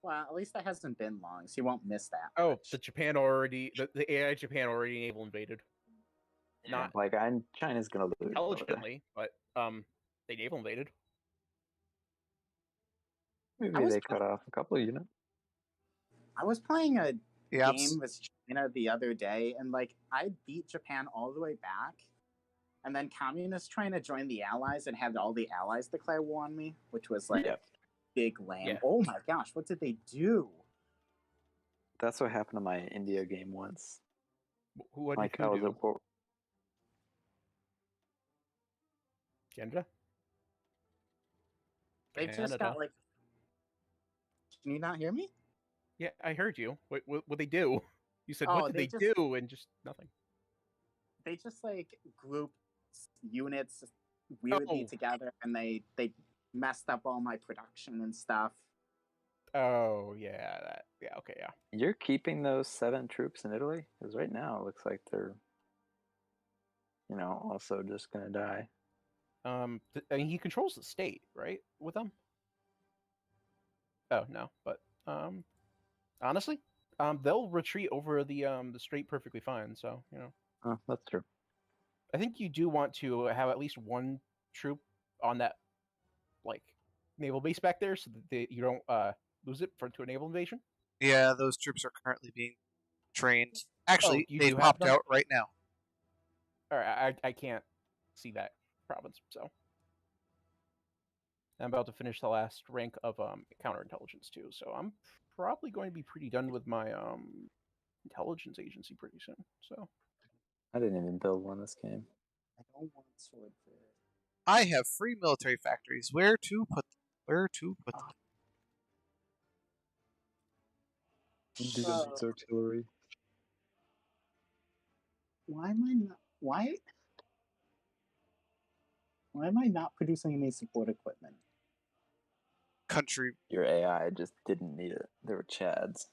Well, at least that hasn't been long, so you won't miss that Oh, much. the AI Japan already naval invaded. Yeah, Not like China's gonna lose. intelligently, but they naval invaded. Maybe they cut off a couple of units. I was playing a Yeah, game with China the other day, and like I beat Japan all the way back, and then communists trying to join the Allies and had all the Allies declare war on me, which was like big lame. Yeah. Oh my gosh, what did they do? That's what happened to my India game once. What Like did I you was do? at war. Canada? They just got like. Can you not hear me? Yeah, I heard you. What they do? You said Oh, what did they do, and just nothing. They just like grouped units weirdly together, and they messed up all my production and stuff. Oh yeah, okay, yeah. You're keeping those 7 troops in Italy? Because right now it looks like they're, also just gonna die. I mean, he controls the state, right? With them. Oh no, but honestly, they'll retreat over the strait perfectly fine. So Oh, that's true. I think you do want to have at least one troop on that, like, naval base back there, so that you don't lose it to a naval invasion. Yeah, those troops are currently being trained. Actually, you they do have popped them? out right now. All right, I can't see that province, so I'm about to finish the last rank of counterintelligence too. So I'm probably going to be pretty done with my intelligence agency pretty soon. So I didn't even build one this game. I don't want sword for it. I have free military factories. Where to put them? Where to put them? Indigenous artillery. Why am I not? Why am I not producing any support equipment? Country. Your AI just didn't need it. They were Chads.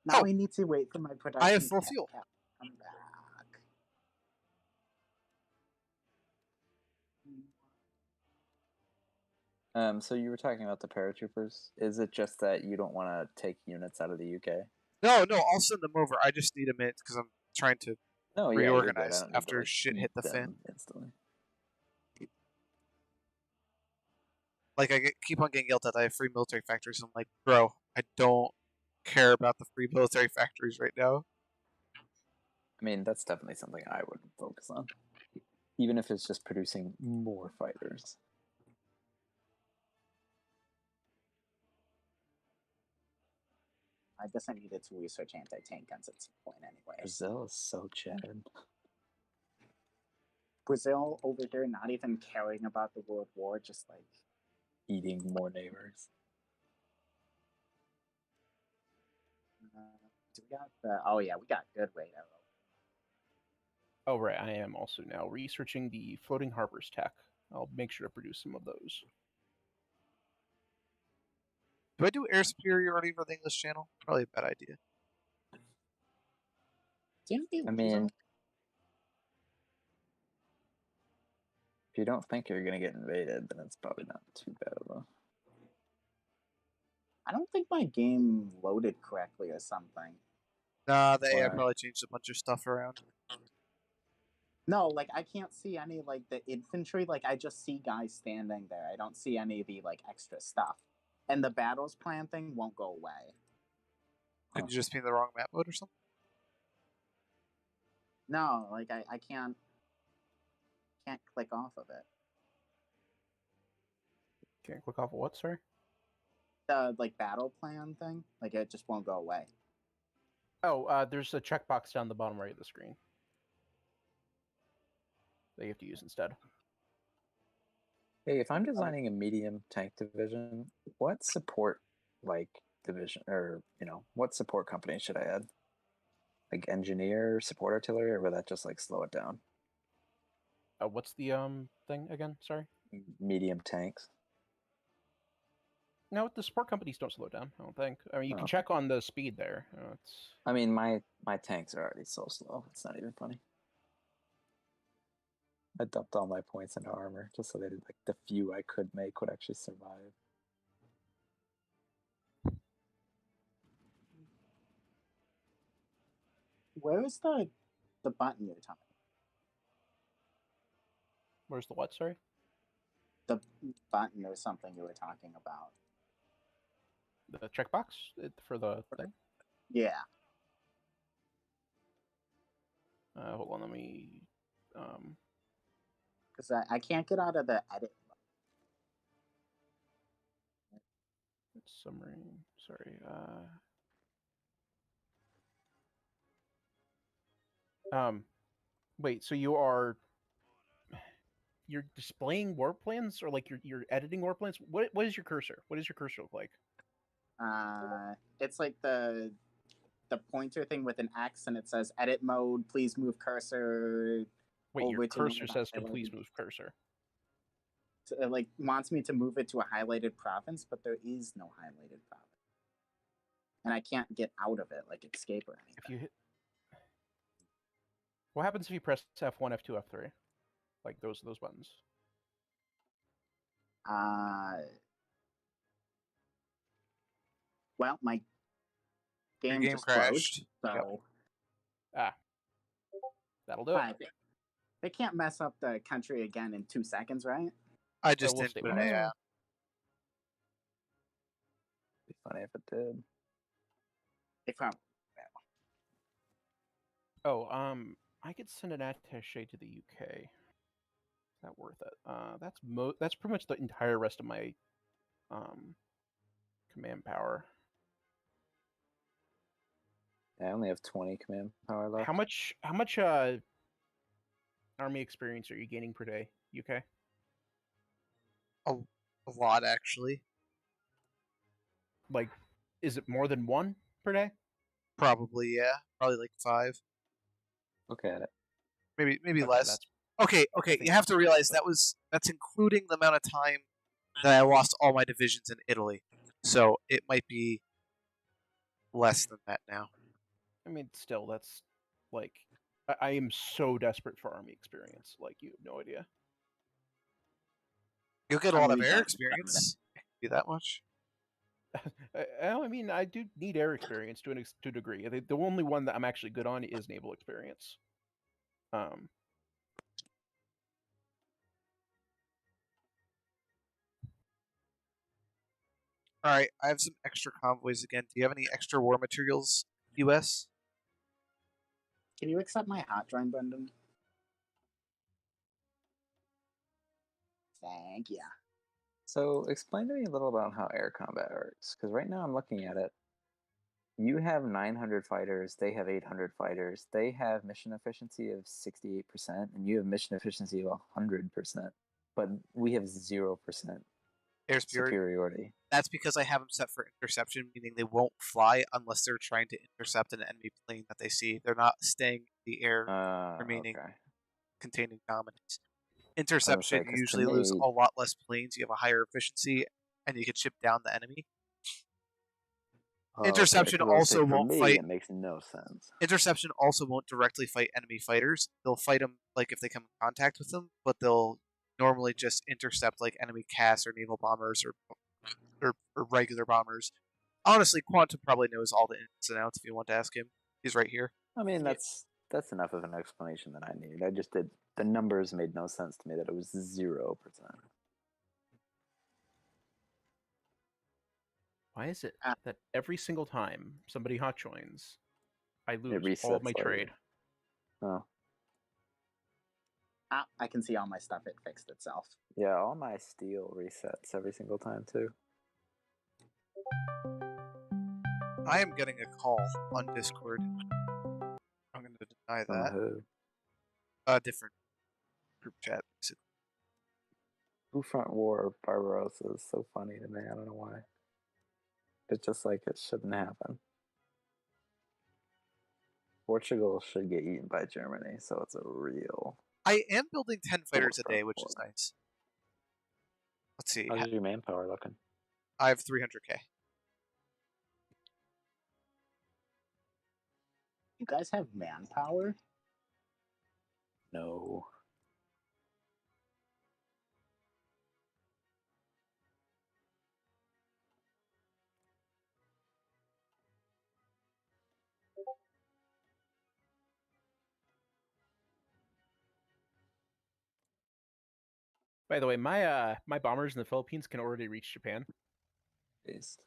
Now I need to wait for my production. I have full fuel. Come back. So you were talking about the paratroopers. Is it just that you don't want to take units out of the UK? No, I'll send them over. I just need a minute because I'm trying to reorganize after shit hit the fan. Instantly. Like, I keep on getting yelled at. I have free military factories. I'm like, bro, I don't care about the free military factories right now. I mean, that's definitely something I would focus on. Even if it's just producing more fighters. I guess I needed to research anti-tank guns at some point anyway. Brazil is so chatted. Brazil over here not even caring about the World War, just like eating more neighbors. We got we got good weight arrow. Oh right, I am also now researching the floating harbors tech. I'll make sure to produce some of those. Do I do air superiority for the English channel? Probably a bad idea. I mean, if you don't think you're going to get invaded, then it's probably not too bad of a... I don't think my game loaded correctly or something. Nah, the AI probably changed a bunch of stuff around. No, like I can't see any like the infantry. Like I just see guys standing there. I don't see any of the like extra stuff. And the battles plan thing won't go away. Could you just be in the wrong map mode or something? No, like I can't click off of it. Can't click off of what, sorry? The like battle plan thing. Like it just won't go away. Oh, there's a checkbox down the bottom right of the screen that you have to use instead. Hey, if I'm designing a medium tank division, what support division or what support company should I add? Like engineer, support artillery, or would that just slow it down? What's the thing again? Sorry. Medium tanks. No, the support companies don't slow down. I don't think. I mean, you can check on the speed there. I mean, my tanks are already so slow. It's not even funny. I dumped all my points into armor just so that like the few I could make would actually survive. Where is the button you're talking? Where's the what? Sorry. The button or something you were talking about. The checkbox for the thing. Yeah. Hold on, let me. Because I can't get out of the edit. Summary. Sorry. Wait. So you're displaying warp plans, or like you're editing warp plans? What is your cursor? What does your cursor look like? It's like the pointer thing with an X, and it says edit mode. Please move cursor. Wait, over your to one cursor of the says to highlighted- please move cursor. It like wants me to move it to a highlighted province, but there is no highlighted province, and I can't get out of it like escape or anything. If you hit, what happens if you press F1, F2, F3, like those buttons? Well, my game game just crashed. closed, so That'll do it. They can't mess up the country again in 2 seconds, right? I just we'll didn't stay put an with it. AI. Be funny if it did. They probably Oh, I could send an attaché to the UK. Is that worth it? That's pretty much the entire rest of my command power. I only have 20 command power left. How much army experience are you gaining per day, UK? A lot, actually. Like, is it more than 1 per day? Probably, yeah. Probably like 5. Look at it. Maybe Okay, less. Okay. think You have to realize that's- that's including the amount of time that I lost all my divisions in Italy. So it might be less than that now. I mean, still, that's like, I am so desperate for army experience. Like, you have no idea. You'll get a I'm lot of really air bad. experience. Be that much. I mean, I do need air experience to a degree. The only one that I'm actually good on is naval experience. All right, I have some extra convoys again. Do you have any extra war materials, US? Can you accept my hot drawing, Brendan? Thank you. So explain to me a little about how air combat works, because right now I'm looking at it. You have 900 fighters, they have 800 fighters. They have mission efficiency of 68%, and you have mission efficiency of 100%. But we have 0% Air superiority. superiority. That's because I have them set for interception, meaning they won't fly unless they're trying to intercept an enemy plane that they see. They're not staying in the air, remaining Okay. containing dominance. Interception, you 'cause to usually lose me- a lot less planes. You have a higher efficiency, and you can chip down the enemy. Interception well, also for won't me, fight. It makes no sense. Interception also won't directly fight enemy fighters. They'll fight them like if they come in contact with them, but they'll normally just intercept like enemy CAS or naval bombers or regular bombers. Honestly, Quantum probably knows all the ins and outs if you want to ask him. He's right here. I mean, that's enough of an explanation that I need. I just did. The numbers made no sense to me that it was 0%. Why is it that every single time somebody hot joins, I lose all resets of my later. trade? Oh. I can see all my stuff. It fixed itself. Yeah, all my steel resets every single time too. I am getting a call on Discord. I'm going to deny From that. who? A different group chat. Who front war Barbarossa is so funny to me. I don't know why. It's just like it shouldn't happen. Portugal should get eaten by Germany, so it's a real. I am building 10 fighters a front day, which is war. nice. Let's see. How's your manpower looking? I have 300k. You guys have manpower? No. By the way, my bombers in the Philippines can already reach Japan. Based.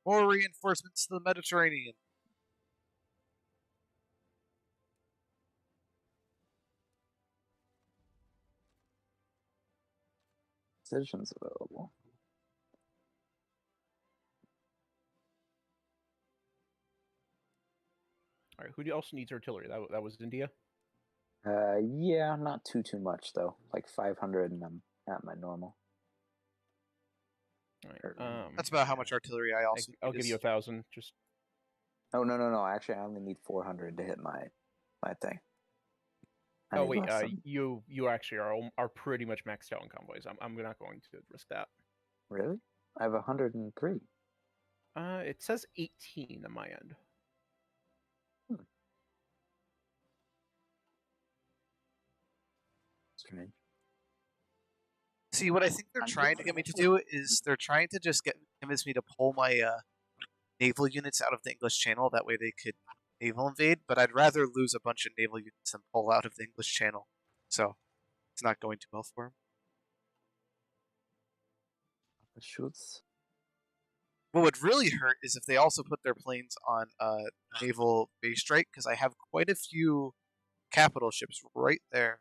More reinforcements to the Mediterranean. Decisions available. All right, who else needs artillery? That was India. Yeah, not too much though. Like 500, and I'm at my normal. All right. That's about how much artillery I also. I'll give you 1,000. Just. Oh no! Actually, I only need 400 to hit my thing. Oh wait, you actually are pretty much maxed out on convoys. I'm not going to risk that. Really? I have 103. It says 18 on my end. Strange. See, what I think they're trying to get me to do is they're trying to just convince me to pull my naval units out of the English Channel. That way they could naval invade. But I'd rather lose a bunch of naval units than pull out of the English Channel. So it's not going too well for them. Shoots. What would really hurt is if they also put their planes on naval base strike, because I have quite a few capital ships right there.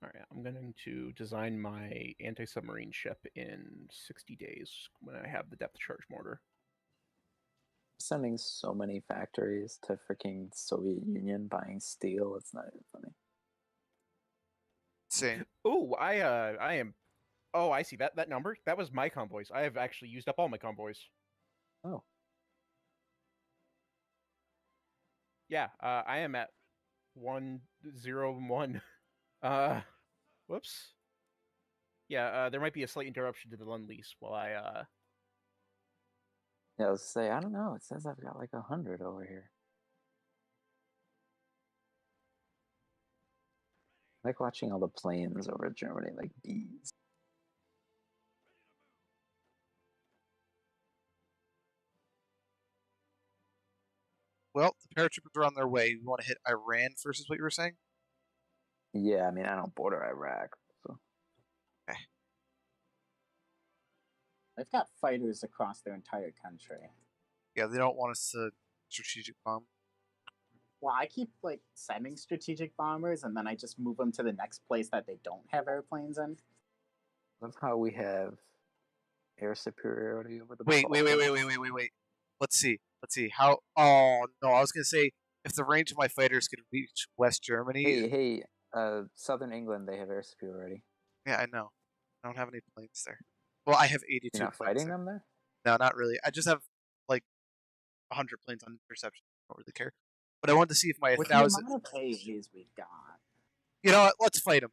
All right, I'm going to design my anti-submarine ship in 60 days when I have the depth charge mortar. Sending so many factories to freaking Soviet Union buying steel. It's not even funny. Same. Oh, I am. Oh, I see that number. That was my convoys. I have actually used up all my convoys. Oh. Yeah, I am at 101. Whoops. Yeah, there might be a slight interruption to the Lend-Lease while I Yeah, I was say, I don't know. It says I've got like 100 over here. I like watching all the planes over Germany like bees. Well, the paratroopers are on their way. You want to hit Iran first, is what you were saying? Yeah, I mean, I don't border Iraq. So. Okay. They've got fighters across their entire country. Yeah, they don't want us to strategic bomb. Well, I keep like sending strategic bombers, and then I just move them to the next place that they don't have airplanes in. Love how we have air superiority over the. Wait. Let's see. How? Oh no, I was gonna say if the range of my fighters could reach West Germany. Hey, Southern England, they have air superiority. Yeah, I know. I don't have any planes there. Well, I have 82. You're not fighting them there? No, not really. I just have like 100 planes on interception. I don't really care. But I wanted to see if my 1,000. The amount of AAs we've got. You know what? Let's fight them.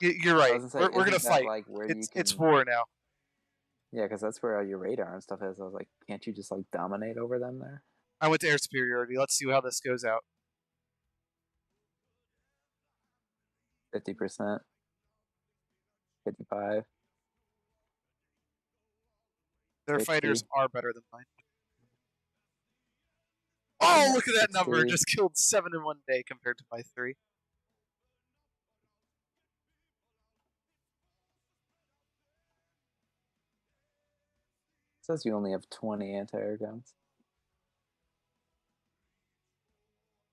You're right. We're gonna fight. Like where it's war now. Yeah, because that's where all your radar and stuff is. I was like, can't you just like dominate over them there? I went to air superiority. Let's see how this goes out. 50%. 55. Their 60. fighters are better than mine. Oh, look at that 60. number. Just killed 7 in one day compared to my 3. It says you only have 20 anti-air guns.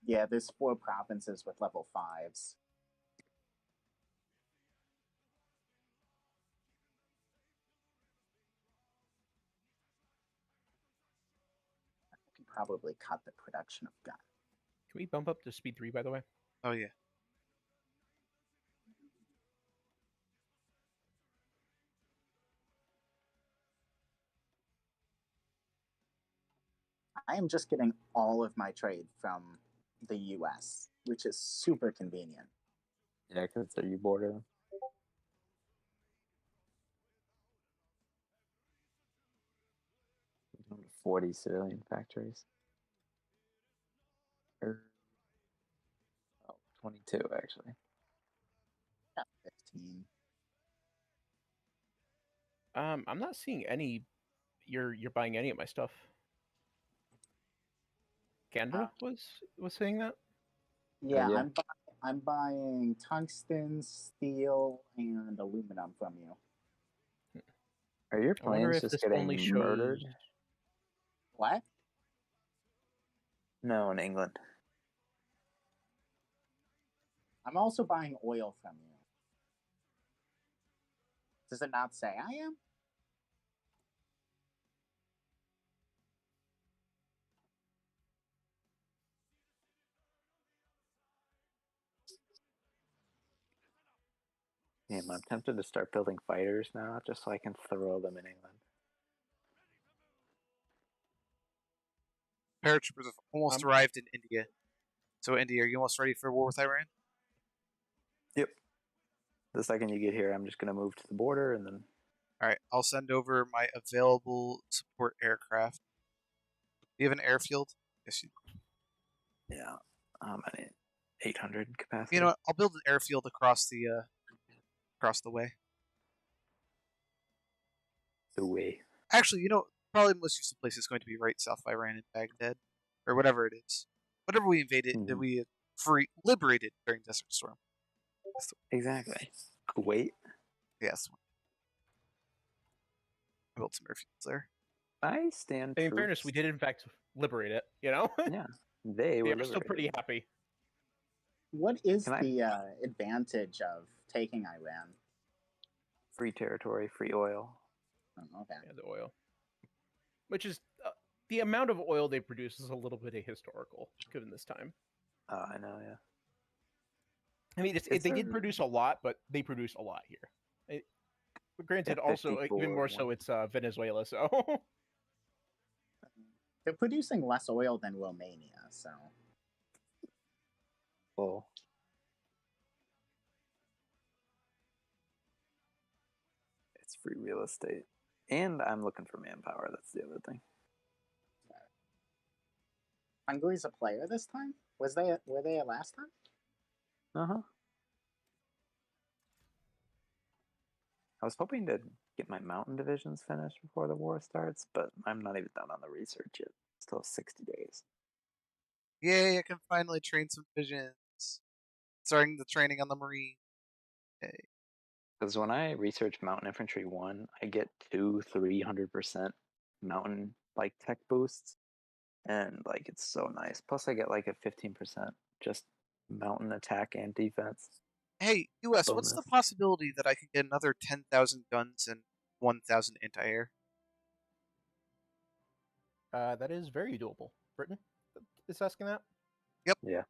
Yeah, there's 4 provinces with level 5s. I can probably cut the production of guns. Can we bump up to speed 3, by the way? Oh, yeah. I am just getting all of my trade from the US, which is super convenient. Yeah, because you border them. 40 civilian factories. 22 actually. Got 15. I'm not seeing any. You're buying any of my stuff. Canada was saying that. Yeah, yeah. I'm buying tungsten, steel, and aluminum from you. Are your I wonder planes if just this getting only murdered? shows. What? No, in England. I'm also buying oil from you. Does it not say I am? Damn, I'm tempted to start building fighters now, just so I can throw them in England. Paratroopers have almost arrived in India. So, India, are you almost ready for war with Iran? Yep. The second you get here, I'm just gonna move to the border and then. All right, I'll send over my available support aircraft. Do you have an airfield? Yes, you do. Yeah. I need 800 capacity. You know what? I'll build an airfield across the way. The way. Actually, probably most useful place is going to be right south of Iran in Baghdad, or whatever it is. Whatever we invaded, that we liberated during Desert Storm. Exactly. Kuwait. Yes. I built some airfields there. I stand. In fairness, we did in fact liberate it. Yeah. They were still pretty happy. What is the advantage of taking Iran? Free territory, free oil. Oh, okay. Yeah, the oil. Which is the amount of oil they produce is a little bit ahistorical given this time. Oh, I know, yeah. I mean, they did produce a lot, but they produce a lot here. But granted, also even more so, it's Venezuela. So they're producing less oil than Romania. So, well, it's free real estate, and I'm looking for manpower. That's the other thing. Hungary's a player this time. Were they last time? I was hoping to get my mountain divisions finished before the war starts, but I'm not even done on the research yet. Still 60 days. Yay, I can finally train some divisions. Starting the training on the Marine. Yay. Because when I research Mountain Infantry 1, I get 300% mountain tech boosts. And it's so nice. Plus I get a 15% just mountain attack and defense. Hey, US, what's the possibility that I can get another 10,000 guns and 1,000 anti-air? that is very doable. Britain is asking that? Yep. Yeah.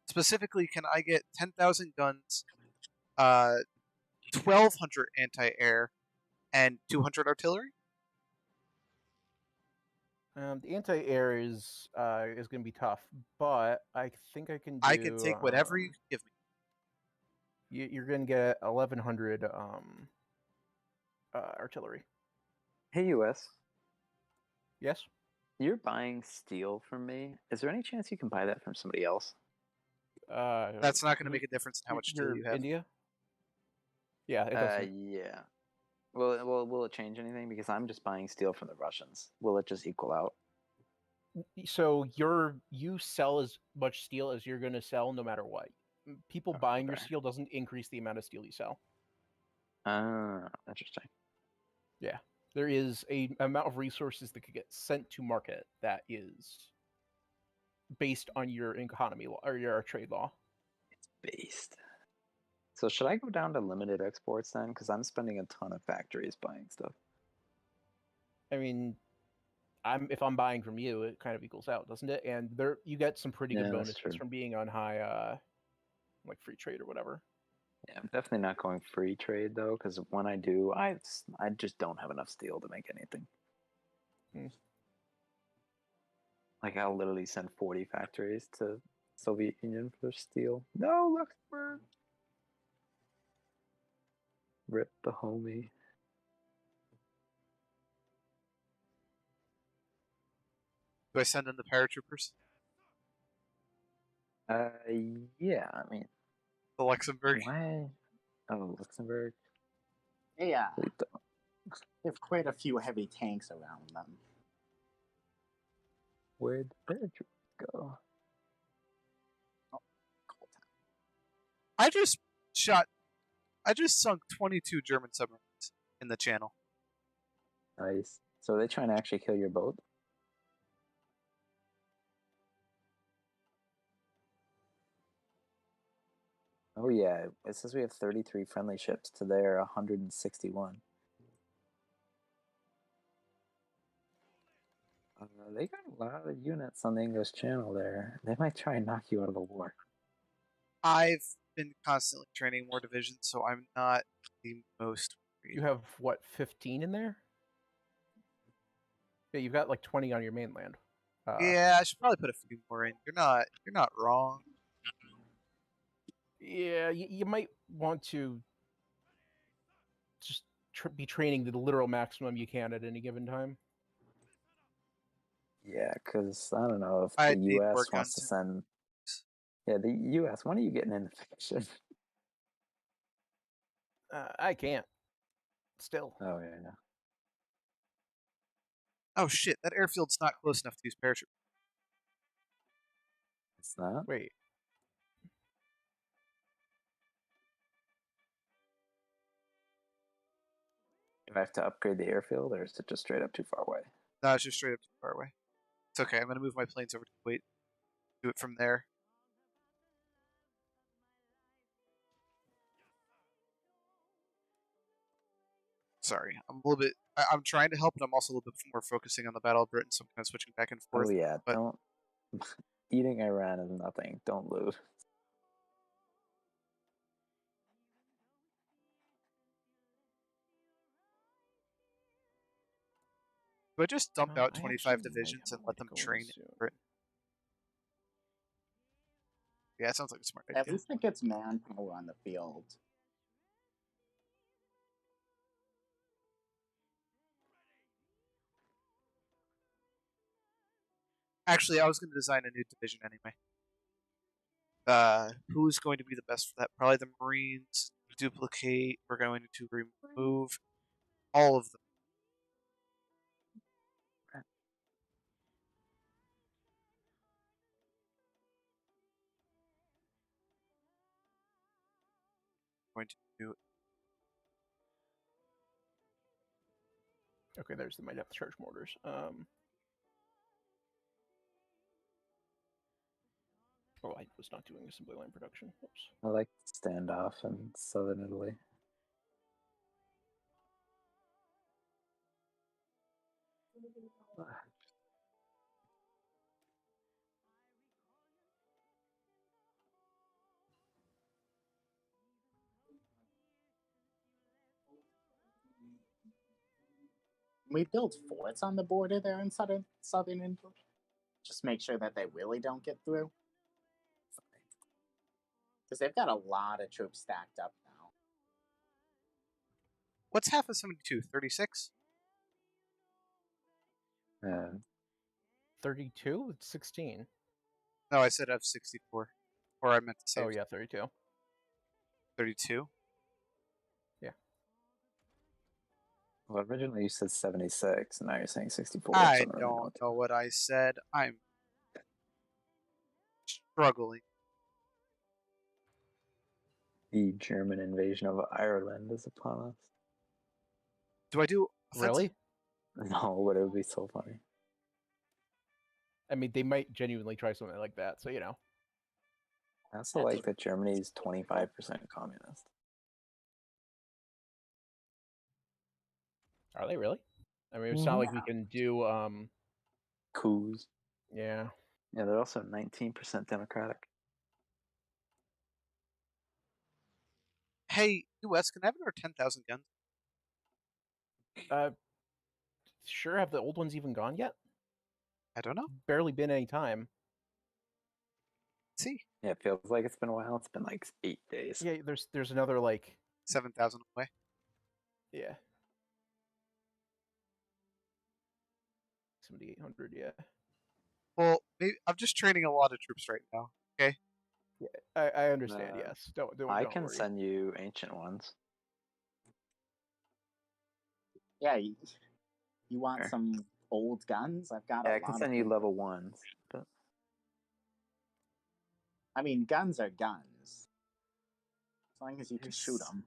Specifically, can I get 10,000 guns, 1,200 anti-air, and 200 artillery? The anti-air is going to be tough, but I think I can do... I can take whatever you can give me. You're going to get 1,100 artillery. Hey, US. Yes? You're buying steel from me. Is there any chance you can buy that from somebody else? That's not going to make a difference in how much steel you have. India? Yeah, it doesn't. Yeah. Will it change anything? Because I'm just buying steel from the Russians. Will it just equal out? So you sell as much steel as you're going to sell no matter what. People buying your steel doesn't increase the amount of steel you sell. Interesting. Yeah. There is a amount of resources that could get sent to market that is based on your economy law or your trade law. It's based. So should I go down to limited exports then? Because I'm spending a ton of factories buying stuff. I mean, if I'm buying from you, it kind of equals out, doesn't it? And you get some pretty good bonuses from being on high, free trade or whatever. Yeah, I'm definitely not going free trade though, because when I do, I just don't have enough steel to make anything. I'll literally send 40 factories to Soviet Union for steel. No, Luxembourg. Rip the homie. Do I send in the paratroopers? Yeah, I mean, The Luxembourg. why? Oh, Luxembourg. Yeah, they have quite a few heavy tanks around them. Where'd their troops go? Oh, cool time. I just sunk 22 German submarines in the channel. Nice. So are they trying to actually kill your boat? Oh yeah, it says we have 33 friendly ships to their 161. They got a lot of units on the English Channel there. They might try and knock you out of the war. I've been constantly training more divisions, so I'm not the most worried. You have, what, 15 in there? Yeah, you've got like 20 on your mainland. Yeah, I should probably put a few more in. You're not wrong. Yeah, you might want to just be training the literal maximum you can at any given time. Yeah, because I don't know if I the need more U.S. wants guns to in- send. Yeah, the U.S. When are you getting into fiction? I can't. Still. Oh yeah. Oh shit, that airfield's not close enough to use parachute. It's not. Wait. Do I have to upgrade the airfield, or is it just straight up too far away? No, it's just straight up too far away. It's okay. I'm gonna move my planes over to Kuwait. Do it from there. Sorry, I'm a little bit. I'm trying to help, but I'm also a little bit more focusing on the Battle of Britain, so I'm kind of switching back and forth. Oh yeah, but don't. Eating Iran is nothing. Don't lose. do I just dump out I 25 actually divisions and might let them go in train in soon. Britain? Yeah, it sounds like a smart At idea. least it gets manpower on the field. Actually, I was going to design a new division anyway. Who's going to be the best for that? Probably the Marines. Duplicate. We're going to remove all of them. Going to do. Okay, there's my depth charge mortars. Oh, I was not doing assembly line production. Oops. I like standoff in southern Italy. We build forts on the border there in southern India. Just make sure that they really don't get through. Because they've got a lot of troops stacked up now. What's half of 72? 36? 32? It's 16. No, I said F64. Or I meant to say. Oh, yeah, 32. 32? Yeah. Well, originally you said 76, and now you're saying 64. I so don't know what I said. I'm struggling. The German invasion of Ireland is upon us. Do I do offensive? Really? No, but it would be so funny. I mean, they might genuinely try something like that, so, you know. I also like that Germany's 25% communist. Are they really? I mean, it's not like we can do, Coups. Yeah. Yeah, they're also 19% democratic. Hey, US, can I have another 10,000 guns? Sure, have the old ones even gone yet? I don't know. Barely been any time. Let's see. Yeah, it feels like it's been a while. It's been like 8 days. Yeah, there's another, like... 7,000 away. Yeah. 7,800, yeah. Well, maybe, I'm just training a lot of troops right now, okay? I understand. Yes, don't I can worry. send you ancient ones. Yeah, you want some old guns? I've got a lot. I can send you level 1s. But... I mean, guns are guns. As long as you can shoot them.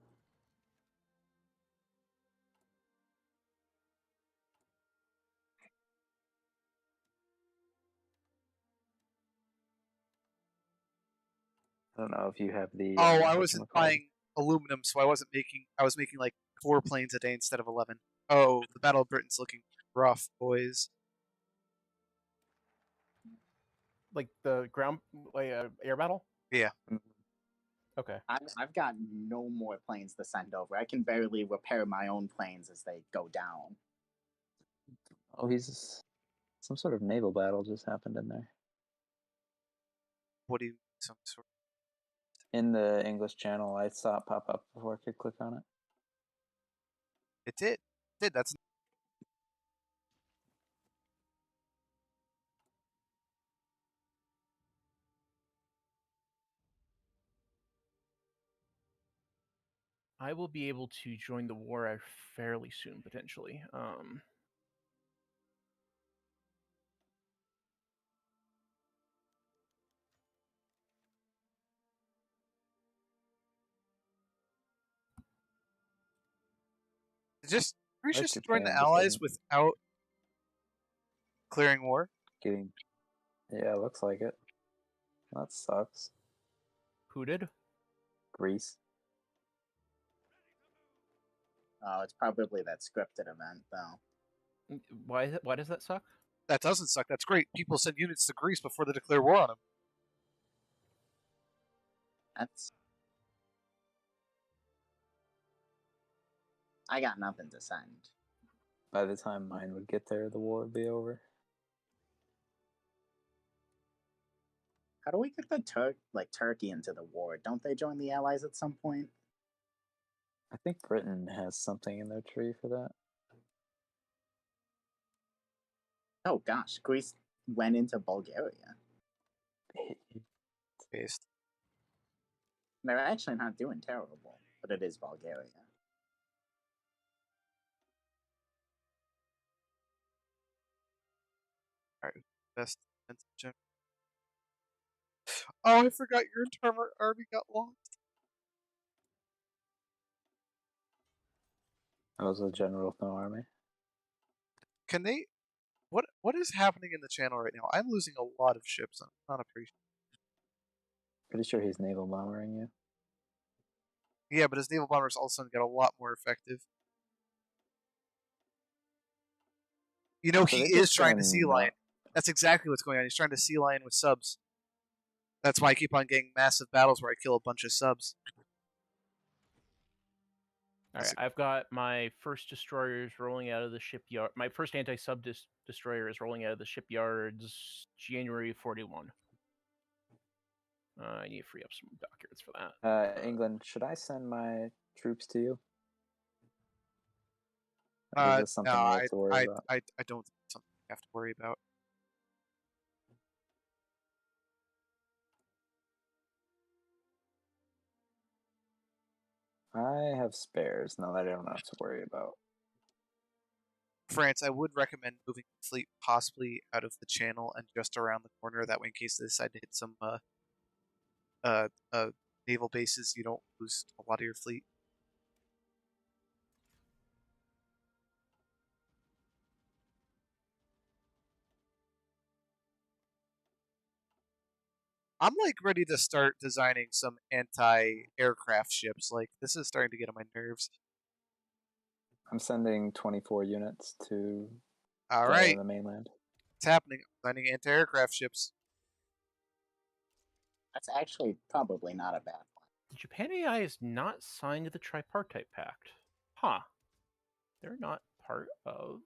I don't know if you have the. I wasn't buying aluminum, so I wasn't making. I was making like 4 planes a day instead of 11. Oh, the Battle of Britain's looking rough, boys. Like the ground, air battle. Yeah. Okay. I've got no more planes to send over. I can barely repair my own planes as they go down. Oh, some sort of naval battle just happened in there. What do you some sort? In the English channel, I saw it pop up before I could click on it. It did. That's. I will be able to join the war fairly soon, potentially. We just join the Allies without clearing war. Yeah, looks like it. That sucks. Who did? Greece. Oh, it's probably that scripted event, though. Why does that suck? That doesn't suck. That's great. People send units to Greece before they declare war on them. I got nothing to send. By the time mine would get there, the war would be over. How do we get the Turkey into the war? Don't they join the Allies at some point? I think Britain has something in their tree for that. Oh gosh, Greece went into Bulgaria. Based. They're actually not doing terrible, but it is Bulgaria. Alright, best defensive. Oh, I forgot your entire army got lost. I was a general with no army. Can they? What is happening in the channel right now? I'm losing a lot of ships. I'm not appreciating. Pretty sure he's naval bombering you. Yeah, but his naval bombers all of a sudden get a lot more effective. You know, he is trying to sea lion. That's exactly what's going on. He's trying to sea lion with subs. That's why I keep on getting massive battles where I kill a bunch of subs. All right, I've got my first destroyers rolling out of the shipyard. My first anti-sub destroyer is rolling out of the shipyards January 41. I need to free up some dockyards for that. England, should I send my troops to you? No, is this something we have to worry about? I don't think it's something we have to worry about. I have spares now that I don't have to worry about. France, I would recommend moving the fleet possibly out of the channel and just around the corner. That way, in case they decide to hit some naval bases, you don't lose a lot of your fleet. I'm like ready to start designing some anti-aircraft ships. Like, this is starting to get on my nerves. I'm sending 24 units to the mainland. It's happening. I'm designing anti-aircraft ships. That's actually probably not a bad one. The Japan AI is not signed to the Tripartite Pact. Huh. They're not part of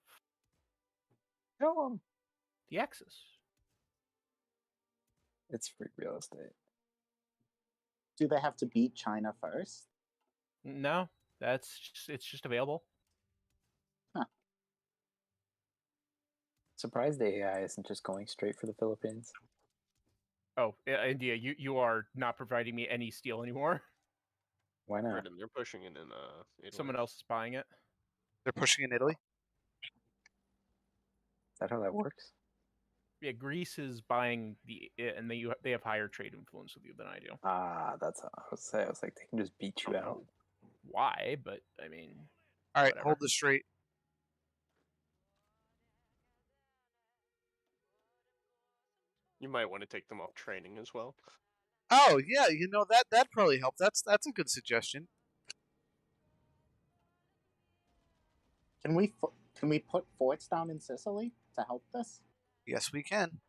the Axis. It's free real estate. Do they have to beat China first? No, it's just available. Huh. Surprised the AI isn't just going straight for the Philippines. Oh, India, you are not providing me any steel anymore. Why not? They're pushing it in Italy. Someone else is buying it. They're pushing in Italy? Is that how that works? Yeah, Greece is buying and they have higher trade influence with you than I do. That's how I was saying. I was like, they can just beat you out. Why? But I mean, all right, whatever. hold this straight. You might want to take them off training as well. Oh yeah, that probably helped. That's a good suggestion. Can we put forts down in Sicily to help this? Yes, we can.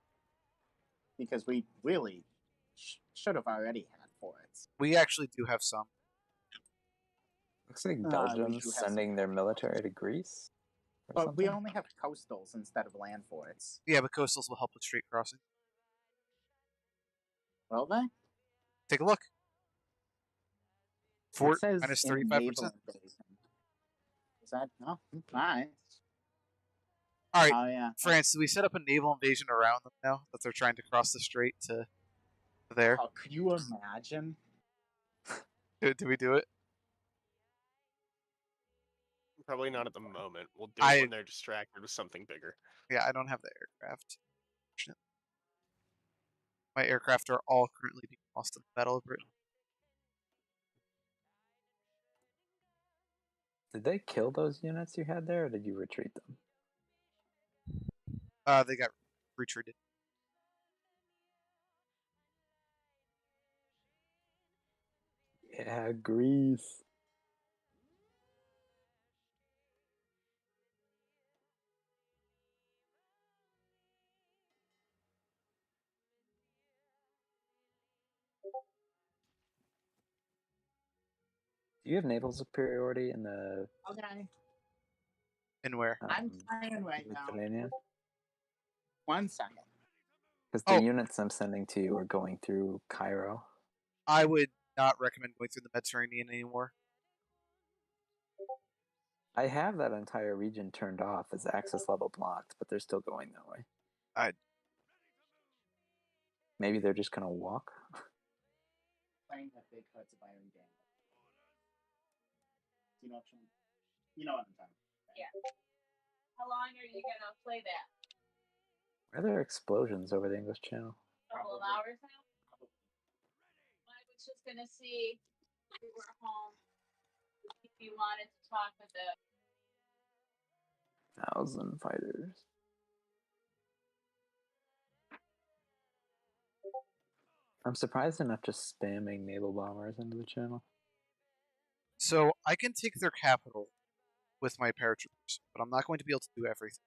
Because we really should have already had forts. We actually do have some. Looks like Belgium's sending their military to Greece. But something? we only have coastals instead of land forts. Yeah, but coastals will help with straight crossing. Will they? Take a look. Fort it says minus in 35%. naval invasion. Is that all right? All right, Oh yeah. France. Do we set up a naval invasion around them now that they're trying to cross the strait to there? Oh, could you imagine? Do we do it? Probably not at the moment. We'll do it when they're distracted with something bigger. Yeah, I don't have the aircraft. My aircraft are all currently being lost in the Battle of Britain. Did they kill those units you had there, or did you retreat them? They got retreated. Yeah, Greece. Do you have naval superiority in the? Okay. And where? I'm trying right now. 1 second. Because the units I'm sending to you are going through Cairo. I would not recommend going through the Mediterranean anymore. I have that entire region turned off as access level blocked, but they're still going that way. Maybe they're just gonna walk. Playing that big cuts of iron game. You know what I'm talking about. Yeah. How long are you gonna play that? Are there explosions over the English Channel? A couple of hours now? I was just gonna see if we were home, if you wanted to talk with the 1,000 fighters. I'm surprised they're not just spamming naval bombers into the channel. So I can take their capital with my paratroopers, but I'm not going to be able to do everything.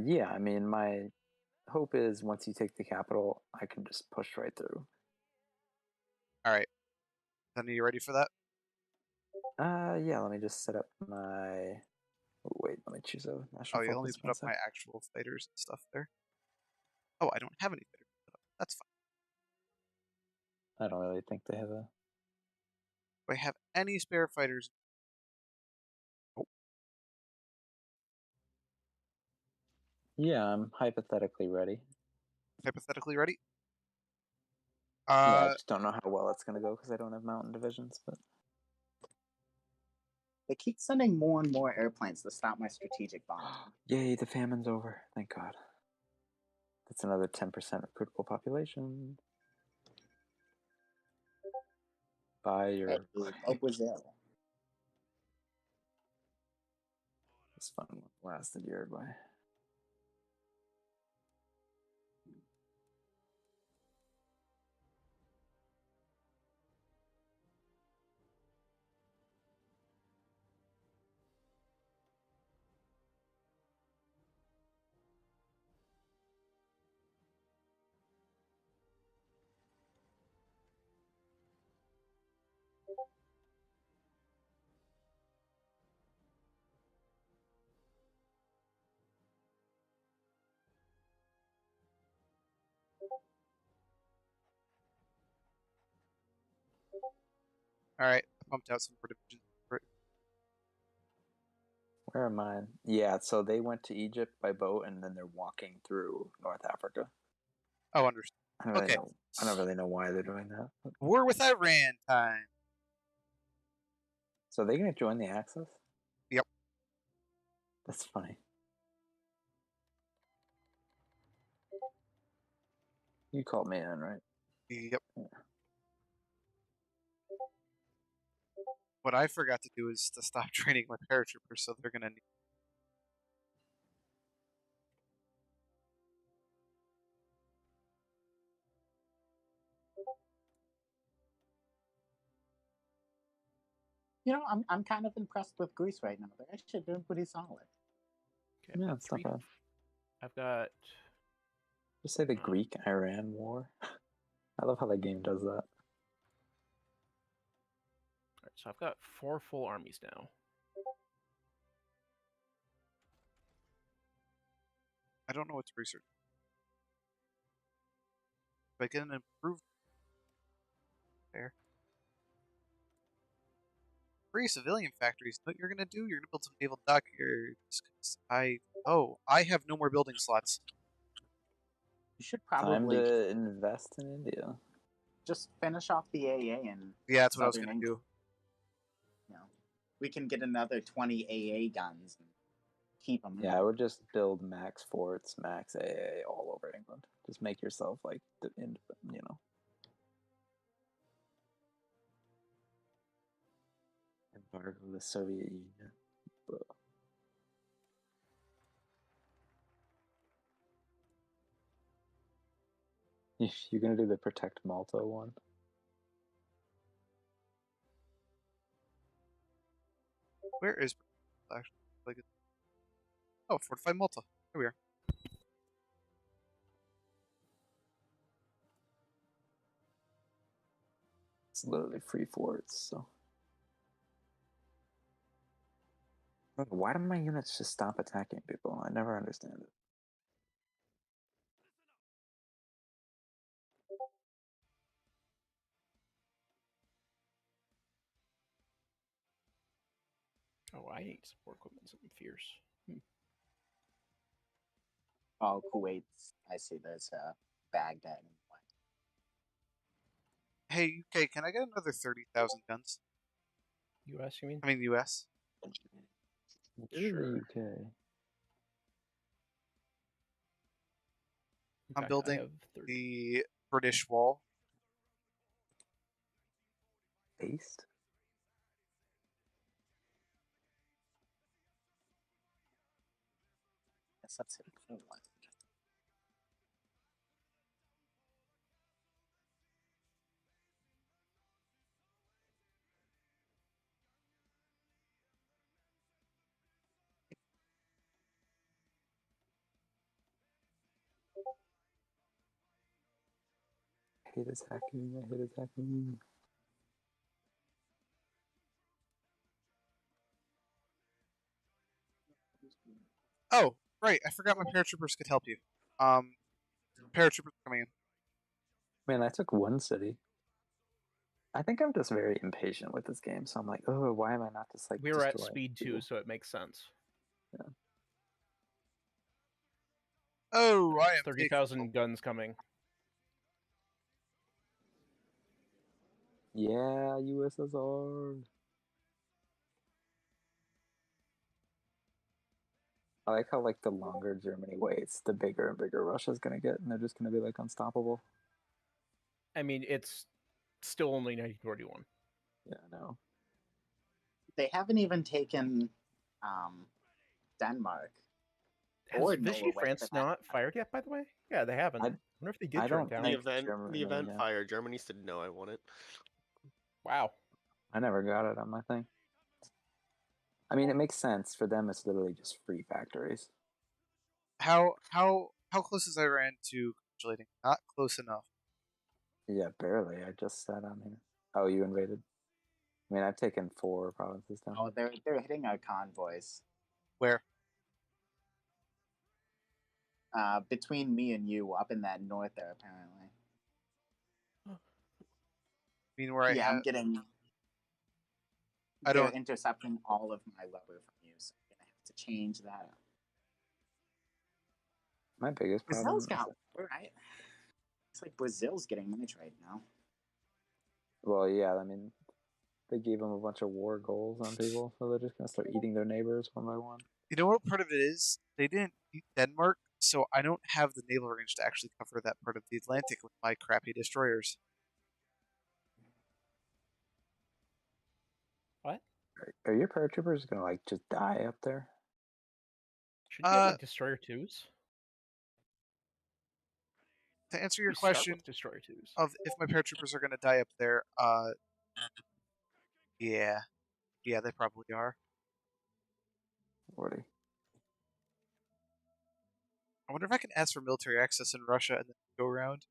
Yeah, I mean, my hope is once you take the capital, I can just push right through. All right. Then are you ready for that? Yeah, let me just set up my... Oh, wait, let me choose a national yeah, let me focus. put up my actual fighters and stuff there. Oh, I don't have any fighters. That's fine. I don't really think they have a... Do I have any spare fighters? Nope. Yeah, I'm hypothetically ready. Hypothetically ready? Yeah, I just don't know how well it's going to go because I don't have mountain divisions, but... They keep sending more and more airplanes to stop my strategic bomb. Yay, the famine's over. Thank God. That's another 10% recruitable population. Buy your... What was it? This fun one lasted year by... All right. I pumped out some more divisions. Where am I? Yeah, so they went to Egypt by boat and then they're walking through North Africa. Oh, understood. Okay. I don't really know why they're doing that. War with Iran time. So they're gonna join the Axis? Yep. That's funny. You called me in, right? Yep. Yeah. What I forgot to do is to stop training my paratroopers, so they're gonna need. You know, I'm kind of impressed with Greece right now. They're actually doing pretty solid. Okay, Yeah, it's not bad. I've got. Just say the Greek-Iran war. I love how that game does that. All right, so I've got 4 full armies now. I don't know what to research. If I get an improved there. 3 civilian factories. What you're gonna do? You're gonna build some naval dockyards. I have no more building slots. You should Time probably to invest in India. just finish off the AA and Yeah, that's what I was Southern gonna do. You know, we can get another 20 AA guns and keep them. Yeah, I would just build max forts, max AA all over England. Just make yourself like embargo the Soviet Union. But you're gonna do the Protect Malta one? Where is actually? Like, oh, Fortify Malta. Here we are. It's literally free forts, so. Why do my units just stop attacking people? I never understand it. Oh, I need support equipment. Something fierce. Oh, Kuwait's. I see there's Baghdad. Hey, UK, can I get another 30,000 guns? US, you mean? I mean, US. Sure. UK. I'm building the British wall. Based? Yes, that's it. I hate attacking. I hate attacking. Oh, right. I forgot my paratroopers could help you. Paratroopers coming in. Man, I took one city. I think I'm just very impatient with this game, so I'm like, oh, why am I not just like? We were at speed 2, so it makes sense. Yeah. Oh, I am 30,000 guns coming. Yeah, USSR. I like how like the longer Germany waits, the bigger and bigger Russia's gonna get, and they're just gonna be like unstoppable. I mean, it's still only 1941. Yeah, I know. They haven't even taken Denmark. Has Vichy France not fired yet, by the way? Yeah, they haven't. I wonder if they get turned down. The event fired. Germany said, no, I want it. Wow. I never got it on my thing. I mean, it makes sense. For them, it's literally just free factories. How close is Iran to capitulating? Not close enough. Yeah, barely. I just said on here. Oh, you invaded? I mean, I've taken 4 provinces down. Oh, they're hitting our convoys. Where? Between me and you, up in that north there, apparently. I mean, where I'm getting. They're intercepting all of my lever from you, so I'm gonna have to change that. My biggest problem. Got right. Looks like Brazil's getting money right now. Well, yeah, I mean, they gave them a bunch of war goals on people, so they're just gonna start eating their neighbors one by one. You know what part of it is? They didn't beat Denmark, so I don't have the naval range to actually cover that part of the Atlantic with my crappy destroyers. What? Are your paratroopers gonna like just die up there? Should you have like destroyer 2s? To answer your You start question with destroyer 2s. of if my paratroopers are going to die up there, yeah, they probably are. 40. I wonder if I can ask for military access in Russia and then go around.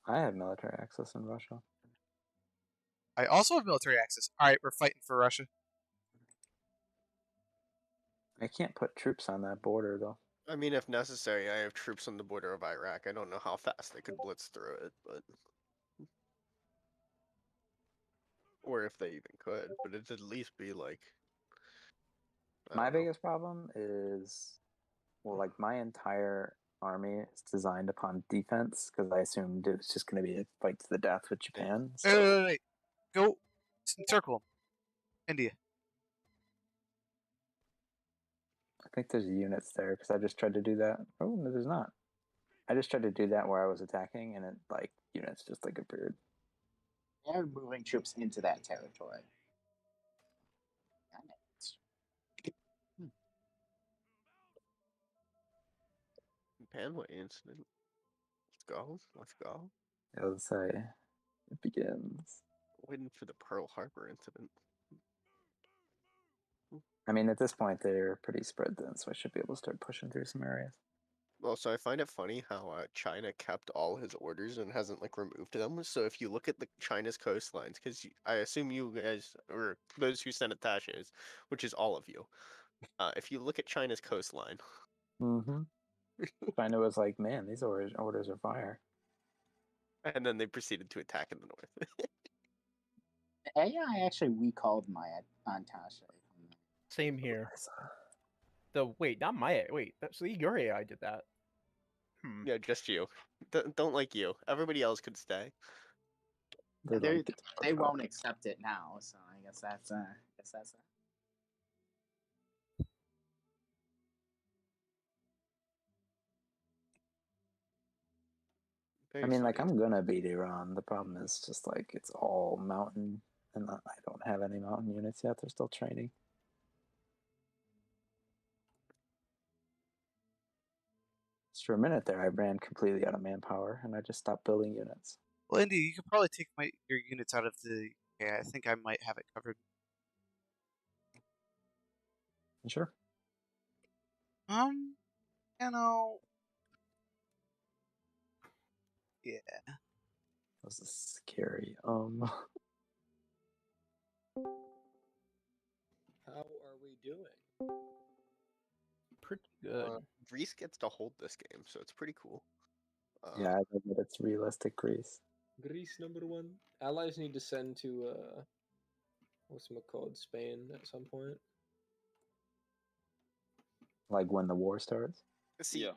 I have military access in Russia. I also have military access. All right, we're fighting for Russia. I can't put troops on that border though. I mean, if necessary, I have troops on the border of Iraq. I don't know how fast they could blitz through it, but or if they even could, but it'd at least be like. My biggest problem is, well, like my entire army is designed upon defense because I assumed it was just going to be a fight to the death with Japan. So... Wait. Go circle India. I think there's units there because I just tried to do that. Oh, no, there's not. I just tried to do that where I was attacking, and it like units just like appeared. They're moving troops into that territory. Panway incident. Let's go. Let's say it begins. Waiting for the Pearl Harbor incident. I mean, at this point, they're pretty spread thin, so I should be able to start pushing through some areas. Well, so I find it funny how China kept all his orders and hasn't like removed them. So if you look at the China's coastlines, because I assume you guys or those who sent attaches, which is all of you, if you look at China's coastline, China was like, "Man, these orders are fire," and then they proceeded to attack in the north. AI actually recalled my attache. Same here. Wait, not my wait. So your AI did that. Yeah, just you. Don't like you. Everybody else could stay. They won't accept it now, so I guess that's it. I mean, like, I'm gonna beat Iran. The problem is just like it's all mountain, and I don't have any mountain units yet. They're still training. Just for a minute there, I ran completely out of manpower, and I just stopped building units. Well, Indy, you could probably take your units out of the. Yeah, I think I might have it covered. Sure. You know. Yeah. This is scary. How are we doing? Pretty good. Greece gets to hold this game, so it's pretty cool. Yeah, I think that it's realistic Greece. Greece #1. Allies need to send to what's it called, Spain at some point. Like when the war starts. See, yeah.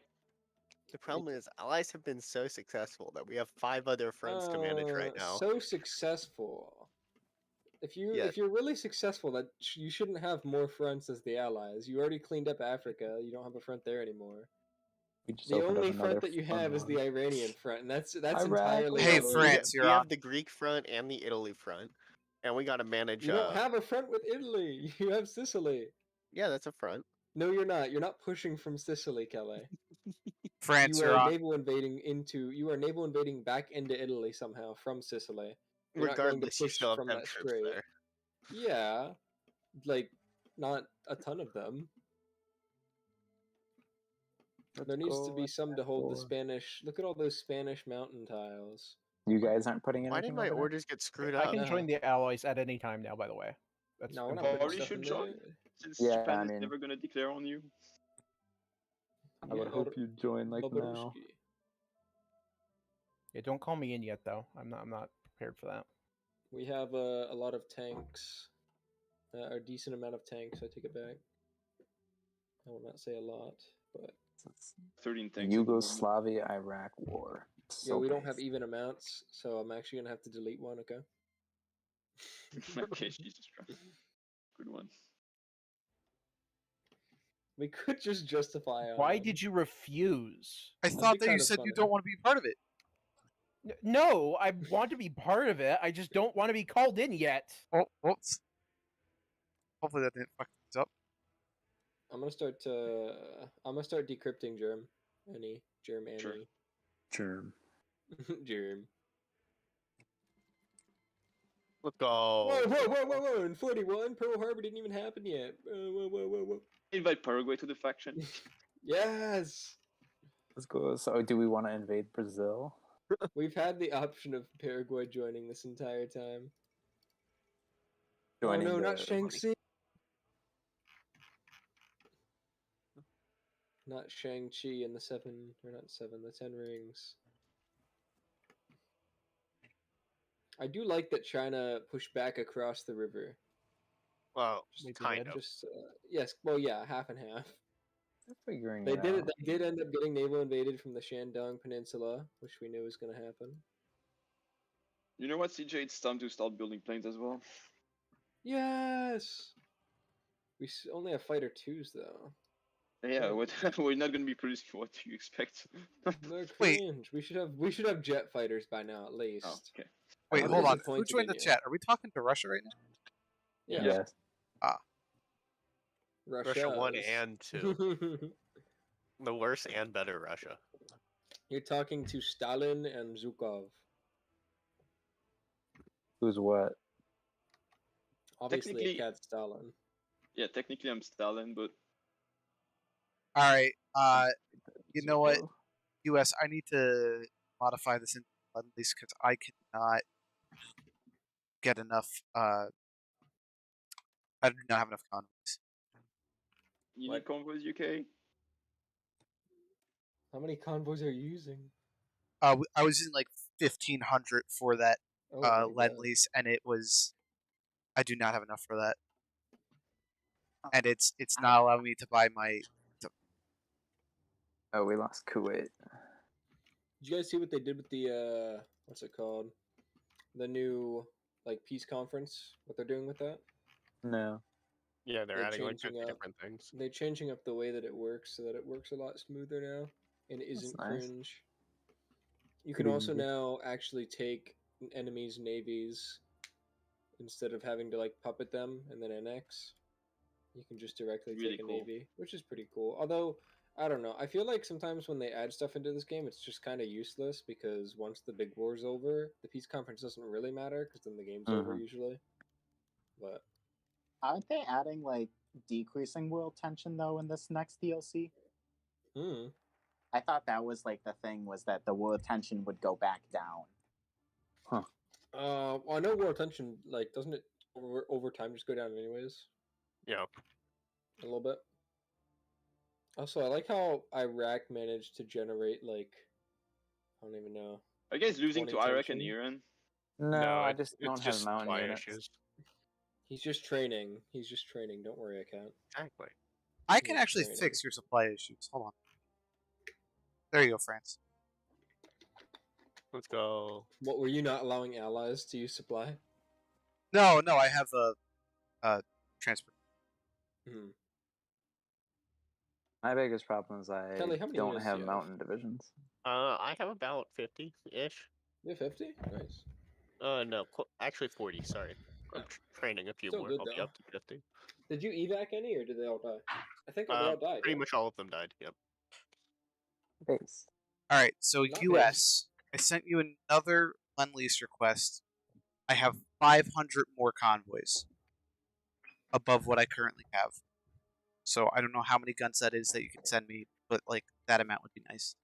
The problem is allies have been so successful that we have 5 other fronts to manage right now. So successful. If you're really successful, that you shouldn't have more fronts as the allies. You already cleaned up Africa. You don't have a front there anymore. The only front that you have is the Iranian front, and that's entirely. Hey, France, we have the Greek front and the Italy front, and we got to manage. You don't have a front with Italy. You have Sicily. Yeah, that's a front. No, you're not. You're not pushing from Sicily, Kelly. France, you are naval invading back into Italy somehow from Sicily. You're regardless, you still have 10 troops there. Yeah, like not a ton of them. There needs to be some to hold the Spanish. Look at all those Spanish mountain tiles. You guys aren't putting anything. Why did my orders get screwed up? I can join the allies at any time now. By the way, that's no, we're not putting stuff in there. Since Japan is never gonna declare on you. I would hope you join like now. Yeah, don't call me in yet though. I'm not prepared for that. We have a lot of tanks, a decent amount of tanks. I take it back. I will not say a lot, but 13 tanks. Yugoslavia, Iraq war. So yeah, we don't have even amounts, so I'm actually gonna have to delete one. Okay. Okay, Jesus Christ. Good one. We could just justify. Why did you refuse? I thought that you said you don't want to be part of it. No, I want to be part of it. I just don't want to be called in yet. Oh, whoops. Hopefully that didn't fuck things up. I'm gonna start decrypting Germ. Any Germ any. Sure. Germ. Germ. Let's go. Whoa! In 41, Pearl Harbor didn't even happen yet. Whoa. Invite Paraguay to the faction. Yes. Let's go. So, do we want to invade Brazil? We've had the option of Paraguay joining this entire time. Joining not Shang-Chi. Not Shang-Chi and the 10 rings. I do like that China pushed back across the river. Well, kind of. Yes, well, yeah, half and half. They're figuring they it did out. it. They did end up getting naval invaded from the Shandong Peninsula, which we knew was going to happen. You know what, CJ? It's time to start building planes as well. Yes! We only have fighter 2s, though. Yeah, we're not going to be producing what you expect. They're cringe. We should have jet fighters by now, at least. Oh, okay. Wait, hold on. Who joined the chat? Are we talking to Russia right now? Yeah. Yes. Russia 1 and 2. The worse and better Russia. You're talking to Stalin and Zhukov. Who's what? Obviously, a cat Stalin. Yeah, technically I'm Stalin, but... Alright, you know what? US, I need to modify this into lend-lease because I cannot get enough, I do not have enough convoys. You need convoys, UK? How many convoys are you using? I was using like 1,500 for that lend-lease, and it was... I do not have enough for that. And it's not allowing me to buy my... Oh, we lost Kuwait. Did you guys see what they did with the, what's it called? The new, peace conference? What they're doing with that? No. Yeah, they're adding like 50 different things. They're changing up the way that it works so that it works a lot smoother now. And it isn't cringe. You can also now actually take enemies' navies instead of having to, puppet them and then annex. You can just directly take a navy, which is pretty cool. Although... I don't know. I feel like sometimes when they add stuff into this game, it's just kind of useless because once the big war's over, the peace conference doesn't really matter because then the game's over usually. But aren't they adding decreasing world tension though in this next DLC? I thought that was the thing was that the world tension would go back down. Huh. Well, I know world tension doesn't it over time just go down anyways? Yeah. A little bit. Also, I like how Iraq managed to generate, I don't even know. Are you guys losing to Iraq and Iran? No, I just don't have mountain units. Issues. He's just training. Don't worry, I can't. Exactly. I can actually fix your supply issues. Hold on. There you go, France. Let's go. What, were you not allowing allies to use supply? No, I have a transport. My biggest problem is I Kelly, how many don't units have do you mountain divisions. I have about 50-ish. You have 50? Nice. No, actually 40, sorry. I'm training a few Still more. good, I'll be though. up to 50. Did you evac any, or did they all die? I think they all died. Pretty much all of them died, yep. Base. Alright, so Not US, I sent you another lend-lease request. I have 500 more convoys above what I currently have. So I don't know how many guns that is that you can send me, but that amount would be nice.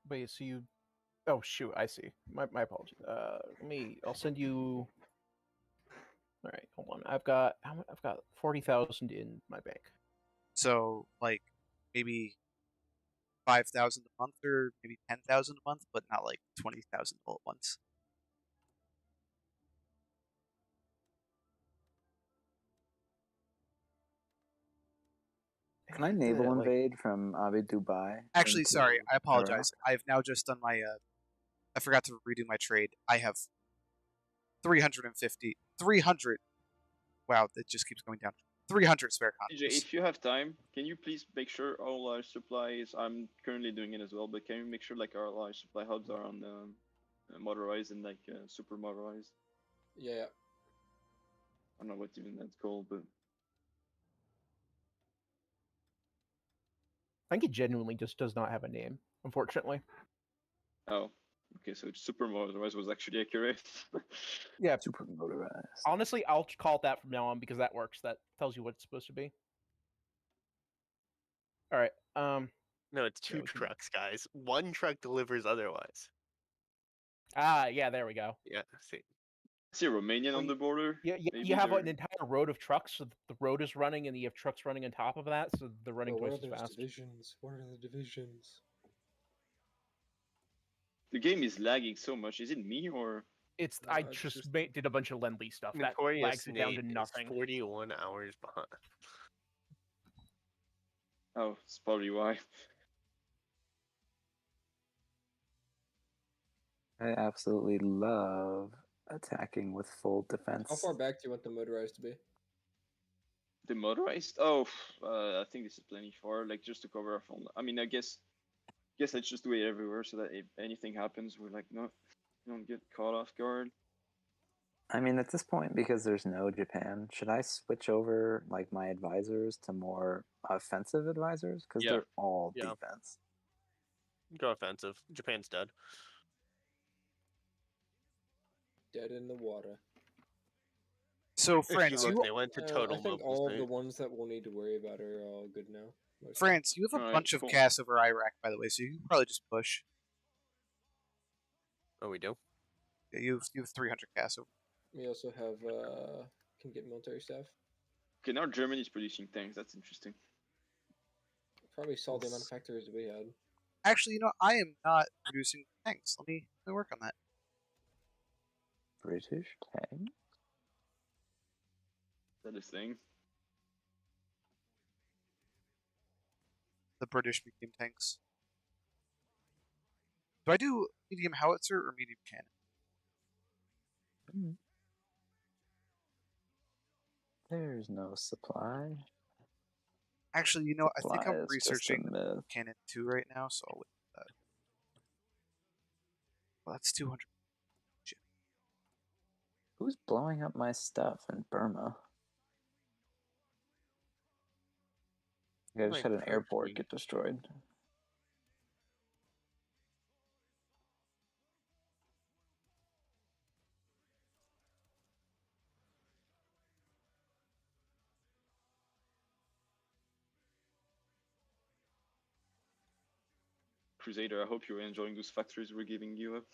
Wait, so you... Oh shoot, I see. My apologies. I'll send you... Alright, hold on. I've got 40,000 in my bank. So, maybe 5,000 a month or maybe 10,000 a month, but not 20,000 all at once. Can I naval invade from Abu Dubai? Actually, sorry, I apologize. I've now just done my. I forgot to redo my trade. I have 300. Wow, it just keeps going down. 300 spare TJ, condos. if you have time, can you please make sure all our supplies? I'm currently doing it as well, but can you make sure like all our supply hubs are on motorized and like super motorized? Yeah. I don't know what even that's called, but I think it genuinely just does not have a name, unfortunately. oh, okay. So super motorized was actually accurate. Yeah, super motorized. Honestly, I'll call it that from now on because that works. That tells you what it's supposed to be. All right. No, it's two trucks, guys. One truck delivers otherwise. Ah, yeah, there we go. Yeah, see. See a Romanian on the border. Yeah, you have an entire road of trucks, so the road is running, and you have trucks running on top of that, so they're running twice as fast. Divisions? What are the divisions? The game is lagging so much. Is it me or? It's I just did a bunch of Lend-Lease stuff. That lags it down to nothing. 41 hours behind. Oh, it's probably why. I absolutely love attacking with full defense. How far back do you want the motorized to be? The motorized? Oh, I think this is plenty far. Like just to cover off on. I mean, I guess let's just do it everywhere so that if anything happens, we're like, no, we don't get caught off guard. I mean, at this point, because there's no Japan, should I switch over like my advisors to more offensive advisors? Because they're all defense. Go offensive. Japan's dead. Dead in the water. So, France, they went to total I think all of the ones that we'll need to worry about are all good now. France, you have a bunch of gas over Iraq, by the way, so you can probably just push. Oh, we do? Yeah, you have 300 gas over. We also have can get military staff. Okay, now Germany's producing tanks. That's interesting. Probably saw the amount of factories we had. Actually, you know, I am not producing tanks. Let me work on that. British tank? That is thing. The British medium tanks. Do I do medium howitzer or medium cannon? There's no supply. Actually, you know, I think I'm researching cannon 2 right now, so I'll wait for that. Well, that's 200. Who's blowing up my stuff in Burma? I just had an airport get destroyed. Crusader, I hope you're enjoying those factories we're giving you.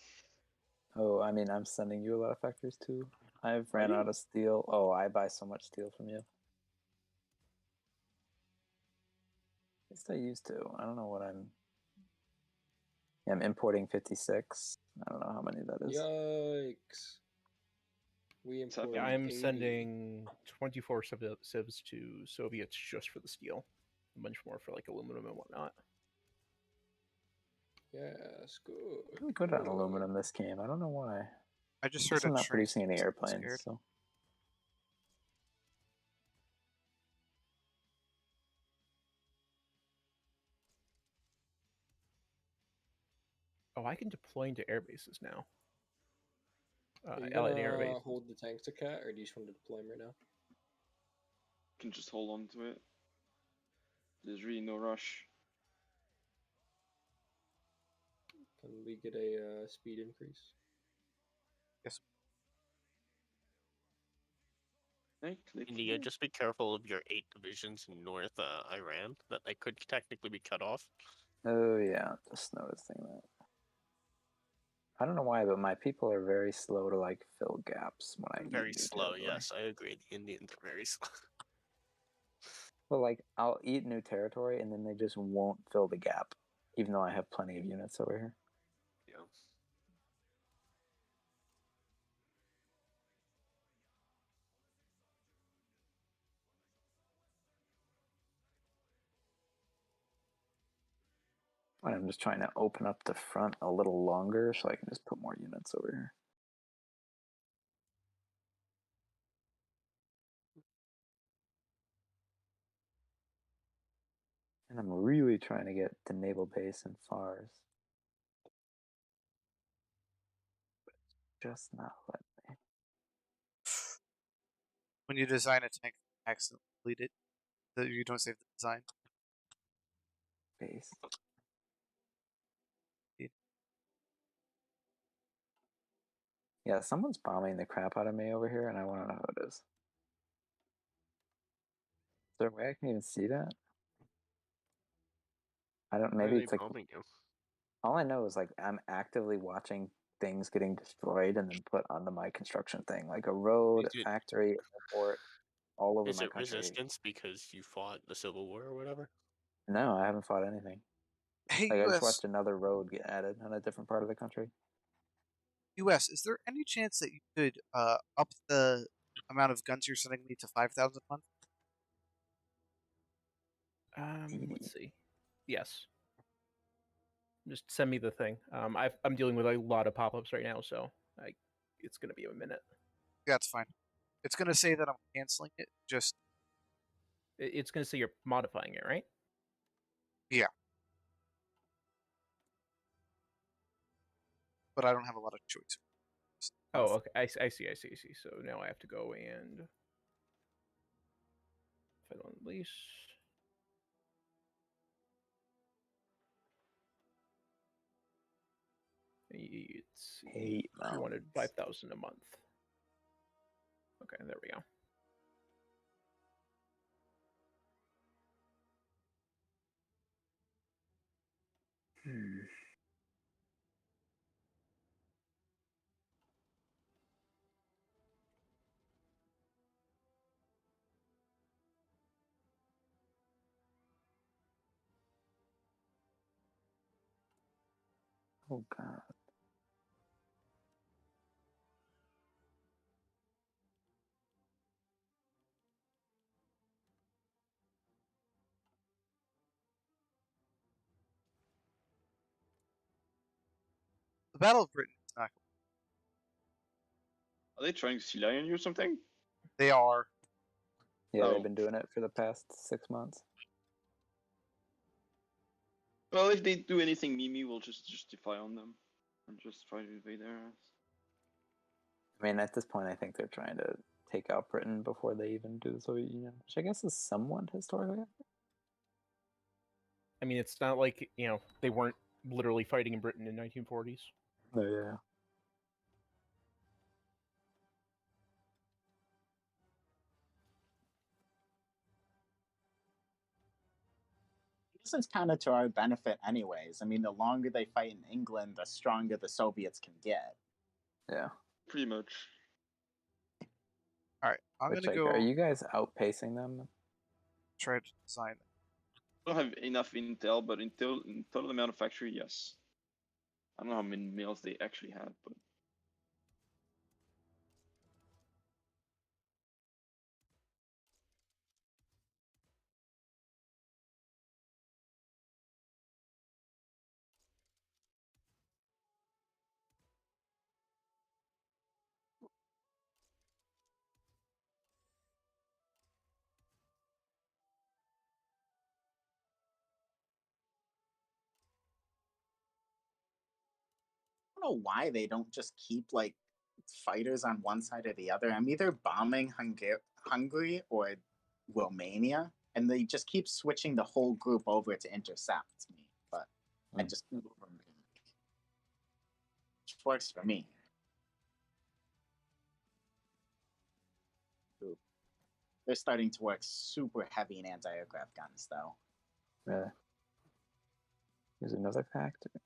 Oh, I mean, I'm sending you a lot of factories too. I've ran out of steel. Oh, I buy so much steel from you. At least I used to. I don't know what I'm... Yeah, I'm importing 56. I don't know how many that is. Yikes. We import I'm 80. sending 24 civs to Soviets just for the steel. A bunch more for like aluminum and whatnot. Yes, good. I'm really good on aluminum this game. I don't know why. I just heard I'm not producing any airplanes, so... Oh, I can deploy into air bases now. Are you Allied air base. hold the tanks to cat, or do you just want to deploy them right now? You can just hold on to it. There's really no rush. Can we get a speed increase? Yes. India, just be careful of your 8 divisions in North Iran, that they could technically be cut off. Oh yeah, just noticing that. I don't know why, but my people are very slow to like fill gaps when I very slow. Yes, I agree. The Indians are very slow. Well, like I'll eat new territory and then they just won't fill the gap, even though I have plenty of units over here. Yeah. I'm just trying to open up the front a little longer so I can just put more units over here. And I'm really trying to get the naval base in Fars. But it's just not letting me. When you design a tank, accidentally delete it. So you don't save the design. Base. Yeah, someone's bombing the crap out of me over here, and I want to know who it is. Is there a way I can even see that? I don't. Maybe it's like. You? All I know is like I'm actively watching things getting destroyed and then put onto my construction thing, like a road, a factory, airport, all over my country. Is it resistance because you fought the Civil War or whatever? No, I haven't fought anything. Hey, like, US. I just watched another road get added on a different part of the country. US, is there any chance that you could up the amount of guns you're sending me to 5,000 a month? Let's see. Yes. Just send me the thing. I'm dealing with a lot of pop-ups right now, so it's gonna be a minute. Yeah, that's fine. It's gonna say that I'm canceling it. Just it's gonna say you're modifying it, right? Yeah. But I don't have a lot of choice. Oh, okay. I see. So now I have to go and final lease. It's you wanted 5,000 a month. Okay, there we go. Oh God. The Battle of Britain is not. Are they trying to sea lion you or something? They are. Yeah, they've been doing it for the past 6 months. Well, if they do anything Mimi, we'll just justify on them and just try to invade their ass. I mean, at this point, I think they're trying to take out Britain before they even do the Soviet Union, which I guess is somewhat historically. I mean, it's not like, they weren't literally fighting in Britain in 1940s. Oh, yeah. This is kind of to our benefit anyways. I mean, the longer they fight in England, the stronger the Soviets can get. Yeah. Pretty much. Alright, I'm gonna go... Are you guys outpacing them? Try to design it. I don't have enough intel, but in total amount of factory, yes. I don't know how many mills they actually had, but... I don't know why they don't just keep like fighters on one side or the other. I'm either bombing Hungary or Romania, and they just keep switching the whole group over to intercept me. But I just which works for me. Ooh. They're starting to work super heavy in anti-aircraft guns, though. Really? Here's another factory.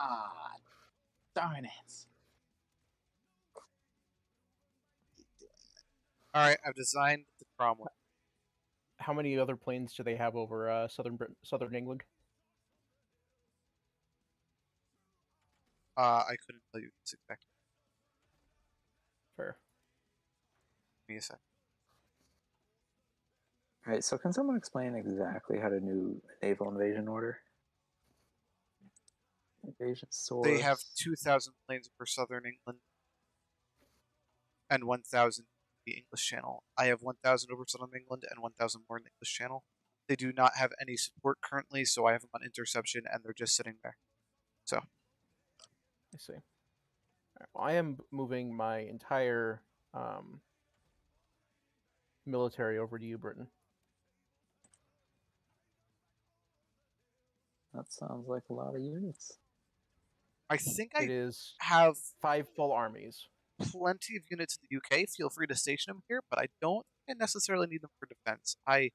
Ah, darn it. Alright, I've designed the Cromwell. How many other planes do they have over southern England? I couldn't tell you this exactly. Fair. me a sec. All right, so can someone explain exactly how to do naval invasion order? Invasion source. They have 2,000 planes per southern England and 1,000 the English Channel. I have 1,000 over southern England and 1,000 more in the English Channel. They do not have any support currently, so I have them on interception, and they're just sitting there. So, I see. Right, well, I am moving my entire military over to you, Britain. That sounds like a lot of units. I think It I is have 5 full armies. plenty of units in the UK. Feel free to station them here, but I don't necessarily need them for defense. I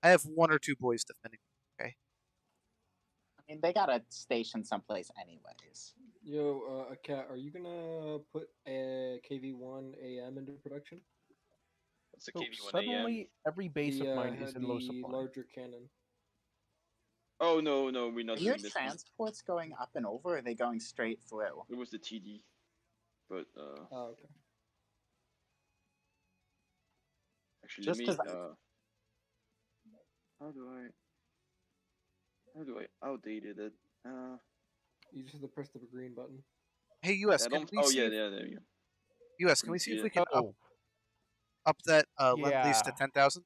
have 1 or 2 boys defending the UK. I mean, they gotta station someplace anyways. Yo, Cat, are you gonna put a KV-1 AM into production? That's a So KV-1 AM. suddenly, every base of mine is in low the supply. larger cannon. Oh no, we're not Are your doing this one. transports going up and over, or are they going straight through? It was the TD, but Oh, okay. actually, Just let me. 'cause How do I outdated it? You just have to press the green button. Hey, US, I can don't. we Oh see? yeah, there you go. US, can we see if we can Oh, up that lend-lease to yeah. 10,000?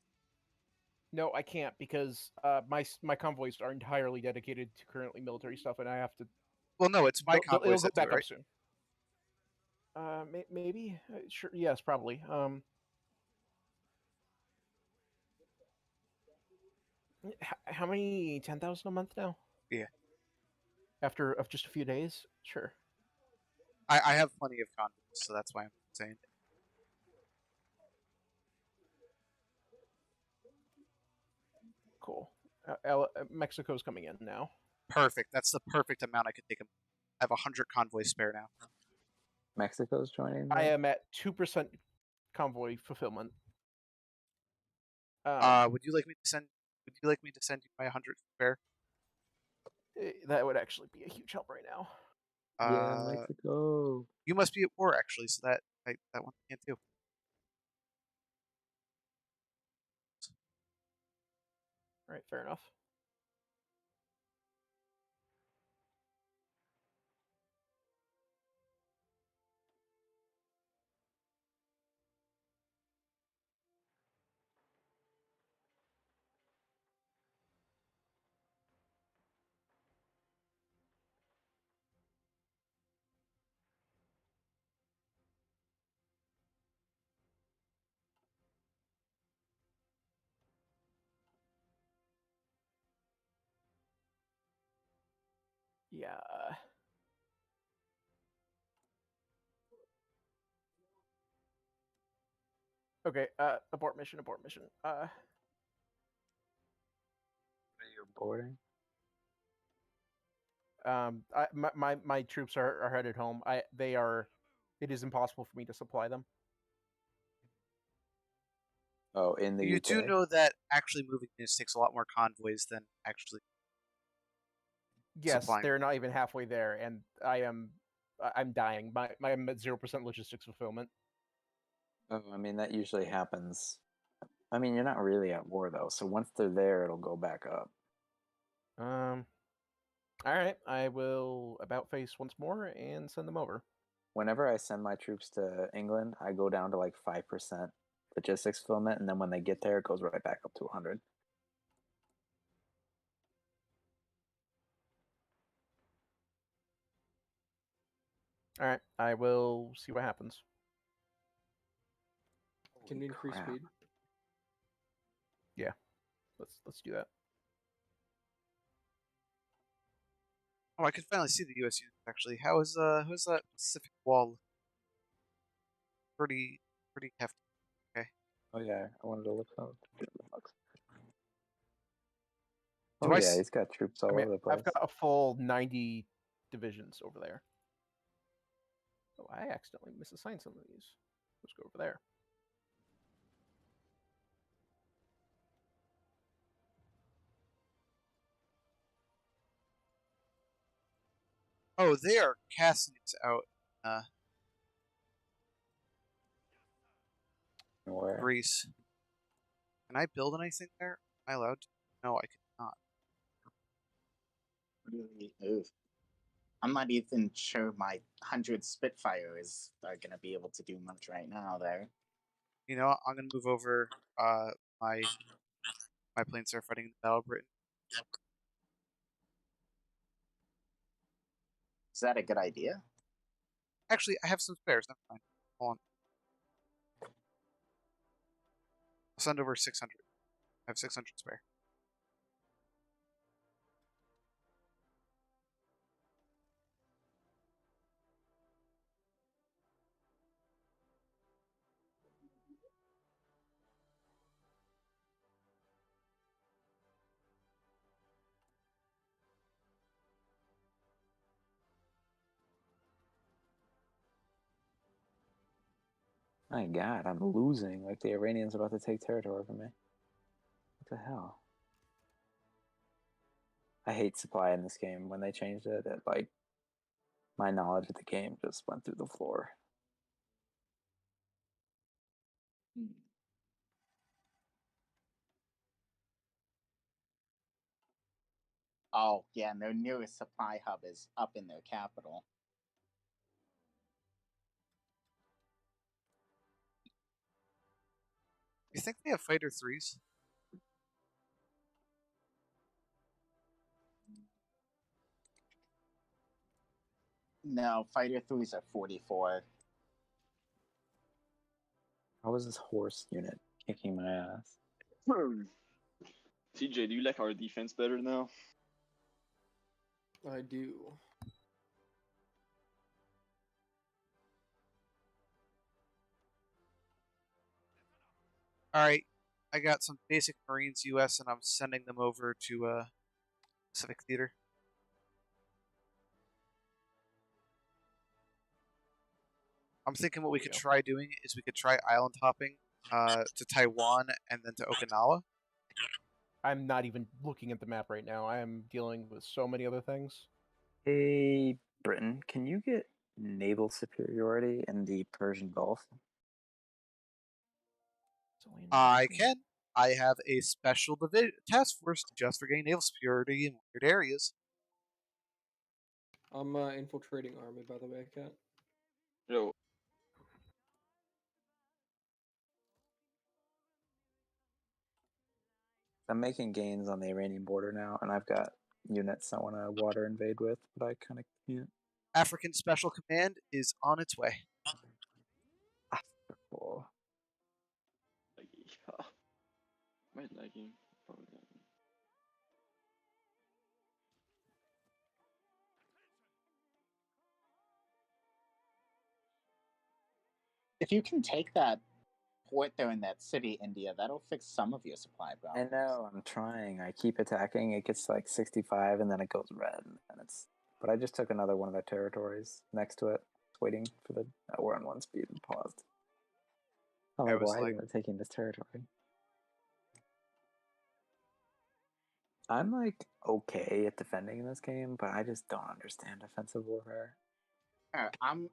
No, I can't because my convoys are entirely dedicated to currently military stuff, and I have to. Well, no, it's my It'll convoys go that do it, back right? up soon. Maybe. Sure. Yes, probably. How many? 10,000 a month now? Yeah. After of just a few days? Sure. I have plenty of convoys, so that's why I'm saying. Cool. Mexico's coming in now. Perfect. That's the perfect amount I could take. I have 100 convoys spare now. Mexico's joining. I am at 2% convoy fulfillment. Would you like me to send? Would you like me to send you my 100 spare? That would actually be a huge help right now. Yeah, Mexico. You must be at war actually, so that one can't do. All right, fair enough. Yeah. Okay, abort mission, abort mission. Are you boarding? My troops are headed home. It is impossible for me to supply them. Oh, in the You UK. do know that actually moving this takes a lot more convoys than actually. Yes, supplying. they're not even halfway there, and I'm dying. I'm at 0% logistics fulfillment. Oh, I mean that usually happens. I mean, you're not really at war though, so once they're there, it'll go back up. All right, I will about face once more and send them over. Whenever I send my troops to England, I go down to like 5% logistics fulfillment, and then when they get there, it goes right back up to 100. All right, I will see what happens. Can we increase crap. speed? Yeah, let's do that. Oh, I can finally see the U.S. units actually. How's that Pacific Wall? Pretty hefty. Okay. Oh yeah, I wanted to look up. Do Oh I yeah, he's got troops all over the place. I've got a full 90 divisions over there. Oh, I accidentally misassigned some of these. Let's go over there. Oh, they are casting us out. Where? Greece. Can I build anything there? Am I allowed to? No, I cannot. Oof. I'm not even sure my 100 Spitfires are going to be able to do much right now there. You know what? I'm going to move over my planes that are fighting in the Battle of Britain. Is that a good idea? Actually, I have some spares. Never mind. Hold on. I'll send over 600. I have 600 spare. My God, I'm losing. Like the Iranians are about to take territory from me. What the hell? I hate supply in this game. When they changed it, like my knowledge of the game just went through the floor. Oh, yeah, and their newest supply hub is up in their capital. You think they have fighter 3s? No, fighter 3s are 44. How was this horse unit kicking my ass? TJ, do you like our defense better now? I do. Alright, I got some basic Marines US and I'm sending them over to Pacific Theater. I'm thinking what we could try doing is we could try island hopping to Taiwan and then to Okinawa. I'm not even looking at the map right now. I am dealing with so many other things. Hey, Britain, can you get naval superiority in the Persian Gulf? I can. I have a special task force just for getting naval superiority in weird areas. I'm infiltrating army, by the way, Cat. Yo. I'm making gains on the Iranian border now, and I've got units I want to water invade with, but I kind of can't. African Special Command is on its way. Cool. Am I lagging? Probably lagging. If you can take that port there in that city, India, that'll fix some of your supply problems. I know, I'm trying. I keep attacking. It gets like 65, and then it goes red, and it's. But I just took another one of their territories next to it, waiting for the. We're on 1 speed and paused. I'm like, why are you taking this territory? I'm like okay at defending this game, but I just don't understand offensive warfare.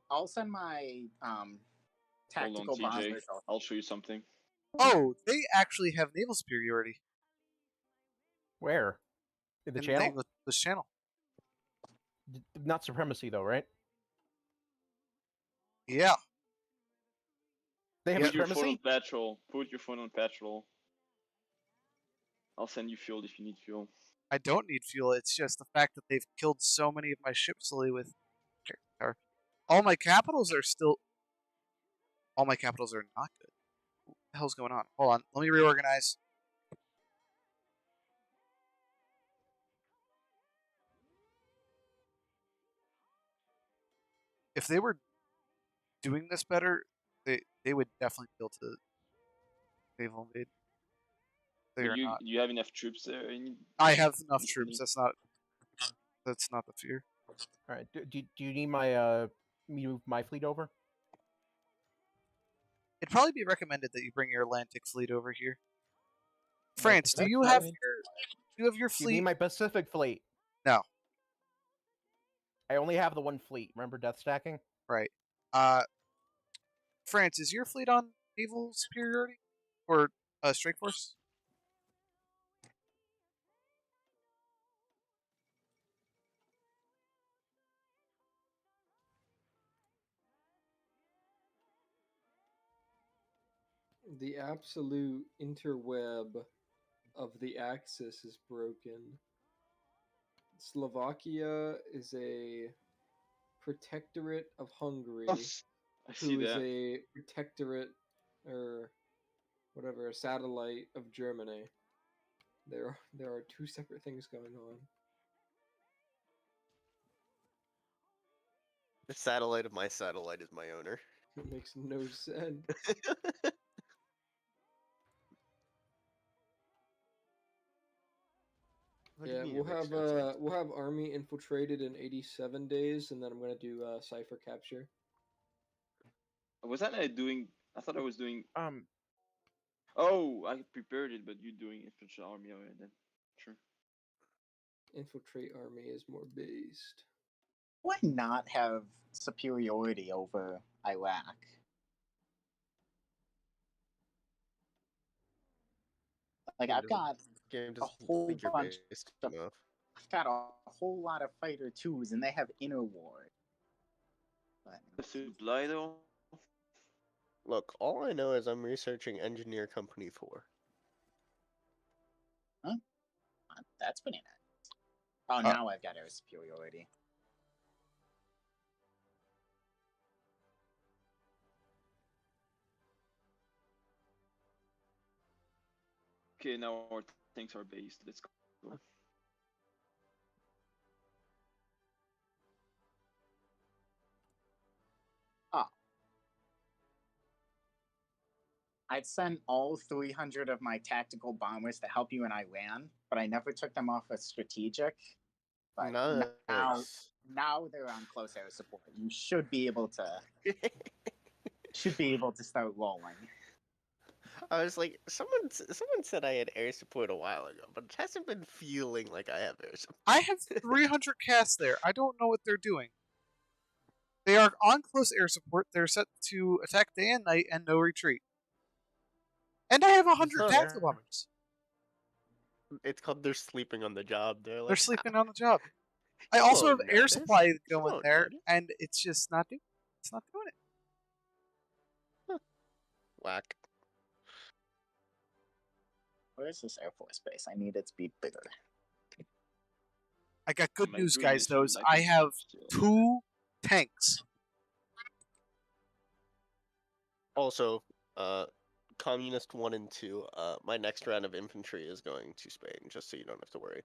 I'll send my tactical Hold on, TJ. bombers. I'll show you something. Oh, they actually have naval superiority. Where? In the channel? This channel. Not supremacy, though, right? Yeah. They have Put your phone supremacy? on petrol. Put your phone on petrol. I'll send you fuel if you need fuel. I don't need fuel. It's just the fact that they've killed so many of my ships lately with all my capitals are still. All my capitals are not good. What the hell's going on? Hold on. Let me reorganize. If they were doing this better, they would definitely be able to naval invade. You have enough troops there? I have enough troops. That's not the fear. All right. Do you need my me to move my fleet over? It'd probably be recommended that you bring your Atlantic fleet over here. France, do you have your fleet? You mean my Pacific fleet? No. I only have the one fleet. Remember death stacking? Right. France, is your fleet on naval superiority or strike force? The absolute interweb of the Axis is broken. Slovakia is a protectorate of Hungary, I see who is that. a protectorate or whatever, a satellite of Germany. There are two separate things going on. The satellite of my satellite is my owner. It makes no sense. Yeah, we'll have army infiltrated in 87 days, and then I'm gonna do cipher capture. Was that doing? I thought I was doing. Um. Oh, I prepared it, but you doing infantry army already then. Sure. Infiltrate army is more based. Why not have superiority over Iraq? Like I've got a whole bunch. I've got a whole lot of fighter twos, and they have inner ward. The supply though. Look, all I know is I'm researching Engineer Company 4. Huh? That's pretty nice. Oh, now I've got air superiority. Okay, now our tanks are based. Let's go. Oh. I'd sent all 300 of my tactical bombers to help you in Iran, but I never took them off as strategic. But Nice. now they're on close air support. You should be able to start rolling. I was like, someone said I had air support a while ago, but it hasn't been feeling like I have air support. I have 300 casts there. I don't know what they're doing. They are on close air support. They're set to attack day and night and no retreat. And I have 100 tactical bombers. It's called they're sleeping on the job. They're sleeping on the job. I also have air supply going there, and it's just not doing. It's not doing it. Huh. Whack. Where's this Air Force base? I need it to be bigger. I got good news, guys. Though I have 2 tanks. Also, Communist 1 and 2. My next round of infantry is going to Spain, just so you don't have to worry.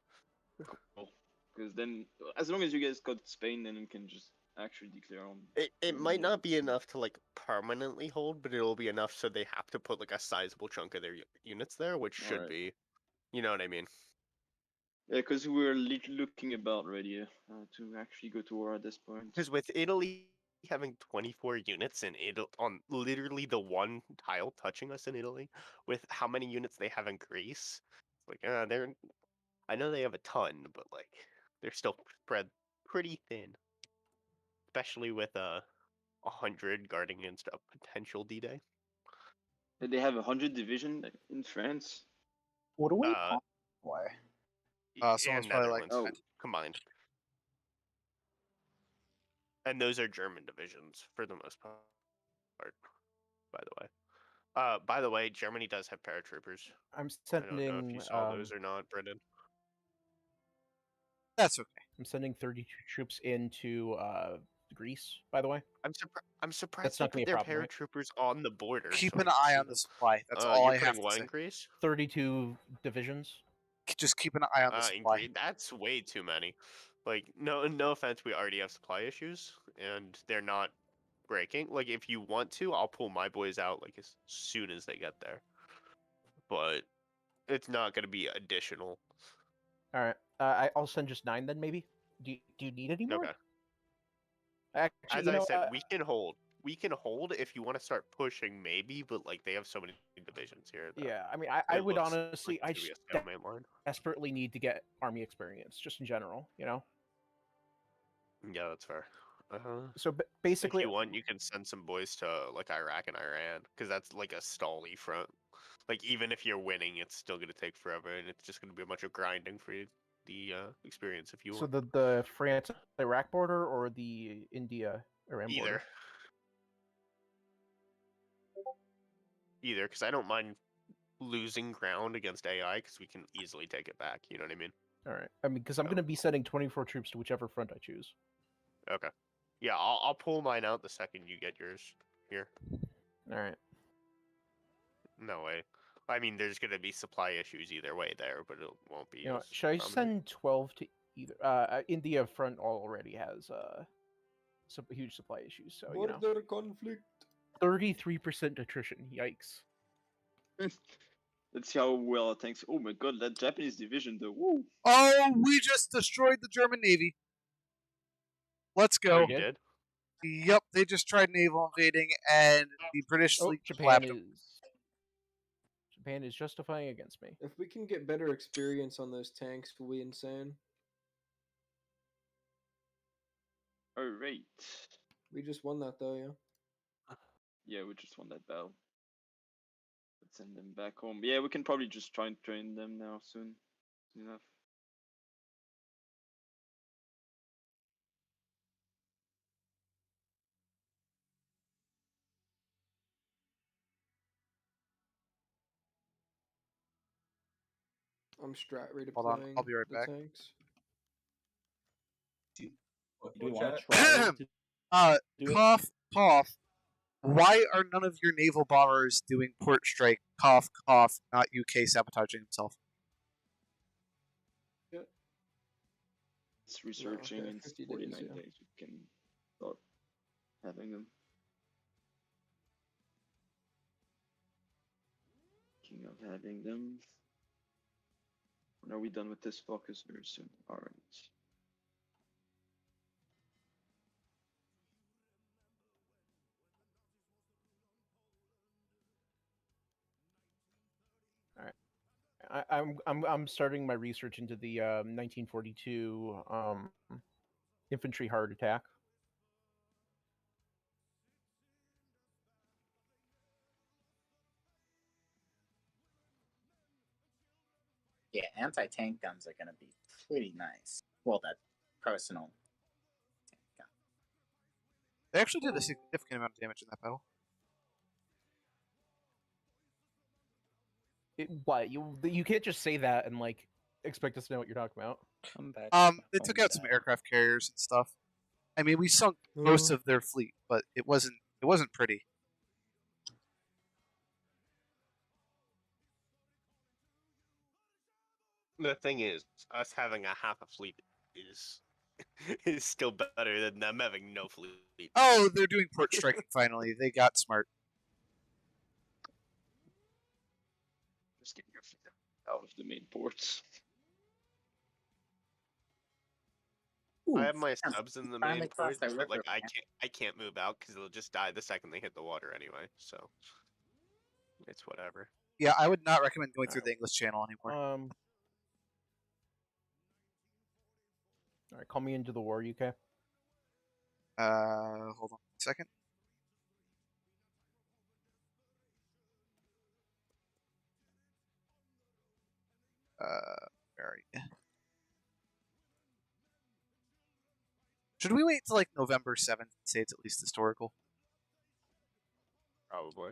Because then, as long as you guys got Spain, then we can just actually declare on. It might not be enough to like permanently hold, but it'll be enough so they have to put like a sizable chunk of their units there, which should be, you know what I mean? Yeah, because we're looking about ready to actually go to war at this point. Because with Italy having 24 units in Italy on literally the one tile touching us in Italy, with how many units they have in Greece, like I know they have a ton, but like they're still spread pretty thin. Especially with 100 guarding against a potential D-Day. They have 100 division in France. What do we call for? Someone's probably like, combined. And those are German divisions for the most part. By the way, Germany does have paratroopers. I'm sending. I don't know if you saw those or not, Brendan. That's okay. I'm sending 32 troops into Greece. By the way, I'm surprised that they're paratroopers on the border. Keep an eye on the supply. That's all I have to say. Greece? 32 divisions. Just keep an eye on the supply. That's way too many. Like, no offense, we already have supply issues, and they're not breaking. Like, if you want to, I'll pull my boys out like as soon as they get there. But it's not going to be additional. All right, I'll send just 9 then, maybe. Do you need any more? Okay. Actually, as I said, we can hold. We can hold if you want to start pushing, maybe. But like, they have so many divisions here. Yeah, I mean, I would honestly, I just desperately need to get army experience, just in general, you know. Yeah, that's fair. So basically, if you want, you can send some boys to like Iraq and Iran because that's like a stally front. Like even if you're winning, it's still gonna take forever, and it's just gonna be a bunch of grinding for the experience if you so want. the France Iraq border or the India Iran border? Either, because I don't mind losing ground against AI because we can easily take it back. You know what I mean? All right. I mean, because I'm going to be sending 24 troops to whichever front I choose. Okay. Yeah, I'll pull mine out the second you get yours here. All right. No way. I mean, there's going to be supply issues either way there, but it won't be. You know, should I send 12 to either? India front already has some huge supply issues, so you know. Border conflict. 33% attrition. Yikes. Let's see how well it tanks. Oh my god, that Japanese division though. Woo! Oh, we just destroyed the German Navy. Let's go. Oh, you did? Yep, they just tried naval invading, and the British fleet Japan is justifying against me. If we can get better experience on those tanks, we'll be insane. Alright. We just won that though, yeah. Yeah, we just won that battle. Let's send them back home. Yeah, we can probably just try and train them now soon enough. I'm strat redeploying. Hold on, I'll be right back. Tanks. Do we want to try to cough, cough. Why are none of your naval bombers doing port strike? Cough, cough. Not UK sabotaging himself. It's researching in 49 days, yeah. days. We can start having them. Thinking of having them. When are we done with this focus? Very soon. Alright. I'm starting my research into the 1942 infantry heart attack. Yeah, anti-tank guns are going to be pretty nice. Well, that personal tank gun. They actually did a significant amount of damage in that battle. What you can't just say that and like expect us to know what you're talking about. Come back. They took out some aircraft carriers and stuff. I mean, we sunk most of their fleet, but it wasn't pretty. The thing is, us having a half a fleet is still better than them having no fleet. Oh, they're doing port striking finally. They got smart. Just get your fleet out of the main ports. Ooh, I have my subs in the main ports, but river, like I can't move out because they'll just die the second they hit the water anyway. So it's whatever. Yeah, I would not recommend going through the English Channel anymore. All right, call me into the war, UK. Hold on a second. Where are you? Should we wait till like November 7th and say it's at least historical? Probably.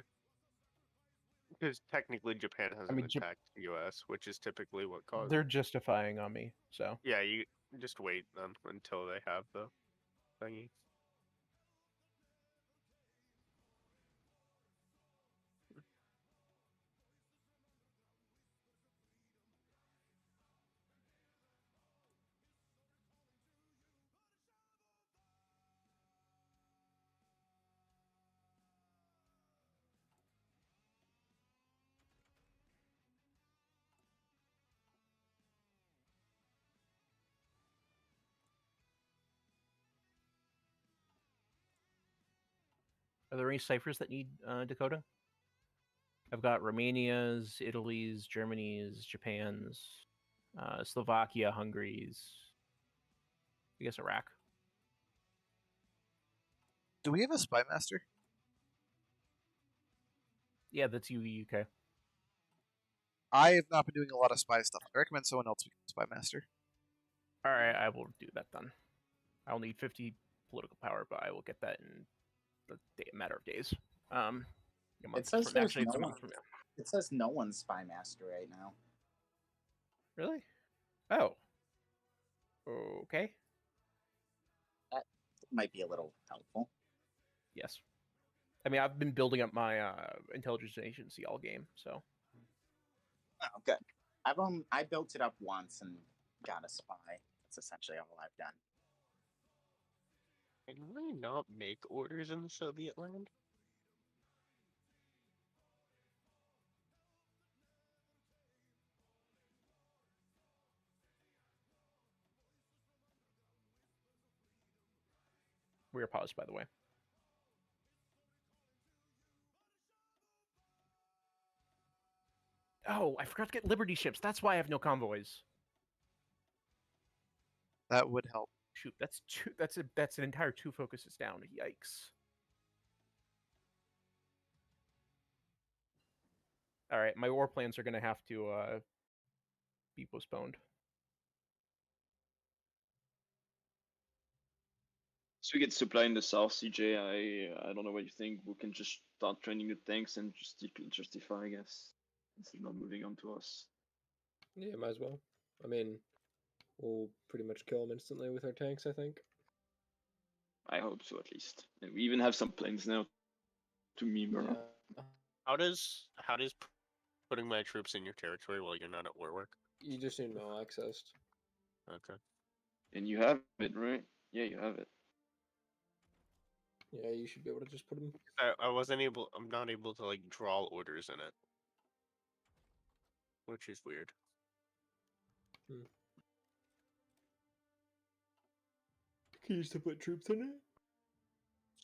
Because technically Japan hasn't attacked the US, which is typically what caused. They're justifying on me, so. Yeah, you just wait then until they have the thingy. Are there any ciphers that need decoding? I've got Romania's, Italy's, Germany's, Japan's, Slovakia, Hungary's. I guess Iraq. Do we have a spy master? Yeah, that's UK. I have not been doing a lot of spy stuff. I recommend someone else become spy master. All right, I will do that then. I'll need 50 political power, but I will get that in a matter of days. A month It says from, there's actually, no it's a one. month from now. It says no one's spy master right now. Really? Oh. Okay. That might be a little helpful. Yes. I mean, I've been building up my intelligence agency all game, so. Oh, good. I built it up once and got a spy. That's essentially all I've done. Can we not make orders in the Soviet land? We are paused, by the way. Oh, I forgot to get Liberty ships. That's why I have no convoys. That would help. Shoot, that's two. That's an entire 2 focuses down. Yikes. All right, my war plans are going to have to be postponed. So we get supply in the south, CJ. I don't know what you think. We can just start training the tanks and just justify, I guess, instead of not moving on to us. Yeah, might as well. I mean, we'll pretty much kill them instantly with our tanks, I think. I hope so, at least. And we even have some planes now to meme around. Yeah. How does putting my troops in your territory while you're not at war work? You just need no access. Okay. And you have it, right? Yeah, you have it. Yeah, you should be able to just put them. I wasn't able. I'm not able to like draw orders in it, which is weird. Can you still put troops in it?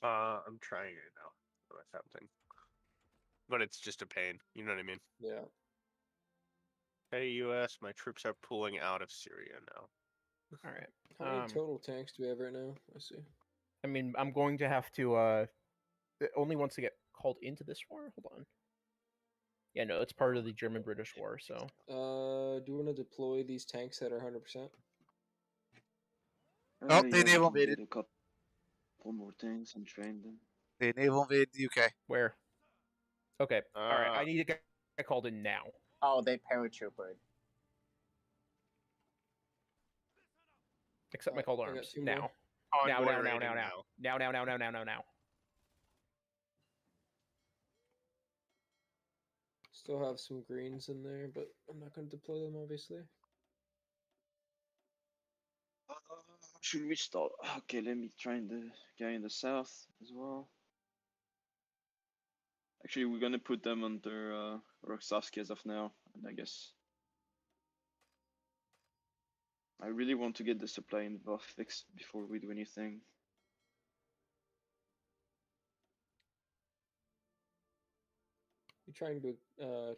I'm trying it now. That's happening. But it's just a pain. You know what I mean? Yeah. Hey, U.S., my troops are pulling out of Syria now. All right. How many total tanks do we have right now? I see. I mean, I'm going to have to only once they get called into this war. Hold on. Yeah, no, it's part of the German-British War. So. Do you want to deploy these tanks that are 100%? Oh, they naval invaded. invaded. A couple more tanks and train them. They naval invaded the UK. Where? Okay. All right. I need to get called in now. Oh, they paratroopered. Accept my called arms now. Now. Still have some greens in there, but I'm not going to deploy them, obviously. Should we start? Okay, let me train the guy in the south as well. Actually, we're gonna put them under Roxovsky as of now, and I guess I really want to get the supply in buff fixed before we do anything. You trying to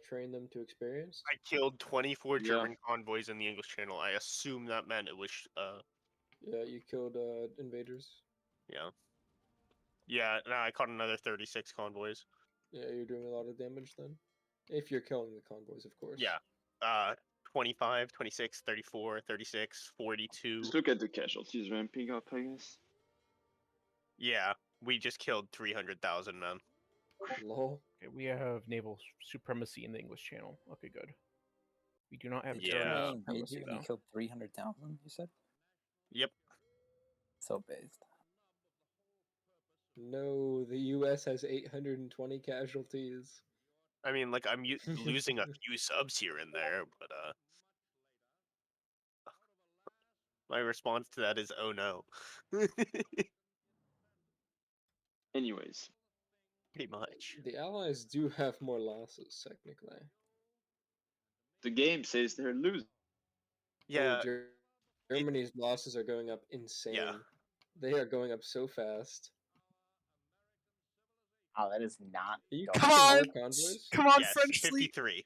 train them to experience? I killed 24 German convoys in the English Channel. I assume that meant it was. Yeah, you killed invaders. Yeah. Yeah, no, I caught another 36 convoys. Yeah, you're doing a lot of damage then. If you're killing the convoys, of course. Yeah. 25, 26, 34, 36, 42. Just look at the casualties ramping up, I guess. Yeah, we just killed 300,000 men. Lol. Okay, we have naval supremacy in the English Channel. Okay, good. We do not have Yeah. supremacy, though. You killed 300,000, you said? Yep. So based. No, the U.S. has 820 casualties. I mean, like, I'm losing a few subs here and there, but, my response to that is, oh no. Anyways. Pretty much. The Allies do have more losses, technically. The game says they're losing. Yeah. Germany's losses are going up insane. Yeah. They are going up so fast. Oh, that is not. Come on! Come on, yes, French fleet! 53.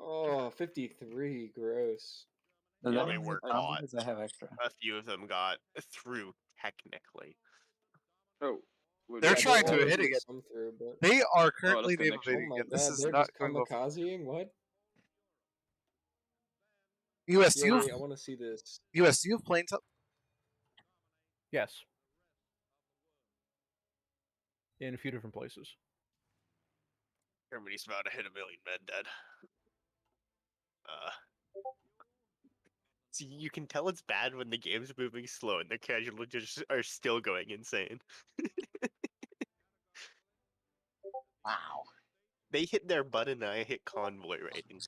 Oh, 53. Gross. Yeah, they were caught. I have extra. A few of them got through, technically. Oh, They're trying to They'll hit get again. some through, but... They are currently good naval connection. invading Oh my again. This god, is they're not just going well. kamikazing? What? US, Yo, wait, I want to see this. US, do you have planes up? Yes. In a few different places. Germany's about to hit 1 million men dead. See, you can tell it's bad when the game's moving slow and the casualties are still going insane. Wow. They hit their butt and I hit convoy rating.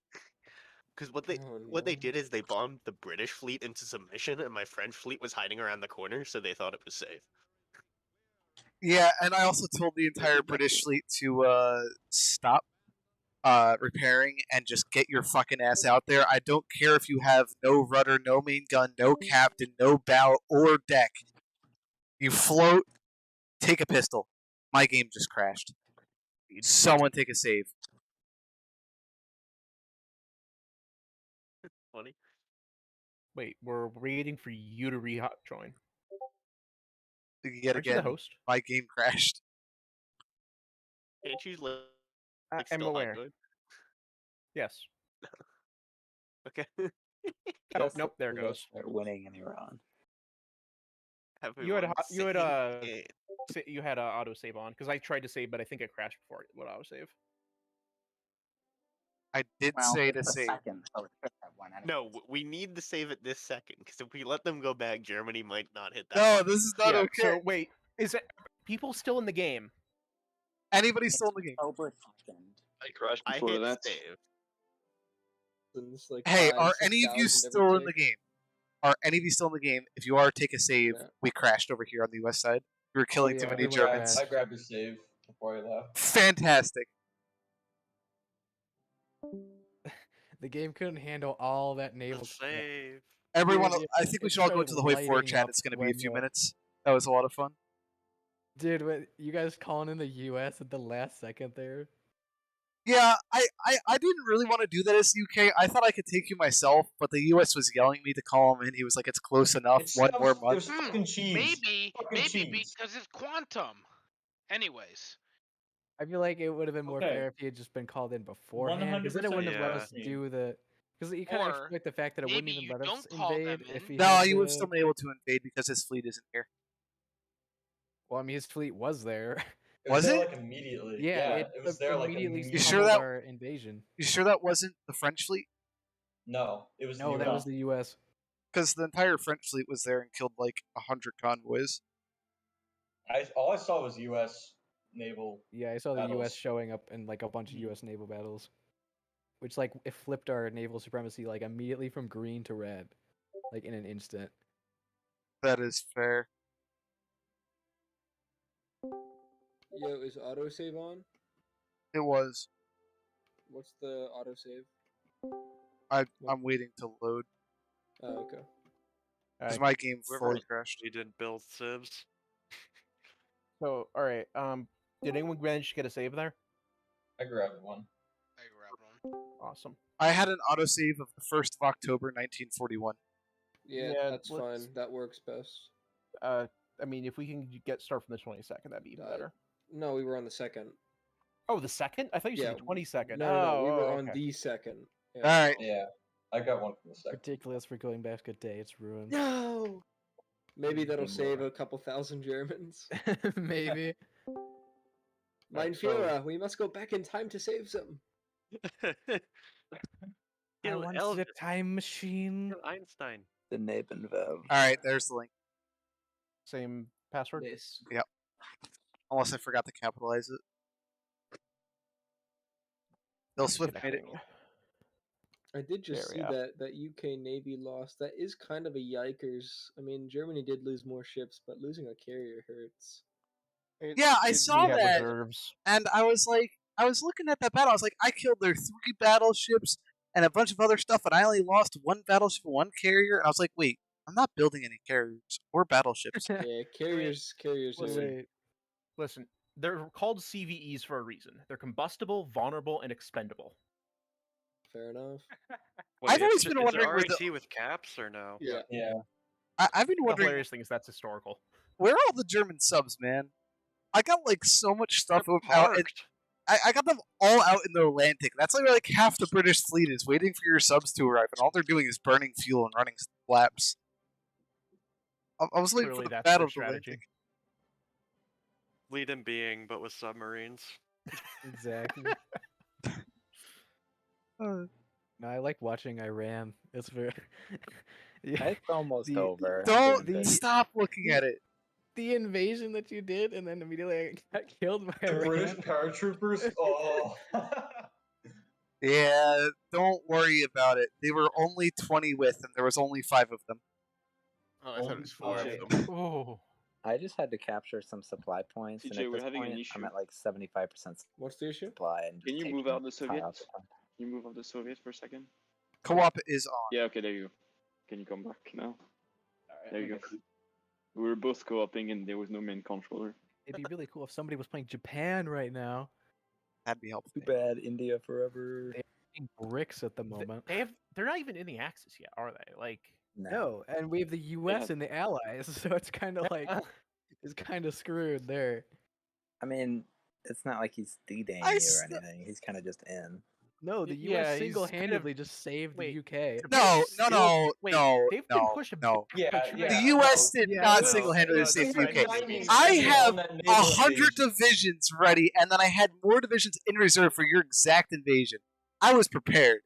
Because what they did is they bombed the British fleet into submission, and my French fleet was hiding around the corner, so they thought it was safe. Yeah, and I also told the entire British fleet to stop repairing and just get your fucking ass out there. I don't care if you have no rudder, no main gun, no captain, no bow, or deck. You float, take a pistol. My game just crashed. Someone take a save. Funny. Wait, we're waiting for you to rejoin. Yet Aren't you the again, host? my game crashed. Can't you I'm still aware. hide? Yes. Okay. Oh, nope, there it goes. Start winning in Iran. You had auto save on because I tried to save, but I think it crashed before it would auto save. I did say to save. Second, so it should have one anyway. No, we need to save it this second, because if we let them go back, Germany might not hit that. No, this is not Yeah, okay. So wait, is it people still in the game? Anybody still in the game? October 2nd. I crashed I before hit that. save. Like Hey, 5,000, are any of you 6,000 still in every the tick. game? Are any of you still in the game? If you are, take a save. Yeah. We crashed over here on the US side. We were killing too yeah, many everyone Germans. I grabbed a save before I left. Fantastic. The game couldn't handle all that naval. Save. Everyone, Dude, I think we it should all go started to the HOI4 lighting chat. up It's going to be a when few the- minutes. That was a lot of fun. Dude, what, you guys calling in the U.S. at the last second there? Yeah, I didn't really want to do that as the UK. I thought I could take you myself, but the US was yelling at me to call him in. He was like, it's close enough. One more month. Fucking cheese. Maybe cheese. because it's quantum. Anyways, I feel like it would have been more Okay. fair if he had just been called in beforehand, because then it 100% wouldn't have let us yeah. do the. Because you kind of Or expect the fact that it wouldn't maybe even you let us don't call them invade if in. he. No, had you would the- still been able to invade because his fleet isn't here. Well, I mean, his fleet was there. Was there, it? like immediately? Yeah, it was there like immediately. immediately. You sure that- our invasion? You sure that wasn't the French fleet? No, it was No, the that was the U.S. Because the entire French fleet was there and killed like 100 convoys. all I saw was U.S. naval. Yeah, I saw the U.S. battles. showing up in like a bunch of U.S. naval battles, which like it flipped our naval supremacy like immediately from green to red, like in an instant. That is fair. Yo, is autosave on? It was. What's the autosave? I'm waiting to load. Oh, okay. Because Alright, my game Whoever fully crashed. We didn't build civs. So, all right. Did anyone manage to get a save there? I grabbed one. I grabbed one. Awesome. I had an autosave of the 1st of October, 1941. Yeah, Yeah, that's let's- fine. That works best. I mean, if we can start from the 22nd, that'd be even better. No, we were on the second. Oh, the second? I thought you Yeah, said the 22nd. No, we were oh, on okay. the second. Yeah. All right. Yeah, I got one from the second. Ridiculous for going back a day. It's ruined. No. Maybe that'll Good save lord. a couple thousand Germans. Maybe. Mein Führer, we must go back in time to save some. I Kill want Elvis. the time machine. Kill Einstein. The Nebenvev. All right, there's the link. Same password? Yes. Unless I forgot to capitalize it. Bill Swift made it. I did just There see we are. that UK Navy loss. That is kind of a yikers. I mean, Germany did lose more ships, but losing a carrier hurts. Yeah, I We saw have that. reserves. And I was looking at that battle. I was like, I killed their 3 battleships and a bunch of other stuff, and I only lost 1 battleship and 1 carrier. And I was like, wait, I'm not building any carriers or battleships. Yeah, carriers. Listen, listen, they're called CVEs for a reason. They're combustible, vulnerable, and expendable. Fair enough. I've always been wondering where RIT with caps or no? Yeah. Yeah. I've been The wondering hilarious thing is that's historical. where are all the German subs, man? I got like so much stuff out. I got them all out in the Atlantic. That's like half the British fleet is waiting for your subs to arrive, and all they're doing is burning fuel and running laps. I was waiting for the Battle of the Atlantic. Fleet and being, but with submarines. Exactly. No, I like watching Iran. It's very. Yeah, it's almost over. Don't stop looking at it. The invasion that you did, and then immediately I got killed by The Iran. British paratroopers. Oh. Yeah, don't worry about it. They were only 20 with, and there was only 5 of them. Oh, I thought it was 4 of them. Oh. I just had to capture some supply points, and CJ, at we're this having an point, issue. I'm at like 75% What's the issue? supply. And Can you move out the Soviets? Can you move out the Soviets for a second? Co-op is on. Yeah, okay, there you go. Can you come back now? There you go. We were both co-oping and there was no main controller. It'd be really cool if somebody was playing Japan right now. That'd be helpful. Too bad, India forever. They're playing bricks at the moment. They're not even in the Axis yet, are they? Like no, and we have the U.S. and the Allies, so it's kind of like it's kind of screwed there. I mean, it's not like he's D-Daying you or anything. He's kind of just in. No, the U.S. single-handedly just saved the UK. No. They've been pushing. The U.S. did not single-handedly save the UK. I have 100 divisions ready, and then I had more divisions in reserve for your exact invasion. I was prepared.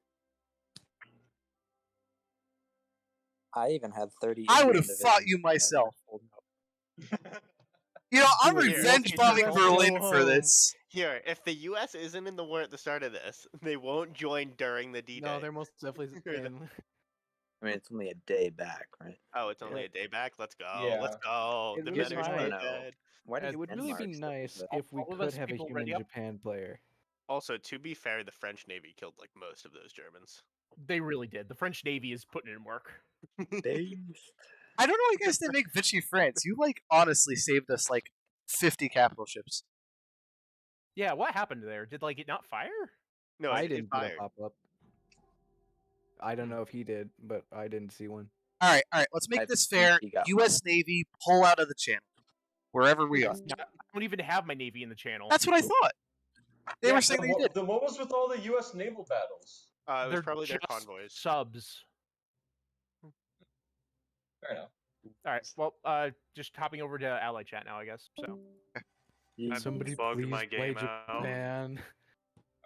I even had 30. I would have fought you myself. You know, I'm revenge bombing Berlin for this. Here, if the U.S. isn't in the war at the start of this, they won't join during the D-Day. No, they're most definitely in. I mean, it's only a day back, right? Oh, it's only a day back? Let's go. Yeah. Let's go. It The would men are dead. It would really be nice if we could have a human Japan player. Also, to be fair, the French Navy killed like most of those Germans. They really did. The French Navy is putting in work. I don't know why you guys didn't make Vichy France. You, like, honestly saved us, like, 50 capital ships. Yeah, what happened there? Did, like, it not fire? No, I didn't see it pop up. I don't know if he did, but I didn't see one. Alright, let's make this fair. U.S. Navy, pull out of the channel. Wherever we are. I don't even have my Navy in the channel. That's what I thought. They were saying they did. Then what was with all the U.S. naval battles? It was probably their convoys. Subs. Fair enough. Alright, well, just hopping over to Ally Chat now, I guess. So. Somebody bugged please my play game out. Japan.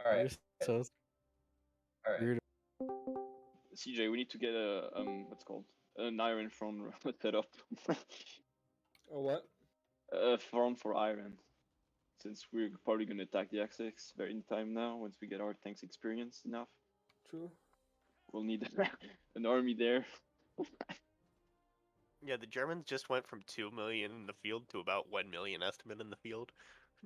Alright. So Alright. CJ, we need to get a what's called an Iron front set up. A what? A front for Iron, since we're probably gonna attack the Axis very in time now. Once we get our tanks experienced enough. True. We'll need an army there. Yeah, the Germans just went from 2 million in the field to about 1 million estimate in the field.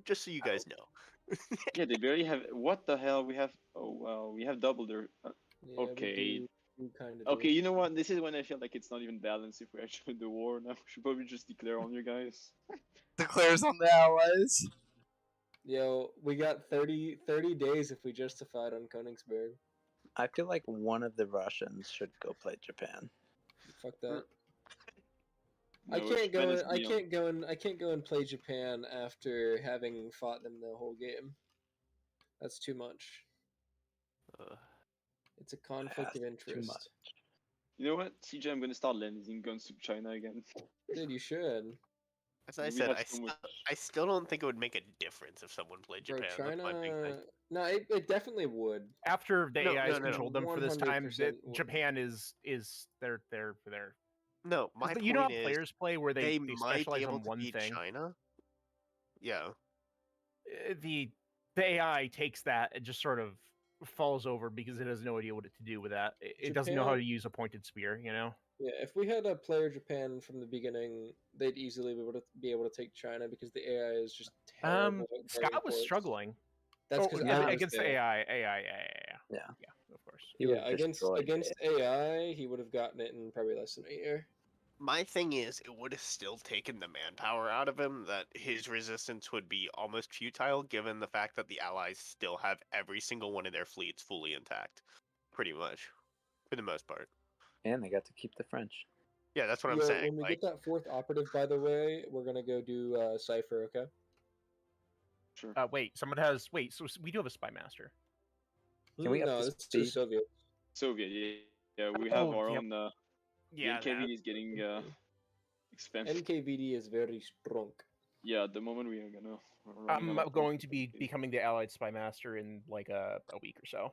Just so you guys know. Yeah, they barely have. What the hell? We have. Oh well, we have double their. Yeah, okay. we kinda Okay, do. you know what? This is when I feel like it's not even balanced if we actually win the war now. We should probably just declare on you guys. Declares on the Allies. Yo, we got 30 days if we justified on Königsberg. I feel like one of the Russians should go play Japan. Fuck that. No, I can't go. Japan is I beyond. can't go and. I can't go and play Japan after having fought them the whole game. That's too much. It's a conflict of interest. You know what, CJ? I'm gonna start lending guns to China again. Dude, you should. As I We said, have so much- I still don't think it would make a difference if someone played Bro, Japan. That's my big thing. No, it definitely would. After the No, AIs no, no. controlled them for this time, 100% would. Japan is they're No, my point you know how is players play where they might specialize be able on to one beat thing. China. Yeah. The AI takes that and just sort of falls over because it has no idea what to do with that. It doesn't know how to Japan- use a pointed spear, you know. Yeah, if we had a player Japan from the beginning, they'd easily be able to take China because the AI is just terrible. at guarding Scott was ports. struggling. That's because against the AI. Yeah, of course. He Yeah, would've destroyed against it. AI, he would have gotten it in probably less than a year. My thing is, it would have still taken the manpower out of him, that his resistance would be almost futile, given the fact that the Allies still have every single one of their fleets fully intact. Pretty much. For the most part. And they got to keep the French. Yeah, that's what I'm Yo, saying. when we get that fourth operative, by the way, we're gonna go do Cypher, okay? Sure. Wait, someone has. Wait, so we do have a spy master. Can we up No, the it's just speed? Soviet. Yeah, we have our yep. own. Yeah, the NKVD is getting expensive. NKVD is very strong. Yeah, at the moment we are gonna. I'm going to be becoming the Allied spy master in like a week or so.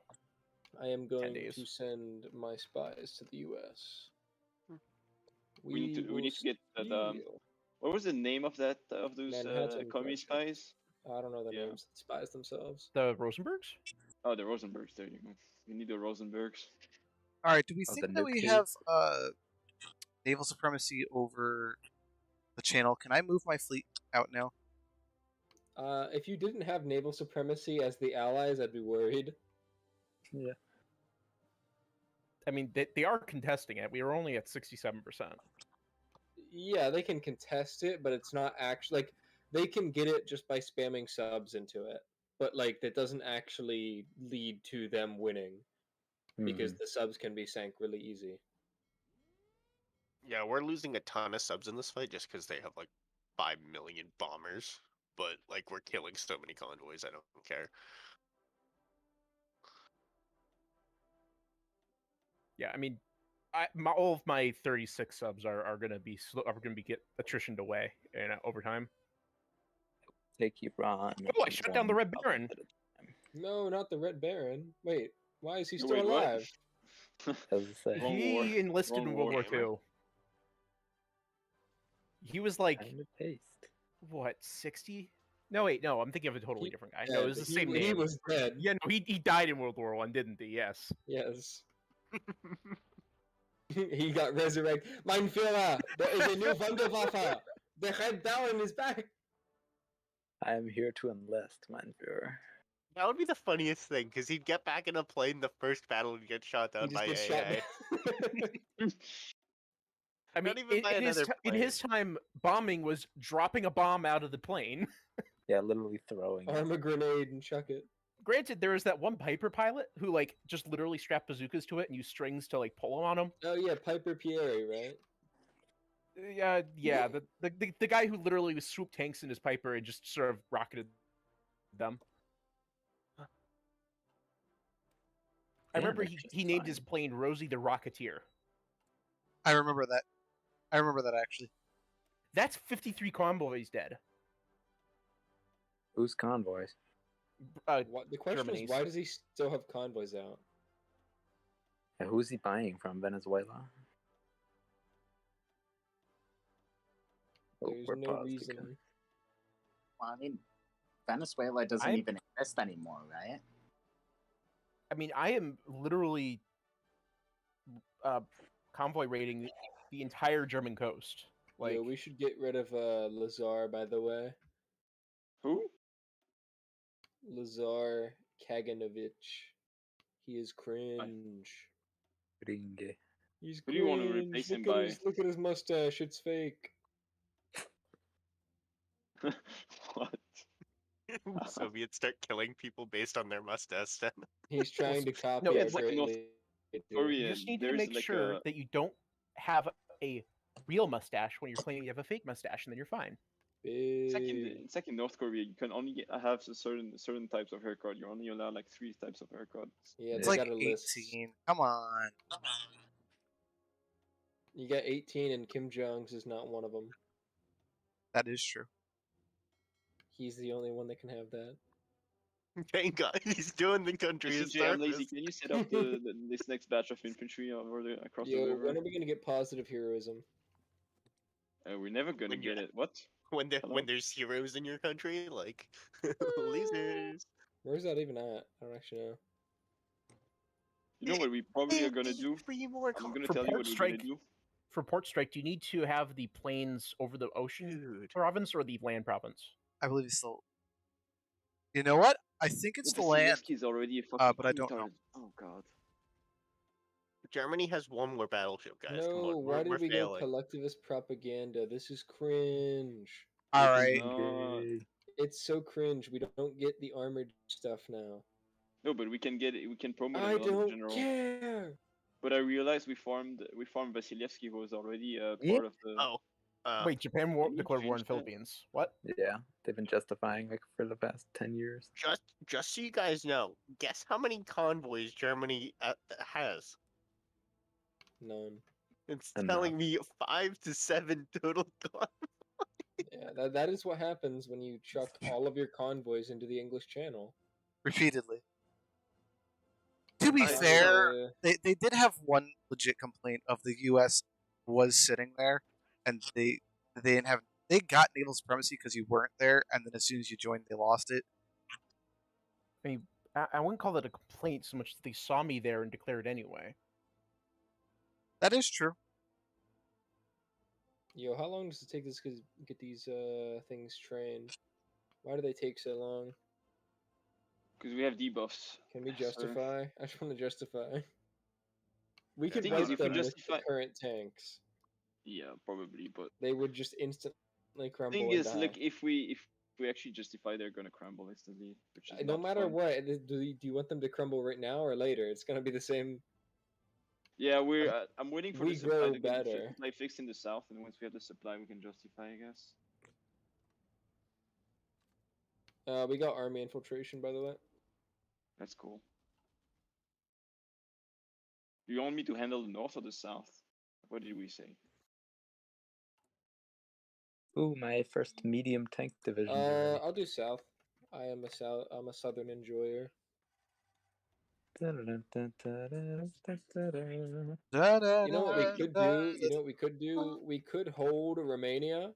I am 10 going days. to send my spies to the U.S. We need to get the. What was the name of that of those Manhattan communist Project. spies? I don't know the names of the spies themselves. The Rosenbergs? Oh, the Rosenbergs. There you go. We need the Rosenbergs. All right. Do we Oh, think the that we nuke have naval supremacy over the channel? Can I move my fleet out now? If you didn't have naval supremacy as the allies, I'd be worried. Yeah. I mean, they are contesting it. We were only at 67%. Yeah, they can contest it, but it's not actually like they can get it just by spamming subs into it. But like that doesn't actually lead to them winning because the subs can be sank really easy. Yeah, we're losing a ton of subs in this fight just because they have like 5 million bombers. But like we're killing so many convoys, I don't care. Yeah, I mean, all of my 36 subs are gonna be get attritioned away in over time. Take you Ron. Oh, I shut down the Red Baron. No, not the Red Baron. Wait, why is he still Wait, what? alive? He enlisted in World War II. He was like, what, 60? No, wait, no, I'm thinking of a totally different guy. No, it was the same name. He was dead. Yeah, no, he died in World War I, didn't he? Yes. Yes. He got resurrected. Mein Führer, there is a new Wunderwaffe. The Red Baron is back. I am here to enlist, mein Führer. That would be the funniest thing, because he'd get back in a plane the first battle and get shot down by AA. I mean, in his time, bombing was dropping a bomb out of the plane. Yeah, literally throwing Arm a grenade and chuck it. Granted, there was that one Piper pilot who like just literally strapped bazookas to it and used strings to like pull them on him. Oh yeah, Piper Pierre, right? Yeah, the guy who literally was swooped tanks in his Piper and just sort of rocketed them. I remember he named his plane Rosie the Rocketeer. I remember that. I remember that actually. That's 53 convoys dead. Who's convoys? The question is, why does he still have convoys out? Yeah, who's he buying from? Venezuela? There's no reason. Well, I mean, Venezuela doesn't even exist anymore, right? I mean, I am literally convoy raiding the entire German coast. Like, yeah, we should get rid of Lazar, by the way. Who? Lazar Kaganovich. He is cringe. Gringe. He's Who do you want to replace him by? Look at his mustache. It's fake. What? Soviets start killing people based on their mustache. He's trying to copy No, our it's like you just need to make sure that you don't have a real mustache when you're claiming you have a fake mustache, and then you're fine. It's like in North Korea, you can only have certain types of haircut. You're only allowed like 3 types of haircuts. Yeah, it's like 18. Come on. You got 18, and Kim Jong's is not one of them. That is true. He's the only one that can have that. Thank God, he's doing the country a I'm lazy. Can you set up this next batch of infantry across the river? When are we gonna get positive heroism? We're never gonna get it. What? When there's heroes in your country, like losers. Where's that even at? I don't actually know. You know what we probably are gonna do? I'm gonna tell you what we're gonna do. For Port Strike, do you need to have the plains over the ocean province or the land province? I believe it's the. You know what? I think it's the land. Already but I don't know. Oh God. Germany has one more battleship, guys. No, Come on, why did we go failing. collectivist propaganda? This is cringe. All right. It's so cringe. We don't get the armored stuff now. No, but we can get it. We can promote I it on don't general. care. But I realized we formed Vasilevsky, who was already part of the. Oh. Wait, Japan declared war on Philippines. What? Yeah, they've been justifying like for the past 10 years. Just so you guys know, guess how many convoys Germany has? None. It's Enough. telling me 5 to 7 total convoys. Yeah, that is what happens when you chuck all of your convoys into the English Channel. Repeatedly. To be fair, they did have one legit complaint of the U.S. was sitting there, and they didn't have. They got naval supremacy because you weren't there, and then as soon as you joined, they lost it. I mean, I wouldn't call it a complaint so much as they saw me there and declared anyway. That is true. Yo, how long does it take to get these things trained? Why do they take so long? Because we have debuffs. Can we justify? I just want to justify. We could thing is, wipe if we them with justify- the current tanks. Yeah, probably, but They would just instantly crumble. thing and is, die. like if we actually justify, they're gonna crumble instantly. Which is No not matter fun. what, do you want them to crumble right now or later? It's gonna be the same. Yeah, I'm waiting for we the supply grow to get the better. supply fixed in the south, and once we have the supply, we can justify, I guess. We got army infiltration, by the way. That's cool. Do you want me to handle the north or the south? What did we say? Ooh, my first medium tank division. I'll do south. I'm a southern enjoyer. You know what we could do? You know what we could do? We could hold Romania.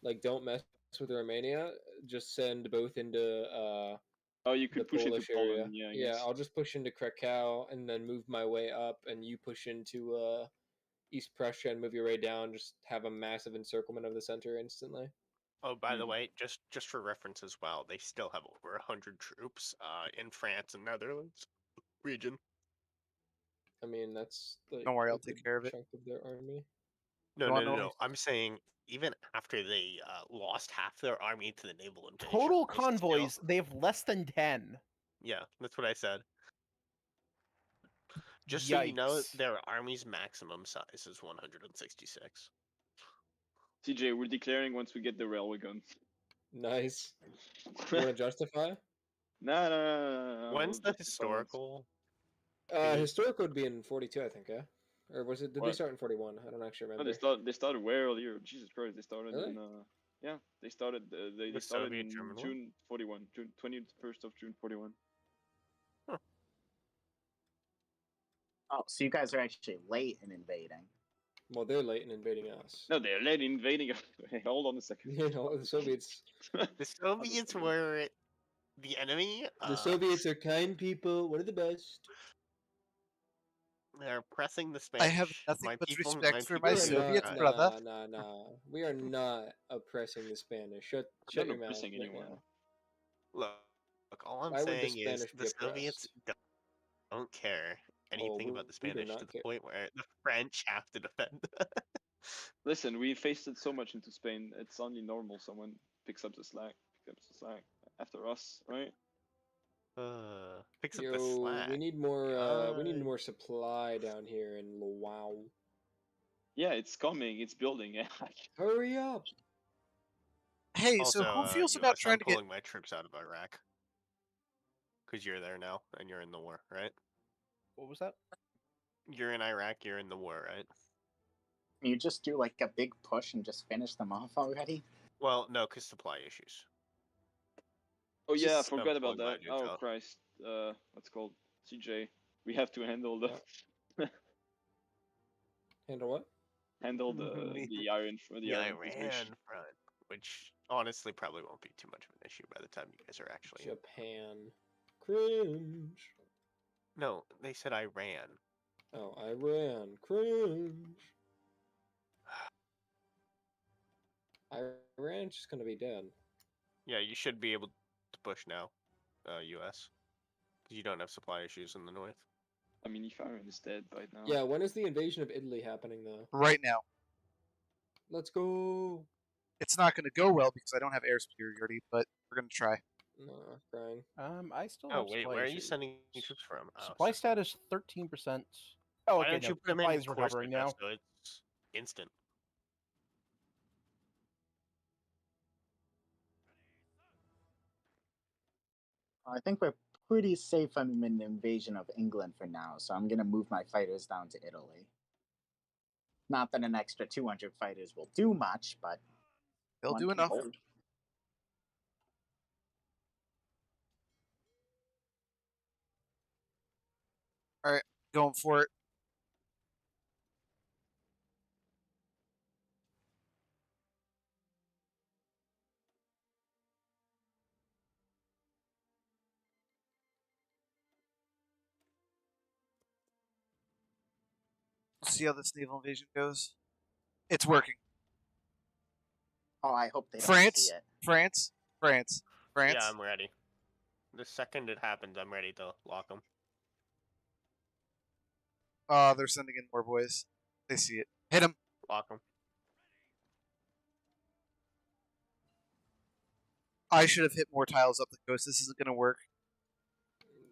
Like, don't mess with Romania. Just send both into Oh, you could the push Polish into area. Poland. Yeah, I Yeah, guess. I'll just push into Krakow and then move my way up, and you push into East Prussia and move your way down. Just have a massive encirclement of the center instantly. Oh, by the way, just for reference as well, they still have over 100 troops in France and Netherlands region. I mean, that's like Don't worry, a I'll take good care of it. chunk of their army. No. I'm saying even after they lost half their army to the naval invasion. Total convoys, they have less than 10. Yeah, that's what I said. Just Yikes. so you know, their army's maximum size is 166. TJ, we're declaring once we get the railway guns. Nice. You want to justify? No. When's the historical? Historical would be in 42, I think, yeah? Or was it? Did they What? start in 41? I don't actually No, remember. they started way earlier. Jesus Christ, they started Really? in yeah, they started they started Soviet in German one? June 41, June 21st of June 41. Oh, so you guys are actually late in invading. Well, they're late in invading us. No, they're late in invading. Hey, hold on a second. You know, the Soviets. The Soviets were the enemy. The Soviets are kind people. One of the best. They're oppressing the Spanish. I have nothing my but people, respect for people my are Soviet not- brother. Nah. We are not oppressing the Spanish. Shut Not your mouth oppressing right anyone. now. Look, all I'm Why would the saying is Spanish the be Soviets don't care anything about the we do Spanish not to the care. point where the French have to defend. Listen, we faced it so much into Spain. It's only normal someone picks up the slack after us, right? Picks up Yo, the slack. we need more. We need God. more supply down here in Luau. Yeah, it's coming. It's building. Hurry up! Hey, Also, so who feels about US, trying I'm to get? pulling my troops out of Iraq because you're there now and you're in the war, right? What was that? You're in Iraq. You're in the war, right? You just do like a big push and just finish them off already? Well, no, because supply issues. Oh yeah, I Just forgot about pulling my that. troops Oh out. Christ. What's called CJ. We have to handle the Handle what? handle the Iron front, which honestly probably won't be too much of an issue by the time you guys are actually. Japan. Cringe. No, they said Iran. Oh, Iran. Cringe. Iran's just gonna be dead. Yeah, you should be able to push now, U.S. Because you don't have supply issues in the north. I mean, if Iran is dead by now. Yeah, when is the invasion of Italy happening though? Right now. Let's go. It's not going to go well because I don't have air superiority, but we're going to try. No, crying. I still Oh have wait, supply where are you issues. sending your troops from? Oh, Supply status 13%. Oh, Why okay, don't no, you put them supply in is recovering Corsica, now. so it's instant? I think we're pretty safe from an invasion of England for now, so I'm gonna move my fighters down to Italy. Not that an extra 200 fighters will do much, but they'll do enough. Hope. All right, going for it. We'll see how this naval invasion goes. It's working. Oh, I hope they don't France, see it. France. Yeah, I'm ready. The second it happens, I'm ready to lock them. They're sending in more boys. They see it. Hit him. Lock them. I should have hit more tiles up the coast. This isn't gonna work.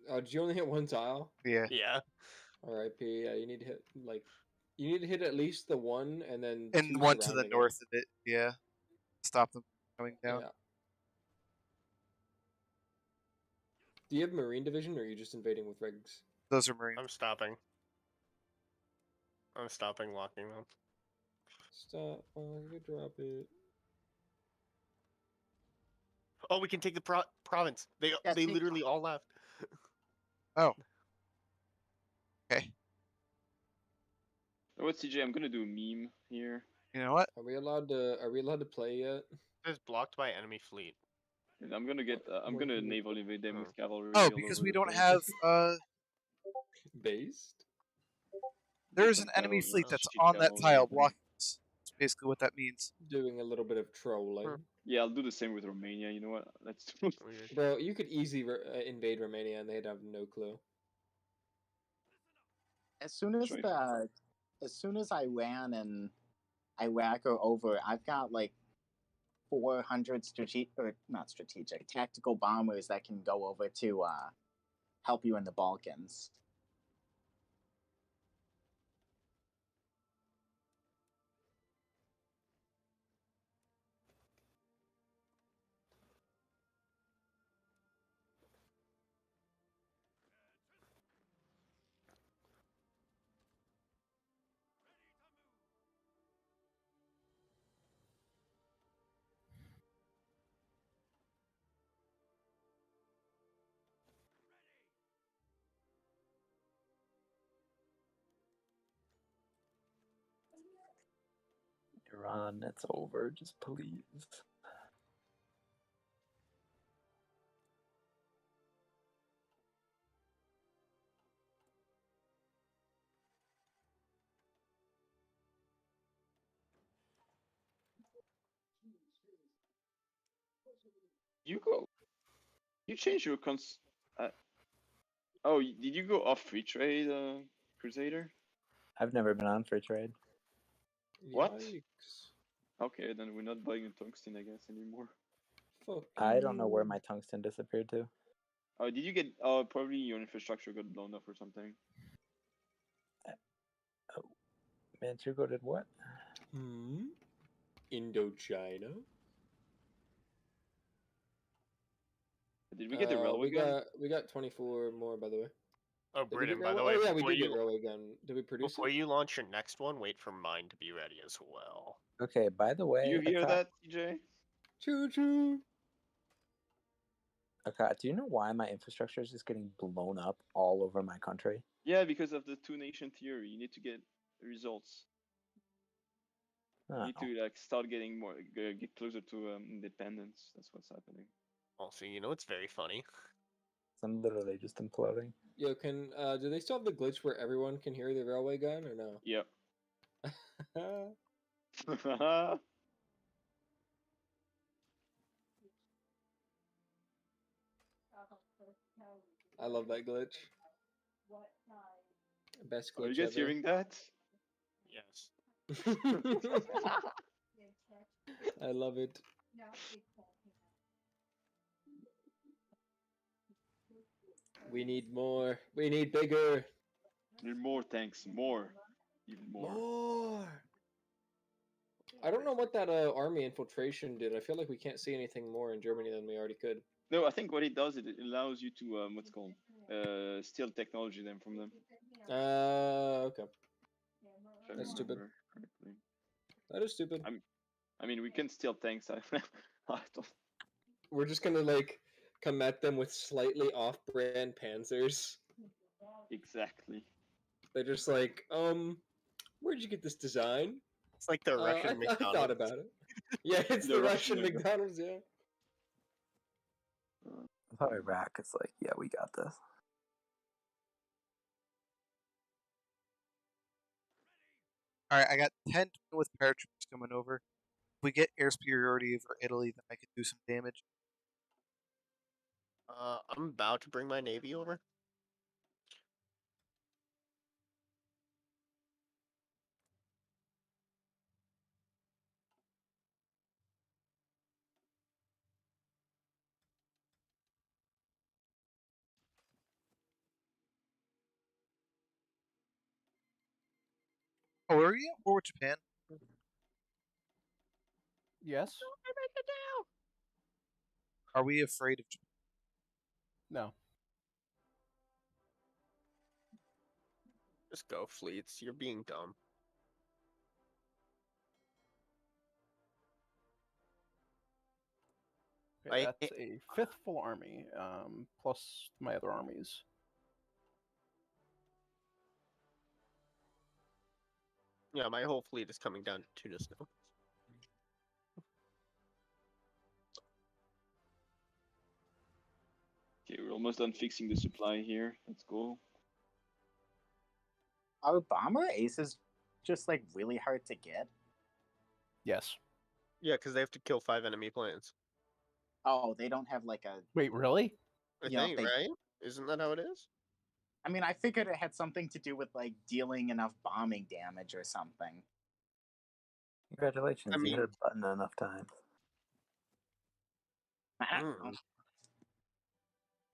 Did you only hit one tile? Yeah. Yeah. R.I.P. Yeah, you need to hit you need to hit at least the one and then And two one to the surrounding north of it. Yeah. Stop them coming down. Yeah. Do you have Marine Division, or are you just invading with rigs? Those are Marines. I'm stopping. I'm stopping locking them. Stop. Oh, you drop it. Oh, we can take the province. They literally all left. Oh. Okay. Oh, what's CJ? I'm gonna do a meme here. You know what? Are we allowed to play yet? It's blocked by enemy fleet. And I'm gonna get. I'm gonna naval invade them with cavalry. Oh, all because over we the don't place. have based. There's an enemy fleet that's on that tile blocking us. That's basically what that means. Doing a little bit of trolling. Yeah, I'll do the same with Romania. You know what? Let's do. Bro, you could easily invade Romania and they'd have no clue. As soon as Iran and Iraq are over, I've got like 400 tactical bombers that can go over to help you in the Balkans. Iran, it's over. Just please. You go. You change your oh, did you go off free trade, Crusader? I've never been on free trade. What? Yikes. Okay, then we're not buying a tungsten, I guess, anymore. I don't know where my tungsten disappeared to. Oh, did you get? Probably your infrastructure got blown up or something. Oh, Manchugo did what? Indochina. Did we get the railway gun? We got 24 more, by the way. Oh, Britain, by the way, oh yeah, we did get railway gun. Did we produce before it? you launch your next one, wait for mine to be ready as well. Okay, by the way, Do you hear that, TJ? Choo choo. Okay, do you know why my infrastructure is just getting blown up all over my country? Yeah, because of the two-nation theory. You need to get results. You need to like start getting more, get closer to independence. That's what's happening. Also, you know it's very funny. I'm literally just imploding. Yo, do they still have the glitch where everyone can hear the railway gun or no? Yep. I love that glitch. Best glitch Are you guys ever. hearing that? Yes. I love it. We need more. We need bigger. Need more tanks. More. Even more. I don't know what that army infiltration did. I feel like we can't see anything more in Germany than we already could. No, I think what it does, it allows you to what's called steal technology then from them. Okay. If I That's stupid. remember correctly. That is stupid. I mean, we can steal tanks. I don't. We're just gonna like come at them with slightly off-brand panzers. Exactly. They're just like, where'd you get this design? It's like the Russian I McDonald's. thought about it. Yeah, it's the Russian McDonald's, yeah. I thought Iraq is like, yeah, we got this. Alright, I got 10 with paratroopers coming over. If we get air superiority over Italy, then I can do some damage. I'm about to bring my navy over. Oh, are you at war with Japan? Yes. Are we afraid of Japan? No. Just go, fleets. You're being dumb. Okay, that's a 5th full army, plus my other armies. Yeah, my whole fleet is coming down to Tunis now. Okay, we're almost done fixing the supply here. Let's go. Are bomber aces just like really hard to get? Yes. Yeah, because they have to kill 5 enemy planes. Oh, they don't have like a. Wait, really? I think, right? Isn't that how it is? I mean, I figured it had something to do with like dealing enough bombing damage or something. Congratulations, you hit a button enough times.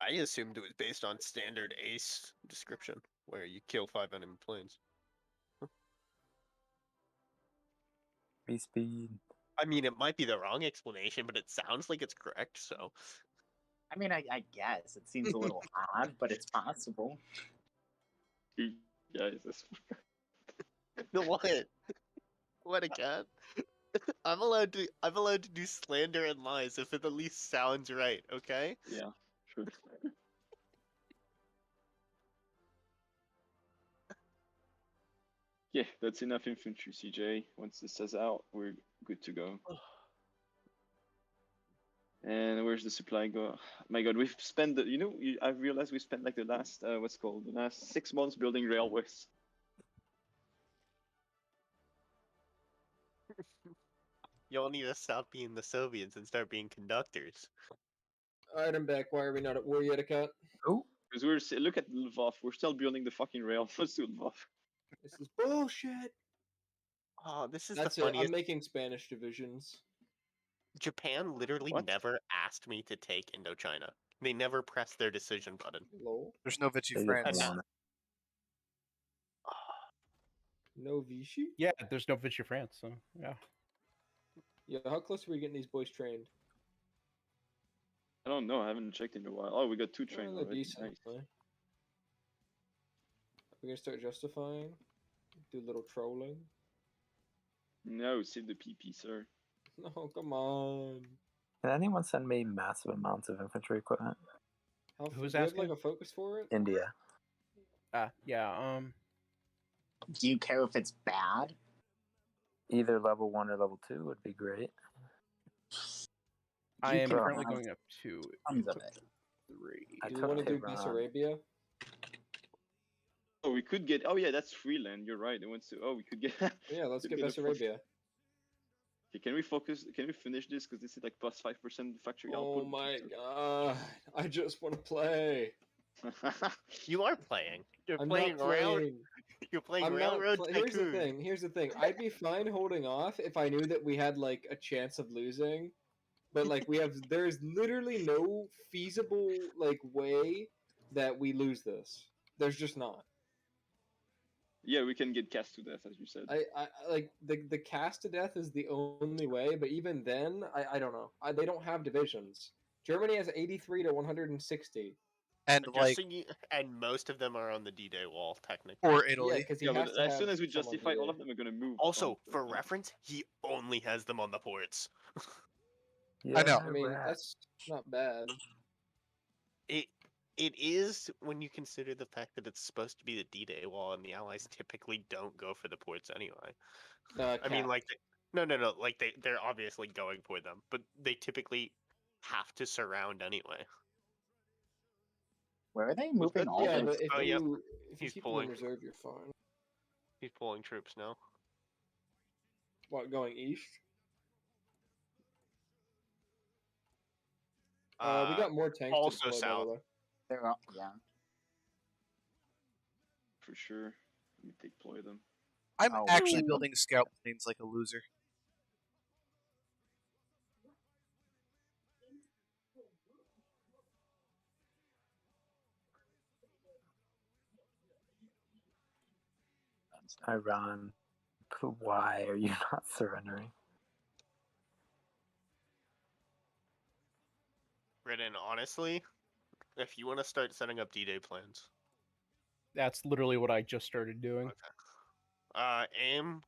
I assumed it was based on standard ace description, where you kill 5 enemy planes. Free speed. I mean, it might be the wrong explanation, but it sounds like it's correct, so... I mean, I guess. It seems a little odd, but it's possible. Guys, that's... What? What again? I'm allowed to do slander and lies if it at least sounds right, okay? Yeah, sure. Yeah, that's enough infantry, CJ. Once this is out, we're good to go. And where's the supply go? My God, we've spent I've realized we spent like the last the last 6 months building railways. Y'all need to stop being the Soviets and start being conductors. Alright, I'm back. Why are we not at war yet, Akat? Oh. Because look at Lvov. We're still building the fucking rail. Let's do Lvov. This is bullshit. Oh, this is That's the funniest. I'm making Spanish divisions. Japan literally never asked me to take Indochina. They never pressed their decision button. Lol. There's no Vichy France. No Vichy? Yeah, there's no Vichy France, so yeah. Yeah, how close are we getting these boys trained? I don't know. I haven't checked in a while. Oh, we got 2 trains already. Decent. Nice. We're gonna start justifying. Do a little trolling. No, save the PP, sir. No, come on. Can anyone send me massive amounts of infantry equipment? Who's do you asking? have like a focus for it? India. Yeah. Do you care if it's bad? Either level 1 or level 2 would be great. I am currently going up to tons of it. 3. Do you want to do Bessarabia? Oh, we could get. Oh yeah, that's free land. You're right. It wants to. Oh, we could get. Yeah, let's get Bessarabia. Okay, can we focus? Can we finish this? Because this is like plus 5% factory output. Oh my god! I just want to play. You are playing. You're I'm playing not around. playing. You're playing I'm Railroad not Tycoon. Here's the thing. I'd be fine holding off if I knew that we had like a chance of losing. But like there's literally no feasible like way that we lose this. There's just not. Yeah, we can get cast to death, as you said. I like the cast to death is the only way, but even then, I don't know. They don't have divisions. Germany has 83 to 160. And Just and most of them are on the D-Day wall, technically. Or Yeah, Italy. because he Yeah, has but to as have soon as we someone justify, all here. of them are gonna move. Also, on, for yeah. reference, he only has them on the ports. I know. I mean, that's not bad. It is when you consider the fact that it's supposed to be the D-Day wall, and the Allies typically don't go for the ports anyway. I mean, like, no, like they're obviously going for them, but they typically have to surround anyway. Where are they moving all Yeah, their... but if you He's keep pulling. them in reserve, you're fine. He's pulling troops now. What, going east? We got more tanks also to deploy, south. by the way. They're all, yeah. For sure, we deploy them. I'm actually building scout planes like a loser. Iran, why are you not surrendering? Ridden, honestly, if you want to start setting up D-Day plans. That's literally what I just started doing. Okay. Aim.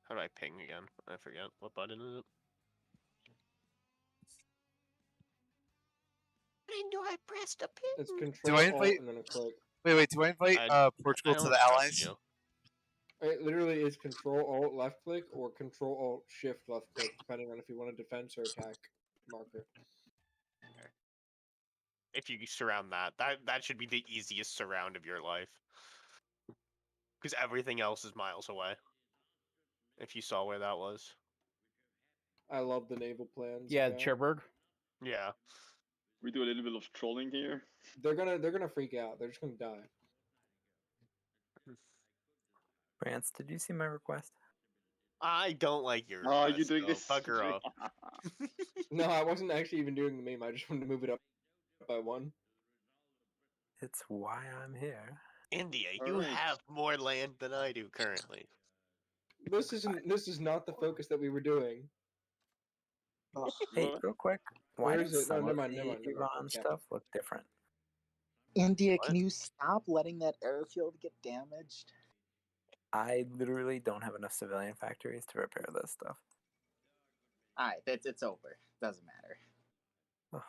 How do I ping again? I forget. What button is it? When do I press the pin? It's Do Control I Alt invite? and then a click. Wait. Do I invite Portugal to the Allies? It literally is Control Alt left click or Control Alt Shift left click, depending on if you want a defense or attack marker. If you surround that should be the easiest surround of your life, because everything else is miles away. If you saw where that was. I love the naval plans. Yeah, Cherbourg. Yeah. We do a little bit of trolling here. They're gonna freak out. They're just gonna die. France, did you see my request? I don't like your Oh, request, you're doing though. this. Bugger off. No, I wasn't actually even doing the meme. I just wanted to move it up by one. It's why I'm here. India, you have more land than I do currently. This is not the focus that we were doing. Hey, real quick, why Where does is it? No, some never of mind, the never mind. Iran stuff look different? India, can you stop letting that airfield get damaged? I literally don't have enough civilian factories to repair this stuff. Alright, it's over. Doesn't matter. Ugh.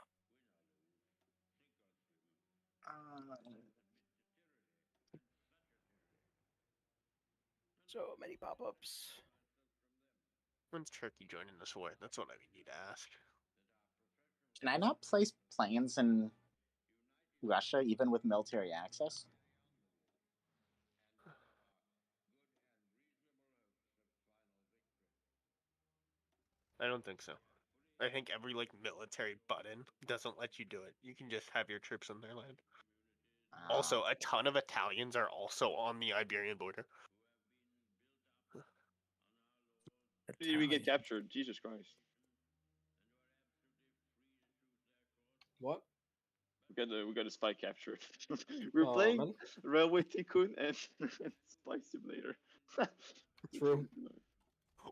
So many pop-ups. When's Turkey joining this war? That's what I need to ask. Can I not place planes in Russia even with military access? I don't think so. I think every military button doesn't let you do it. You can just have your troops on their land. Also, a ton of Italians are also on the Iberian border. Did we get captured? Jesus Christ. What? We got a spy captured. We're playing Railway Tycoon and Spy Simulator. True.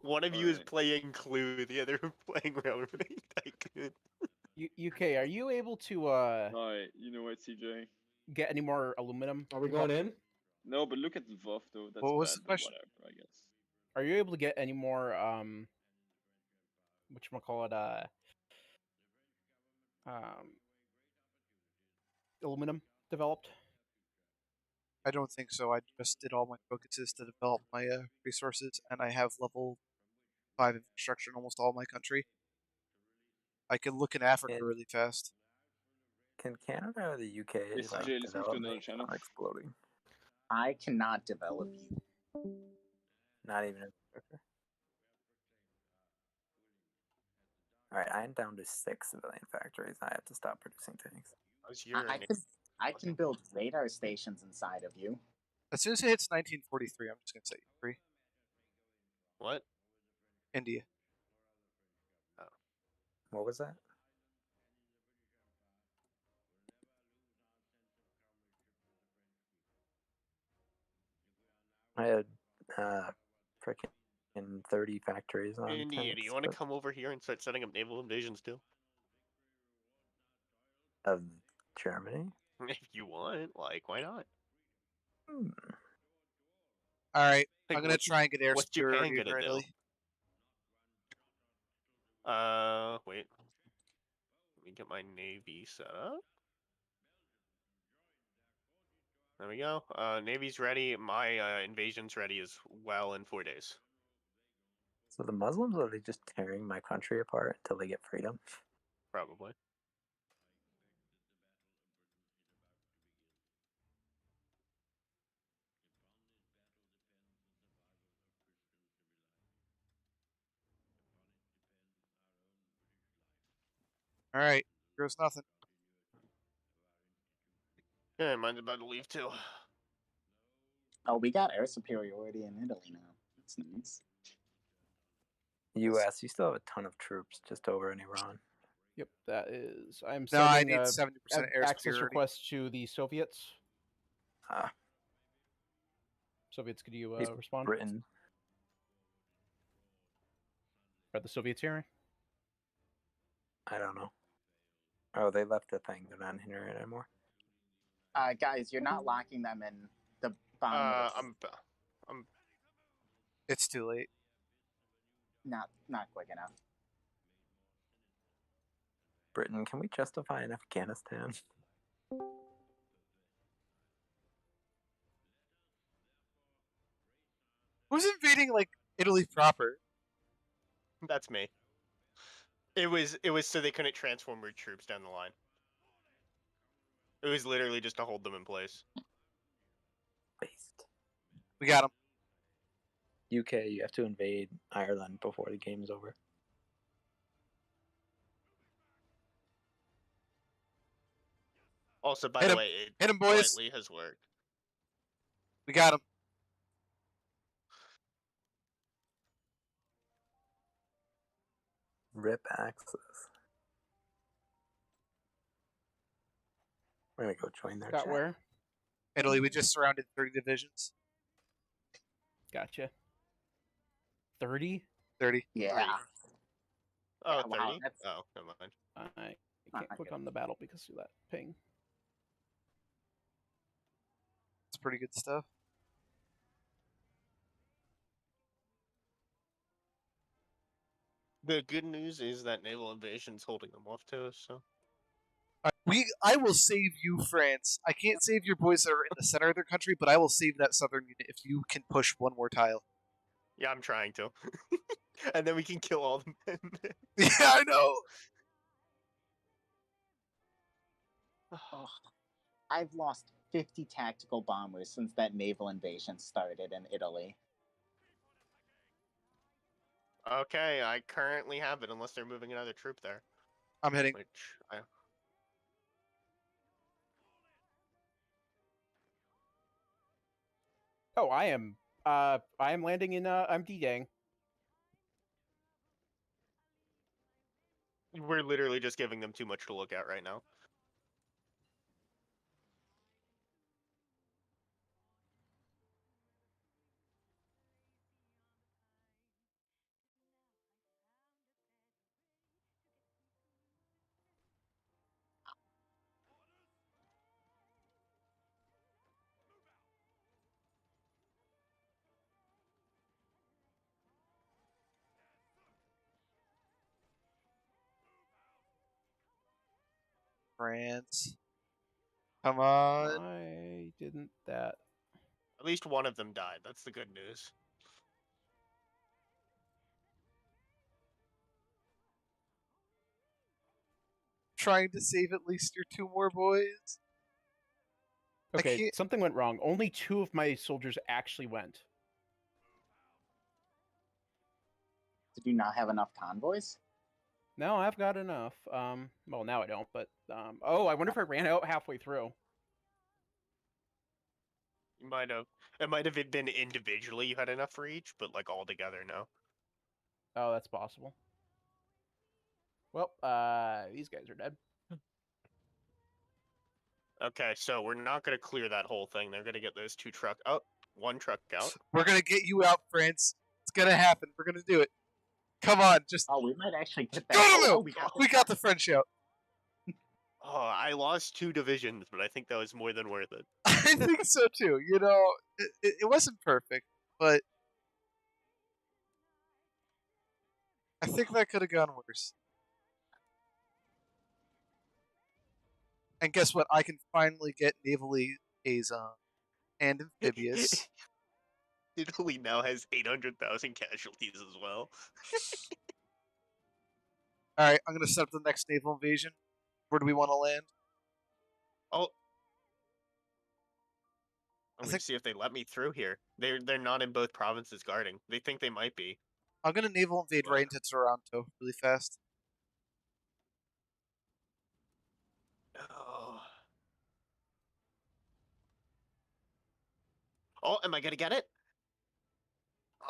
One of you is playing Clue, the other playing Railway Tycoon. UK, are you able to Alright, you know what, CJ? get any more aluminum? Are we going in? No, but look at the Lvov though. That's What was bad, the but question? whatever, I guess. Are you able to get any more whatchamacallit, aluminum developed? I don't think so. I just did all my focuses to develop my resources, and I have level 5 infrastructure in almost all my country. I can look in Africa really fast. Can Canada or the UK Yes, like CJ, let's move to develop another me channel. without exploding? I cannot develop you. Not even infrastructure. Alright, I'm down to 6 civilian factories. I have to stop producing tanks. I can build radar stations inside of you. As soon as it hits 1943, I'm just going to set you free. What? India. Oh. What was that? I had freaking 30 factories on India, tanks, do you want to but- come over here and start setting up naval invasions too? Of Germany? If you want, like, why not? All right, Like, I'm gonna try and get air what's Japan superiority gonna over do? Italy. Wait. Let me get my navy set up. There we go. Navy's ready. My invasion's ready as well in 4 days. So the Muslims, are they just tearing my country apart until they get freedom? Probably. All right, here's nothing. Yeah, mine's about to leave too. Oh, we got air superiority in Italy now. That's nice. U.S., you still have a ton of troops just over in Iran. Yep, that is. I'm No, I sending need 70% air access superiority. request to the Soviets. Ah, Soviets, could you it's respond? Britain. Are the Soviets here? I don't know. Oh, they left the thing. They're not in here anymore. Guys, you're not locking them in the bomb list. I'm. It's too late. Not quick enough. Britain, can we justify in Afghanistan? Who's invading like Italy proper? That's me. It was so they couldn't transform their troops down the line. It was literally just to hold them in place. Waste. We got them. UK, you have to invade Ireland before the game's over. Also, by Hit the 'em. way, it Hit 'em, boys. slightly has worked. We got them. RIP Axis. We're gonna go join their Got chat. where? Italy, we just surrounded 30 divisions. Gotcha. 30? 30. Yeah. Oh, Yeah, 30? wow, that's- Oh, never mind. I can't click on the battle because of that ping. It's pretty good stuff. The good news is that naval invasion's holding them off to us, so. I will save you, France. I can't save your boys that are in the center of their country, but I will save that southern unit if you can push one more tile. Yeah, I'm trying to. And then we can kill all the men. Yeah, I know. Oh, I've lost 50 tactical bombers since that naval invasion started in Italy. Okay, I currently have it unless they're moving another troop there. I'm hitting. Which I... Oh, I am landing in I'm D-Dang. We're literally just giving them too much to look at right now. France. Come on. Why didn't that? At least one of them died. That's the good news. Trying to save at least your two more boys. Okay, something went wrong. Only 2 of my soldiers actually went. Did you not have enough convoys? No, I've got enough. Well, now I don't, but oh, I wonder if I ran out halfway through. You might have. It might have been individually you had enough for each, but like all together, no. Oh, that's possible. Well, these guys are dead. Okay, so we're not gonna clear that whole thing. They're gonna get those 2 trucks. Oh, one truck out. We're gonna get you out, France. It's gonna happen. We're gonna do it. Come on, just. Oh, we might actually get that. Go! Oh, We got the French out. Oh, I lost 2 divisions, but I think that was more than worth it. I think so too. You know, it wasn't perfect, but I think that could have gone worse. And guess what? I can finally get naval liaison and amphibious. Italy now has 800,000 casualties as well. All right, I'm gonna set up the next naval invasion. Where do we want to land? Oh, I'm gonna see if they let me through here. They're not in both provinces guarding. They think they might be. I'm gonna naval invade right into Toronto really fast. Oh. Oh, am I gonna get it?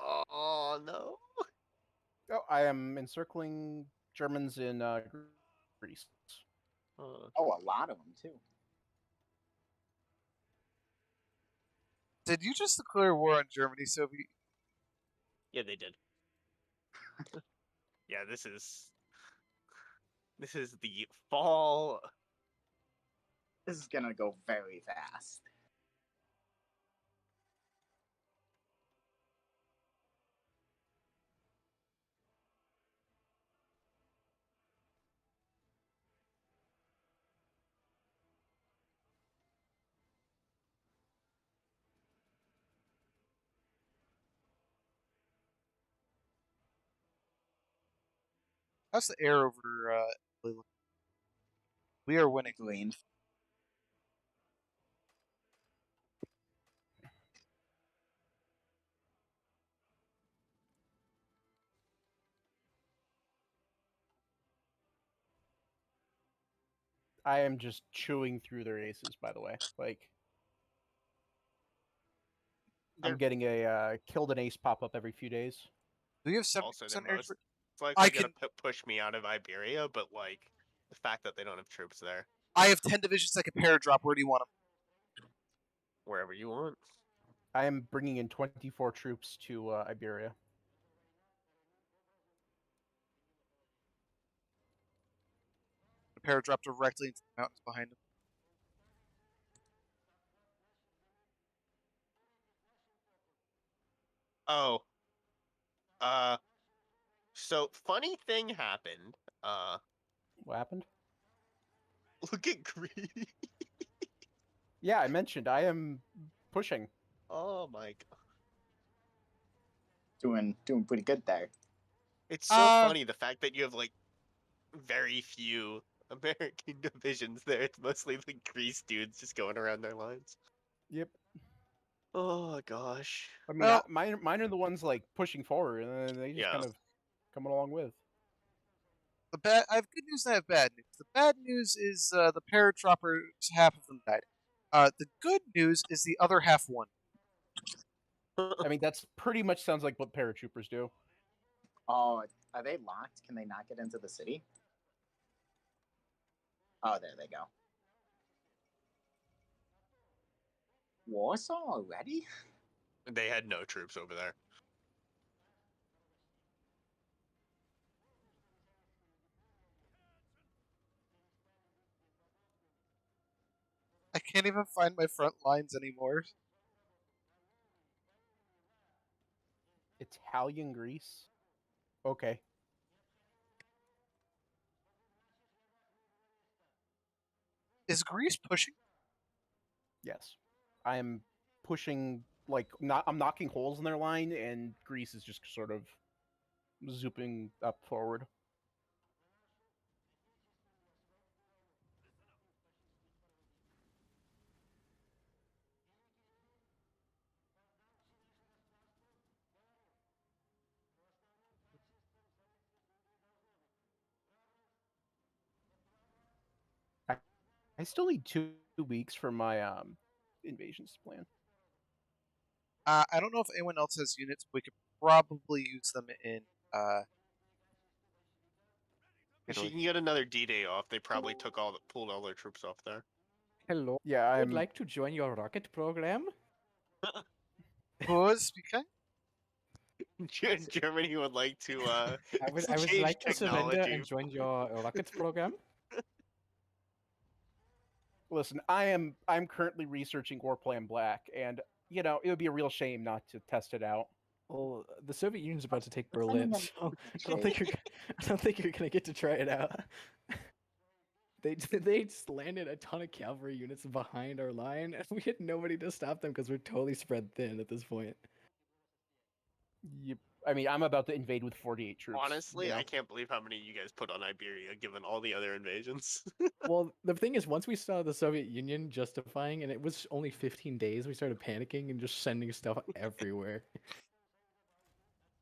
Oh no. Oh, I am encircling Germans in Greece. Oh, a lot of them too. Did you just declare war on Germany, Soviet? Yeah, they did. Yeah, this is the fall. This is gonna go very fast. How's the air over Italy looking? We are winning. Green. I am just chewing through their aces, by the way. Like, I'm getting a killed an ace pop up every few days. Do you have 70% Also, they're air? most likely I gonna can push me out of Iberia, but like the fact that they don't have troops there. I have 10 divisions that can paradrop. Where do you want them? Wherever you want. I am bringing in 24 troops to Iberia. Paradrop directly into the mountains behind them. Oh. So funny thing happened. What happened? Look at Greece. Yeah, I mentioned I am pushing. Oh my god. Doing pretty good there. It's so funny the fact that you have like very few American divisions there. It's mostly the Greece dudes just going around their lines. Yep. Oh gosh. I mean, mine are the ones like pushing forward, and then they just kind of coming along with. I have good news and I have bad news. The bad news is the paradroppers, half of them died. The good news is the other half won. I mean, that's pretty much sounds like what paratroopers do. Oh, are they locked? Can they not get into the city? Oh, there they go. Warsaw already? They had no troops over there. I can't even find my front lines anymore. Italian Greece? Okay. Is Greece pushing? Yes. I am pushing, like, I'm knocking holes in their line, and Greece is just sort of zooping up forward. I still need 2 weeks for my invasions plan. I don't know if anyone else has units. But we could probably use them in. If you can get another D-Day off, they probably pulled all their troops off there. Hello. Yeah, I would like to join your rocket program. Who was speaking? Germany would like to I would change like to surrender technology. and join your rocket program. Listen, I'm currently researching War Plan Black, and you know it would be a real shame not to test it out. Well, the Soviet Union's about to take Berlin, so I don't think you're gonna get to try it out. They just landed a ton of cavalry units behind our line, and we had nobody to stop them because we're totally spread thin at this point. Yep. I mean, I'm about to invade with 48 troops. Honestly, you know? I can't believe how many you guys put on Iberia, given all the other invasions. Well, the thing is, once we saw the Soviet Union justifying, and it was only 15 days, we started panicking and just sending stuff everywhere.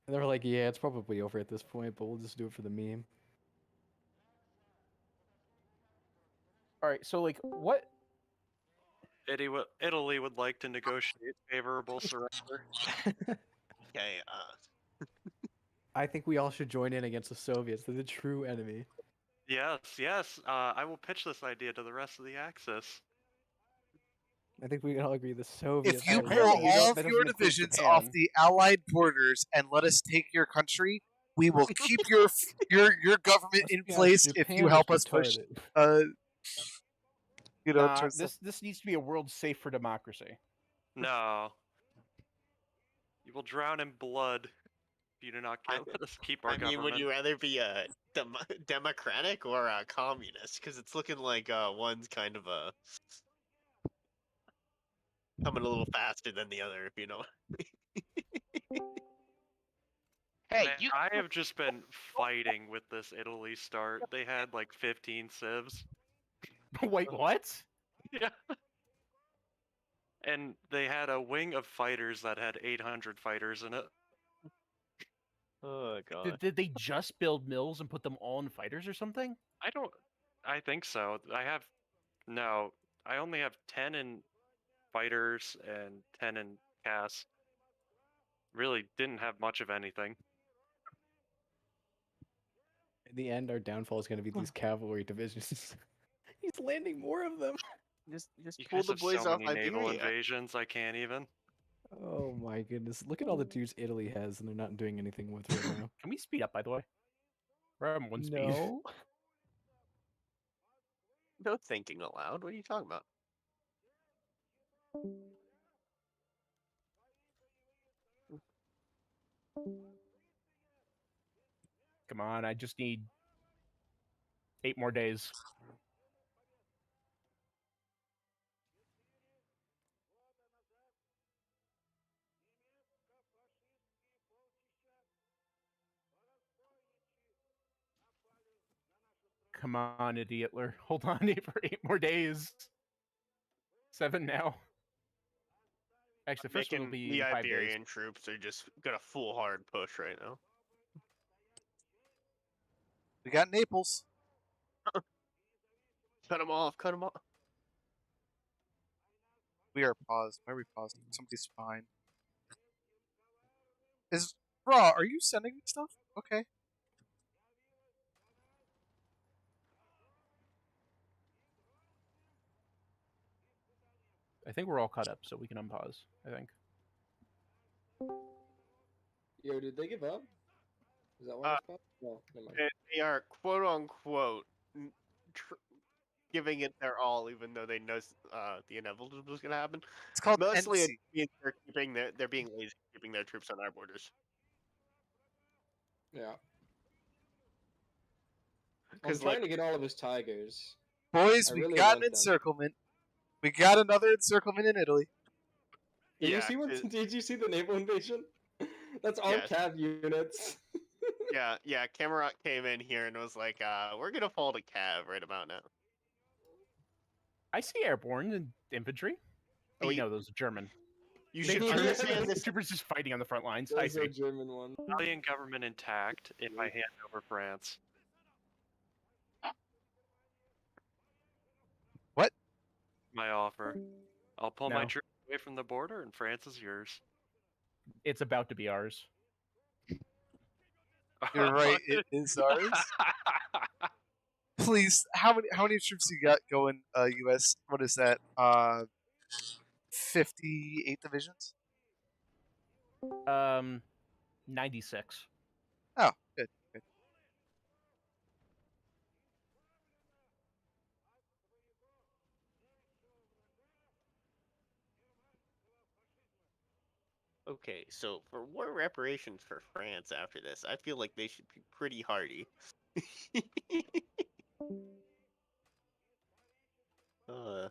And they were like, yeah, it's probably over at this point, but we'll just do it for the meme. All right, so like, what? Italy would like to negotiate favorable surrender. Okay, I think we all should join in against the Soviets. They're the true enemy. Yes. I will pitch this idea to the rest of the Axis. I think we can all agree the Soviets. If you are the pull enemy. all of your divisions off the Allied borders and let us take your country, we will keep your government in place if you help us push. This needs to be a world safe for democracy. No. You will drown in blood if you do not let us keep our government. I mean, would you rather be a democratic or a communist? Because it's looking like one's kind of coming a little faster than the other, if you know. Hey, Man, I have just been fighting with this Italy start. They had like 15 civs. Wait, what? Yeah. And they had a wing of fighters that had 800 fighters in it. Oh god. Did they just build mills and put them all in fighters or something? I think so. I only have 10 in fighters and 10 in CAS. Really didn't have much of anything. In the end, our downfall is going to be these cavalry divisions. He's landing more of them. Just You pull guys the have boys so off many naval Iberia. invasions, I can't even. Oh my goodness. Look at all the dudes Italy has and they're not doing anything with right now. Can we speed up, by the way? We're on one speed. No. No thinking aloud. What are you talking about? Come on, I just need 8 more days. Come on, idiotler. Hold on for 8 more days. 7 now. Actually, the first one will be the 5 days. Iberian troops are just gonna full hard push right now. We got Naples. Cut them off. Cut them off. We are paused. Why are we paused? Somebody's fine. Raw, are you sending me stuff? Okay. I think we're all caught up, so we can unpause, I think. Yo, did they give up? Is that why it's paused? No, never mind. They are quote unquote giving it their all, even though they know the inevitable is going to happen. It's called mostly NC. it means they're being lazy, keeping their troops on our borders. Yeah. I'm trying to get all of his tigers. Boys, we really got an want them. encirclement. We got another encirclement in Italy. Did you see Did you see the naval invasion? That's all cav units. yeah. Cameron came in here and was like, "We're gonna fall to cav right about now." I see airborne and infantry. Oh, wait, no, those are German. You should understand this. Troopers just fighting on the front lines. Those I see. are German ones. Italian government intact if I hand over France. What? My offer. I'll pull No. my troops away from the border and France is yours. It's about to be ours. You're right, it is ours. Please, how many troops you got going, US? What is that? 58 divisions? 96. Oh, good. Good. Okay, so for war reparations for France after this, I feel like they should be pretty hardy. uh,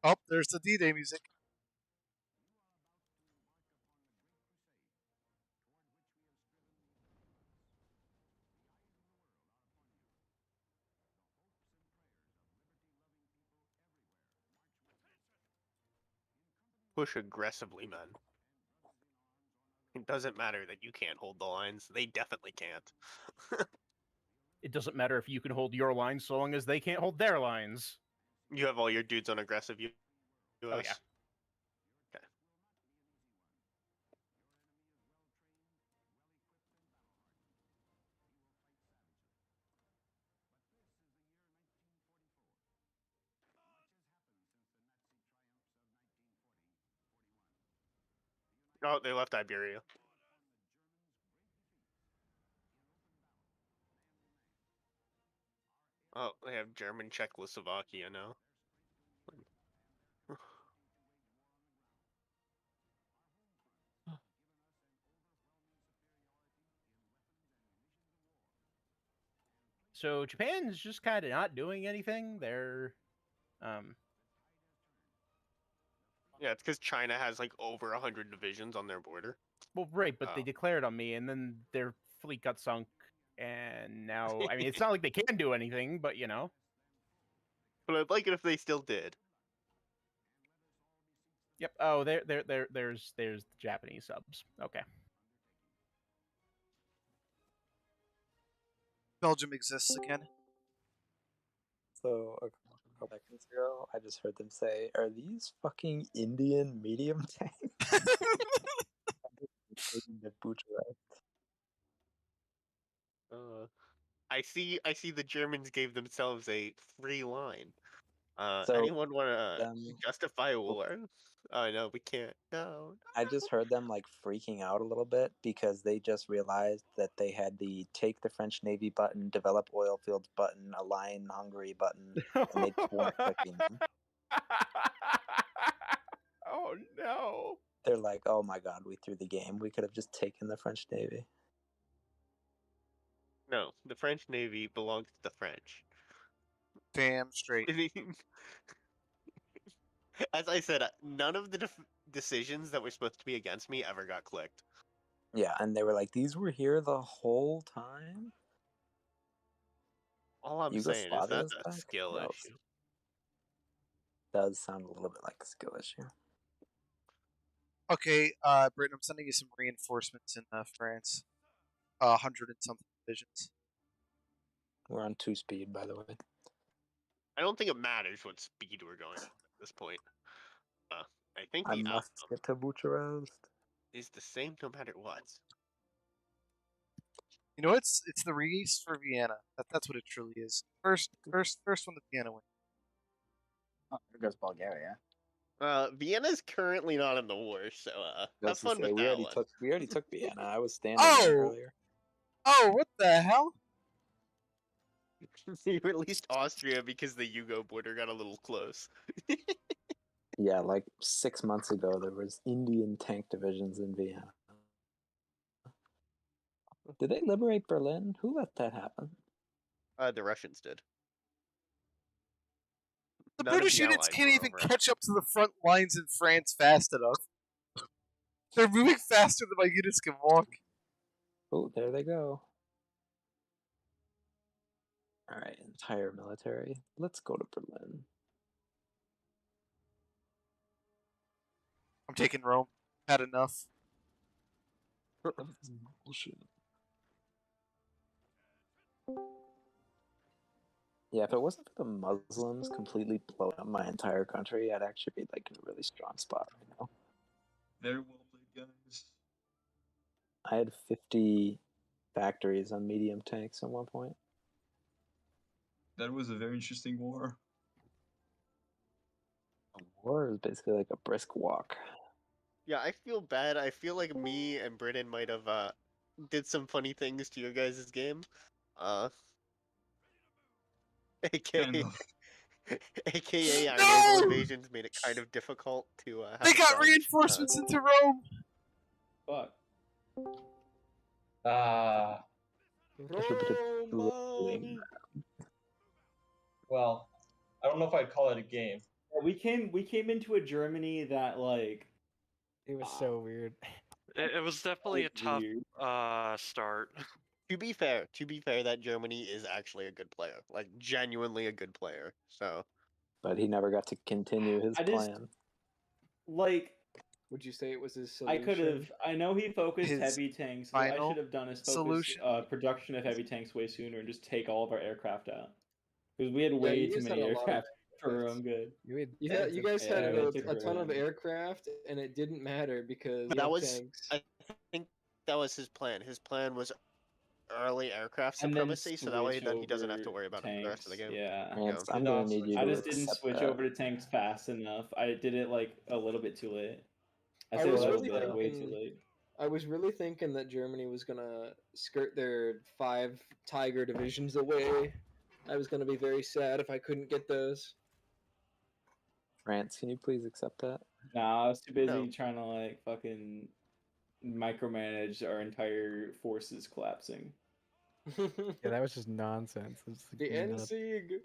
Oh, there's the D-Day music. push aggressively, men. It doesn't matter that you can't hold the lines; they definitely can't. It doesn't matter if you can hold your lines so long as they can't hold their lines. You have all your dudes on aggressive US. Oh yeah. Okay. Oh, they left Iberia. Oh, they have German Czechoslovakia now. So Japan's just kind of not doing anything. They're, Yeah, it's because China has like over 100 divisions on their border. well, right, but they declared on me, and then their fleet got sunk, and now, I mean, it's not like they can do anything, but you know. But I'd like it if they still did. Yep. Oh, there's the Japanese subs. Okay. Belgium exists again. So a couple seconds ago, I just heard them say, "Are these fucking Indian medium tanks?" The Bucharest. I see the Germans gave themselves a free line. So Anyone want to justify a war? Oh no, we can't. No. I just heard them like freaking out a little bit because they just realized that they had the take the French Navy button, develop oil fields button, align Hungary button, and they just weren't clicking them. Oh no. They're like, oh my god, we threw the game. We could have just taken the French Navy. No, the French Navy belongs to the French. Damn straight. As I said, none of the decisions that were supposed to be against me ever got clicked. Yeah, and they were like, these were here the whole time? All I'm saying is that's a back? skill Gross. issue. Does sound a little bit like a skill issue. Okay, Britain, I'm sending you some reinforcements in France. 100 and something divisions. We're on 2 speed, by the way. I don't think it matters what speed we're going at this point. I think the must get to Bucharest is the same no matter what. You know, it's the race for Vienna. That's what it truly is. First one to Vienna win. Oh, there goes Bulgaria. Vienna's currently not in the war, so have fun with we that already one. we already took Vienna. I was standing there earlier. Oh, what the hell? You released Austria because the Yugo border got a little close. Yeah, like 6 months ago, there was Indian tank divisions in Vienna. Did they liberate Berlin? Who let that happen? The Russians did. The British units can't even catch up to the front lines in France fast enough. They're moving faster than my units can walk. Oh, there they go. Alright, entire military. Let's go to Berlin. I'm taking Rome. had enough. Bullshit. Yeah, if it wasn't for the Muslims completely blowing up my entire country, I'd actually be like in a really strong spot right now. Very well played, guys. I had 50 factories on medium tanks at one point. That was a very interesting war. A war is basically like a brisk walk. Yeah, I feel bad. I feel like me and Britton might have did some funny things to your guys' game. AKA, AKA our naval invasions made it kind of difficult to have They got fun. reinforcements into Rome. Fuck. Well, I don't know if I'd call it a game. We came into a Germany that like It was so weird. It was definitely a tough start. To be fair, that Germany is actually a good player, like genuinely a good player. So, but he never got to continue his plan. Like, would you say it was his solution? I could have. I know he focused His heavy tanks. What I should have done is focus solution? production of heavy tanks way sooner and just take all of our aircraft out because we had way too many aircraft for our own good. You guys had a ton of aircraft, and it didn't matter because that was tanks. I think that was his plan. His plan was early aircraft supremacy, so that way then he doesn't have to worry about it for the rest of the game. Yeah, I'm gonna need you I to just didn't switch over to tanks fast enough. I did it like a little bit too late. I was really thinking, way too late. I was really thinking that Germany was gonna skirt their 5 Tiger divisions away. I was gonna be very sad if I couldn't get those. France, can you please accept that? Nah, I was too busy trying to like fucking micromanage our entire forces collapsing. Yeah, that was just nonsense. The NSIG.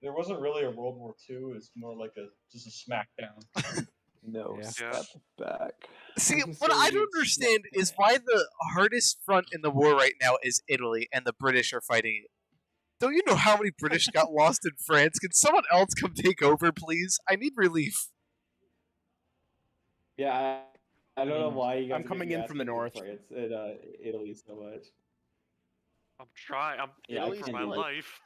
There wasn't really a World War II. It's more like just a smackdown. No, step back. See, what I don't understand is why the hardest front in the war right now is Italy, and the British are fighting it. Don't you know how many British got lost in France? Can someone else come take over, please? I need relief. Yeah, I don't know why you guys. I'm coming in from the north. France, Italy so much. I'm trying. I'm Italy for my life.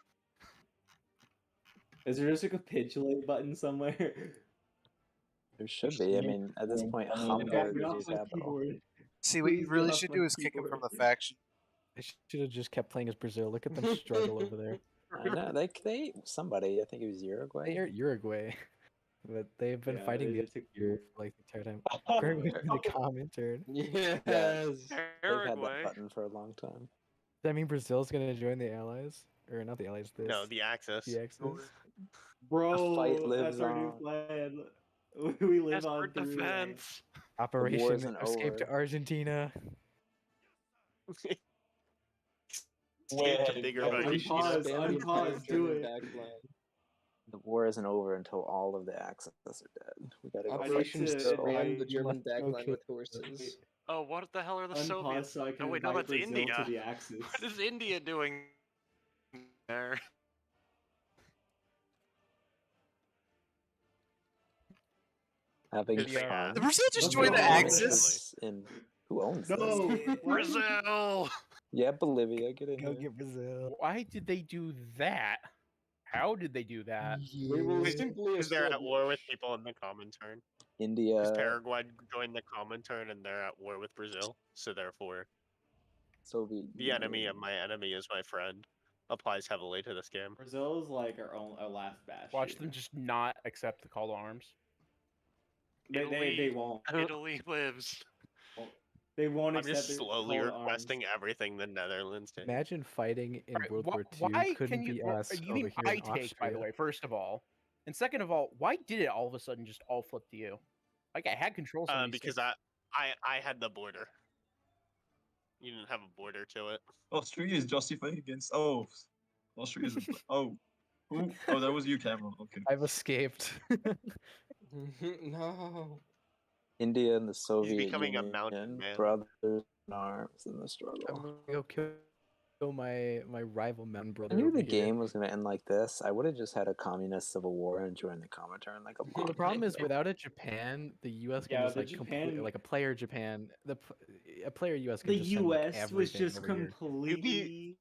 Is there just a capitulate button somewhere? There should be. I mean, at this point, Hamburg is your capital. See, what you really should do is kick him from the faction. They should have just kept playing as Brazil. Look at them struggle over there. I know they somebody. I think it was Uruguay. Uruguay, but they've been fighting the other year for like the entire time. Uruguay's been a common turn. Yes, they've had that button for a long time. Does that mean Brazil's gonna join the Allies, or not the Allies? No, the Axis. The Axis. Bro, the fight lives that's our new plan. We live on through defense. Operation Escape to Argentina. Unpause, do it. The war isn't over until all of the Axis are dead. We gotta Operation surround the German backline with horses. Oh, what the hell are the Soviets? So Oh wait, no, that's Brazil India. to the Axis. What is India doing there? Having fun. The Brazil just joined the Axis. And who owns this? Brazil. Yeah, Bolivia, get in Go here. get Brazil. Why did they do that? How did they do that? Because they're at war with people in the common turn. India. Because Paraguay joined the common turn and they're at war with Brazil, so therefore, the enemy of my enemy is my friend applies heavily to this game. Brazil is like our last bastion. Watch them just not accept the call to arms. They won't. Italy lives. They won't I'm accept just slowly the call to arms. requesting everything the Netherlands did. Imagine fighting in Alright, World War II. Why Couldn't can you? be us You over mean here I in take, by the Austria. way, first of all, and second of all, why did it all of a sudden just all flip to you? Like I had control. Because I had the border. You didn't have a border to it. Austria is justifying against. Oh, Austria is. Oh, that was you, Cameron. Okay. I've escaped. No. India and the Soviet becoming a Union, mountain man. brothers in arms in the struggle. I'm gonna go kill So my rival mountain brother. I knew over the here, game was going to end like this. I would have just had a communist civil war and joined the Comintern like a Well, the month. problem is without a Japan, the U.S. can just the like completely like a player Japan, a player U.S. can The just send like U.S. was everything just over here. completely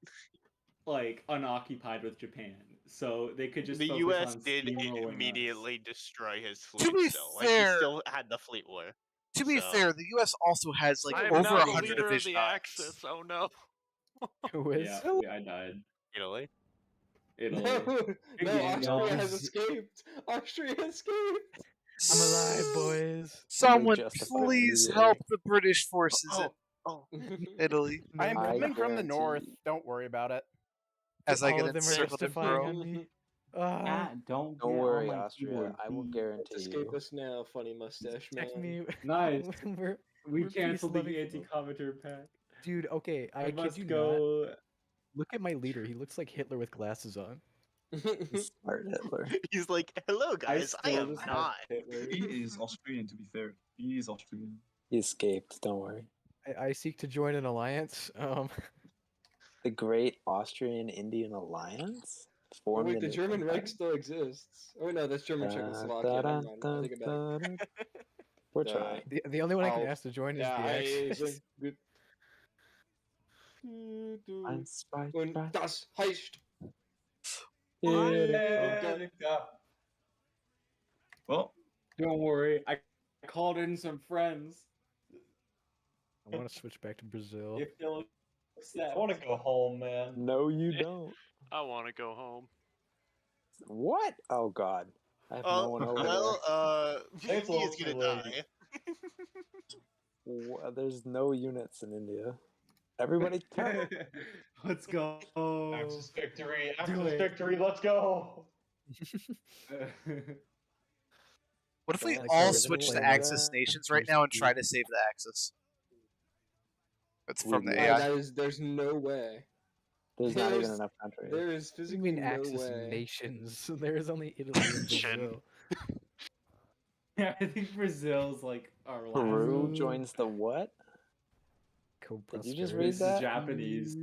like unoccupied with Japan, so they could just The focus U.S. on did steamrolling us. immediately destroy his To fleet. be Still, like he fair, still had the fleet war. To be so. fair, the U.S. also has like I am over now the 100 leader of division the armies. Axis. Oh no. Who is? Yeah, I died. Italy. No, Austria has escaped. Austria escaped. I'm alive, boys. Someone justified please immediately. help the British forces Oh, in Italy. I am I coming from the guarantee north. you. Don't worry about it. As I All get of them are encircled in justifying Bro. on me. Don't Don't get worry, on my Austria. keyboard. I will please. guarantee Escape you. us now, funny mustache man. Protect me. Nice. we're We we're canceled the peace-loving folk. anti-commenter pack. Dude, okay, I I kid must you go. not. Look at my leader. He looks like Hitler with glasses on. Smart Hitler. He's like, hello guys, I still am just have not. Hitler. He is Australian, to be fair. He is Australian. He escaped. Don't worry. I seek to join an alliance. The Great Austrian-Indian Alliance Oh, formed wait, in the New German Empire? Reich still exists. Oh no, that's German Czechoslovakia. Never mind. I take it back. We're trying. The only one I can I'll- ask to join is Yeah, the I Axis. good. Und das heißt. Well, Don't worry, I called in some friends. I want to switch back to Brazil. If they'll accept. I want to go home, man. No, you don't. I want to go home. What? Oh God. I have no one over Well, It's a he is little gonna too late. die. There's no units in India. Everybody turn. Let's go. Axis victory. Do Axis it. victory. Let's go. What if we Like, all so switch to everything Axis nations right now and try to save the Axis? That's from the AI. There's no way. There's not even enough countries. There is What do you physically mean no Axis way. nations? There is only Italy and Brazil. Yeah, I think Brazil's like our last. Peru joins the what? Did you just read This is that? Japanese.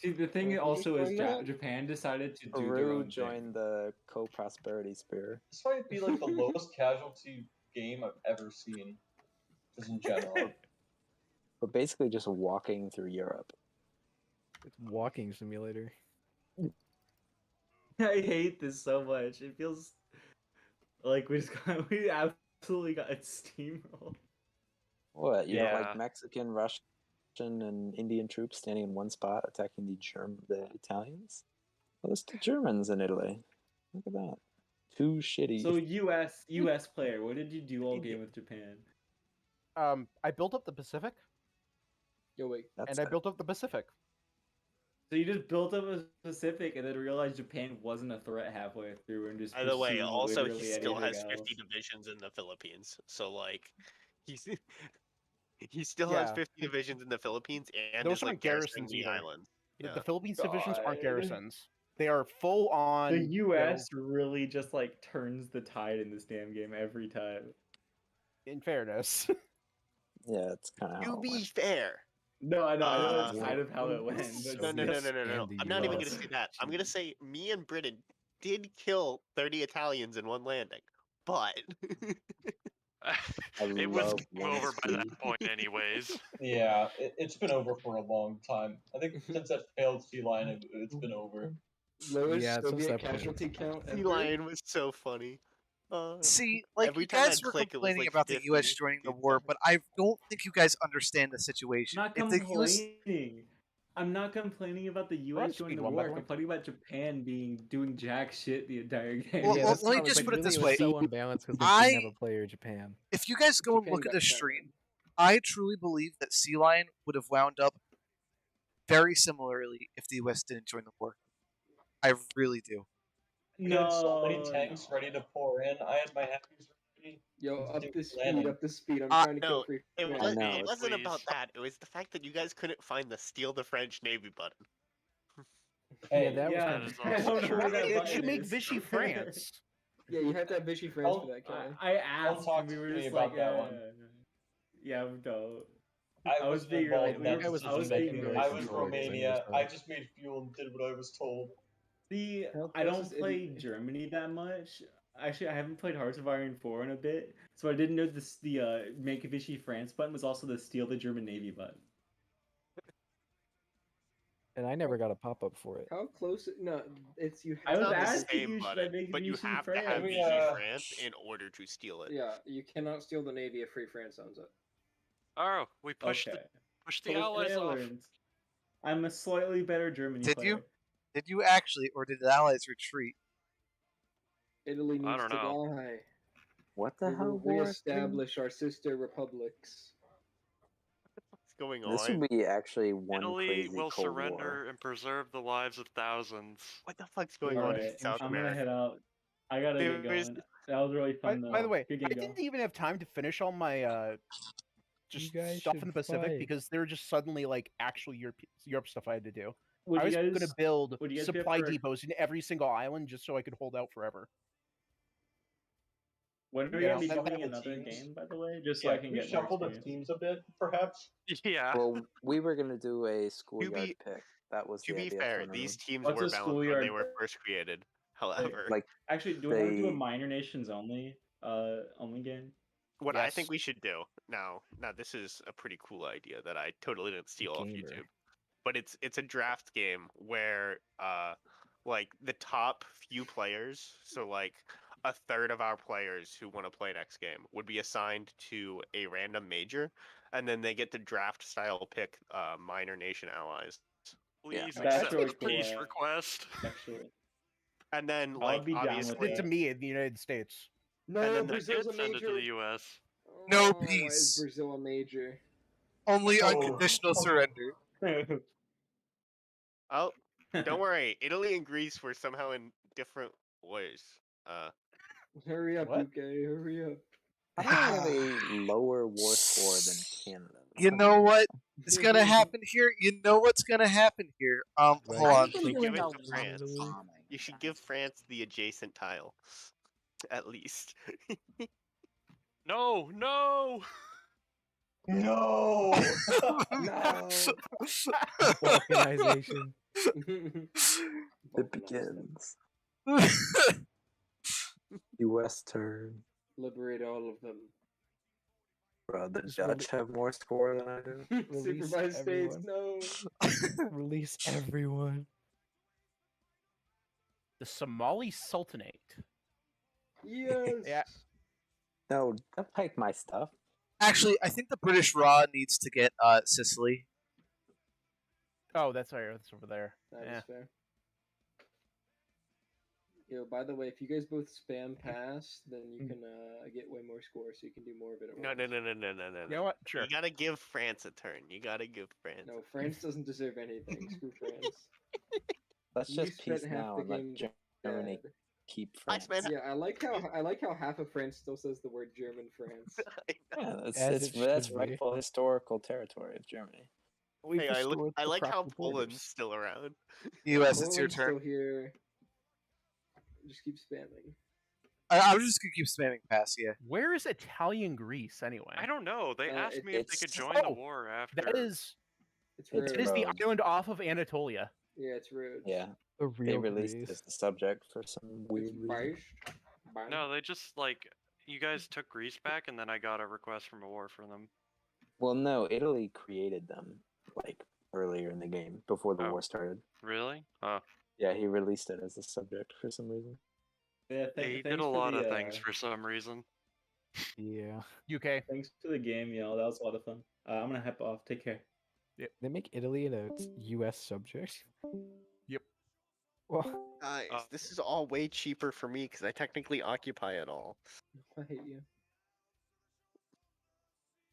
See, the thing also is Japan decided to do their Peru own thing. joined the co-prosperity sphere. This might be like the lowest casualty game I've ever seen, just in general. We're basically just walking through Europe. It's walking simulator. I hate this so much. It feels like we absolutely got steamrolled. What? You don't Yeah. like Mexican, Russian, and Indian troops standing in one spot attacking the Italians? Well, there's the Germans in Italy. Look at that. Too shitty. So US player, what did you do all game with Japan? I built up the Pacific, Yo, wait. and I built up the Pacific. So you just built up a Pacific and then realized Japan wasn't a threat halfway through and just By the way, pursued also he literally still has anything 50 else. divisions in the Philippines. So like, he's he still has Yeah. 50 divisions in the Philippines and Those is like aren't garrisoning garrisons the either. island. The Philippines divisions aren't God. garrisons. They are full on. The US really just like turns the tide in this damn game every time. In fairness. Yeah, it's kind of how To it be went. fair. No, I know that's kind of how it went. But No. still. I'm not even gonna say that. I'm gonna say me and Britain did kill 30 Italians in one landing, but It was love game over by Speed. that point, anyways. Yeah, it's been over for a long time. I think since that failed sea line, it's been over. Lowest Yeah, since Soviet that point. casualty count Sea ever. Lion was so funny. See, like every you time guys I'd were click, it was complaining like about the 50, U.S. joining the war, but I don't think you guys understand the situation. I'm not If the US complaining. I'm not complaining about the We're on US joining speed the one, by war. the I'm way. complaining about Japan doing jack shit the entire game. Well, Yeah, well, that's let me what I was just like, put it really, this was way. so unbalanced because they I- didn't have a player Japan. If you guys go and Japan look at got the shot stream, I truly believe that Sea Lion would have wound up very similarly if the U.S. didn't join the war. I really do. We had so many No, tanks ready to pour in. I had my heavies ready. Yo, up Dude, the speed, landing. up the speed. I'm trying to kill no, free. it, man. was, know, it it's- wasn't about Please. that. It was the fact that you guys couldn't find the steal the French Navy button. Yeah, that was yeah, kind That of is I don't know awesome. where Why that did button you make is. Vichy France? Yeah, you have to have Vichy France for that, Kelly. I asked, talk and we to were me just about like, that one. yeah, no. I was involved in that I was decision making. I was controller thing Romania. as I well. just made fuel and did what I was told. See, How I close don't is play Italy? Germany that much. Actually, I haven't played Hearts of Iron 4 in a bit, so I didn't know this. The Make a Vichy France button was also the Steal the German Navy button. And I never got a pop up for it. How close? No, it's you. I Have was to Not the have- asking same you, should I button, make but you Vichy have to France? have me, Vichy France in order to steal it. Yeah, you cannot steal the navy if Free France owns it. Oh, we pushed Okay. the So allies I off. learned. I'm a slightly better Germany Did player. you? Did you actually, or did the Allies retreat? Italy I needs don't to know. die. What the We hell will war? reestablish our sister republics. What's going This on? would be actually one Italy crazy will Cold surrender War. and preserve the lives of thousands. What the fuck's going All on right, in South I'm gonna America? head out. I gotta There get is- going. That was really fun though. By the way, Good I game, didn't Go. even have time to finish all my just guys stuff should in the Pacific fight. because there were just suddenly like actual Europe stuff I had to do. Would I was you going to guys- build would you guys be up supply for a- depots in every single island just so I could hold out forever. When are we You gonna know, be that- doing that- another teams. game, by the way? Just so Yeah, I can we get more shuffle the experience. teams a bit, perhaps. Yeah. Well, we were gonna do a schoolyard be- pick. That was To the be idea. fair, thrown these around. teams What's were a balanced when they schoolyard were pick? first created. However, like Actually, do we want to do a they- minor nations only only game? what I Yes. think we should do now this is a pretty cool idea that I totally didn't steal off Gamer. YouTube. But it's a draft game where like the top few players, so like a third of our players who want to play next game would be assigned to a random major, and then they get to draft style pick minor nation allies. Please That's accept really the cool, peace request. Actually, And then I would like be down with obviously Did to me in the United States. No, And then the I did Brazil's a send it to major. the U.S. No Why peace. is Brazil a major? Only Oh. unconditional surrender. oh, don't worry, Italy and Greece were somehow in different ways. Hurry up, What? UK, hurry up. How do we have a lower war score than Canada? You know what is gonna happen here? You know what's gonna happen here? Hold on. You should give doing it a to lot of France. bombing, You should guys. give France the adjacent tile, at least. No, no. No. No. Balkanization. It begins. U.S. turn. Liberate all of them. Bro, the Just Dutch have more score than I do. Release Supervised states, everyone. no. Release everyone. The Somali Sultanate. Yes. Yeah. No, don't take my stuff. Actually, I think the British Raw needs to get Sicily. Oh, that's right. That's over there. That is Yeah. fair. Yo, by the way, if you guys both spam pass, then you can get way more scores, so you can do more of it at No. You know what? Sure. You gotta give France a turn. You gotta give France. No, France doesn't deserve anything. Screw France. Let's You just spent peace half now the and let game Germany bad. keep I France. spent- Yeah, I like how half of France still says the word German France. Yeah, As it that's should be. rightful historical territory of Germany. We've Hey, restored I the like how proper Poland's borders. still around. U.S., it's your Poland's turn. Still here. Just keep spamming. I'm just gonna keep spamming pass. Yeah. Where is Italian Greece anyway? I don't know. They asked me if they could it's- join the war after. That is. It's It's It is the Rhodes. island off of Anatolia. Yeah, it's rude. Yeah, The they real released Greece. it as the subject for some weird It's reason. Baish. No, they just like you guys took Greece back, and then I got a request from a war from them. Well, no, Italy created them like earlier in the game before the Oh. war started. Really? Oh, Yeah, he released it as a subject for some reason. Yeah, he did thanks a for lot the, of things for some reason. Yeah. UK. Thanks for the game, y'all. That was a lot of fun. I'm gonna head off. Take care. They make Italy a U.S. subject. Yep. Well, Guys, this is all way cheaper for me because I technically occupy it all. I hate you.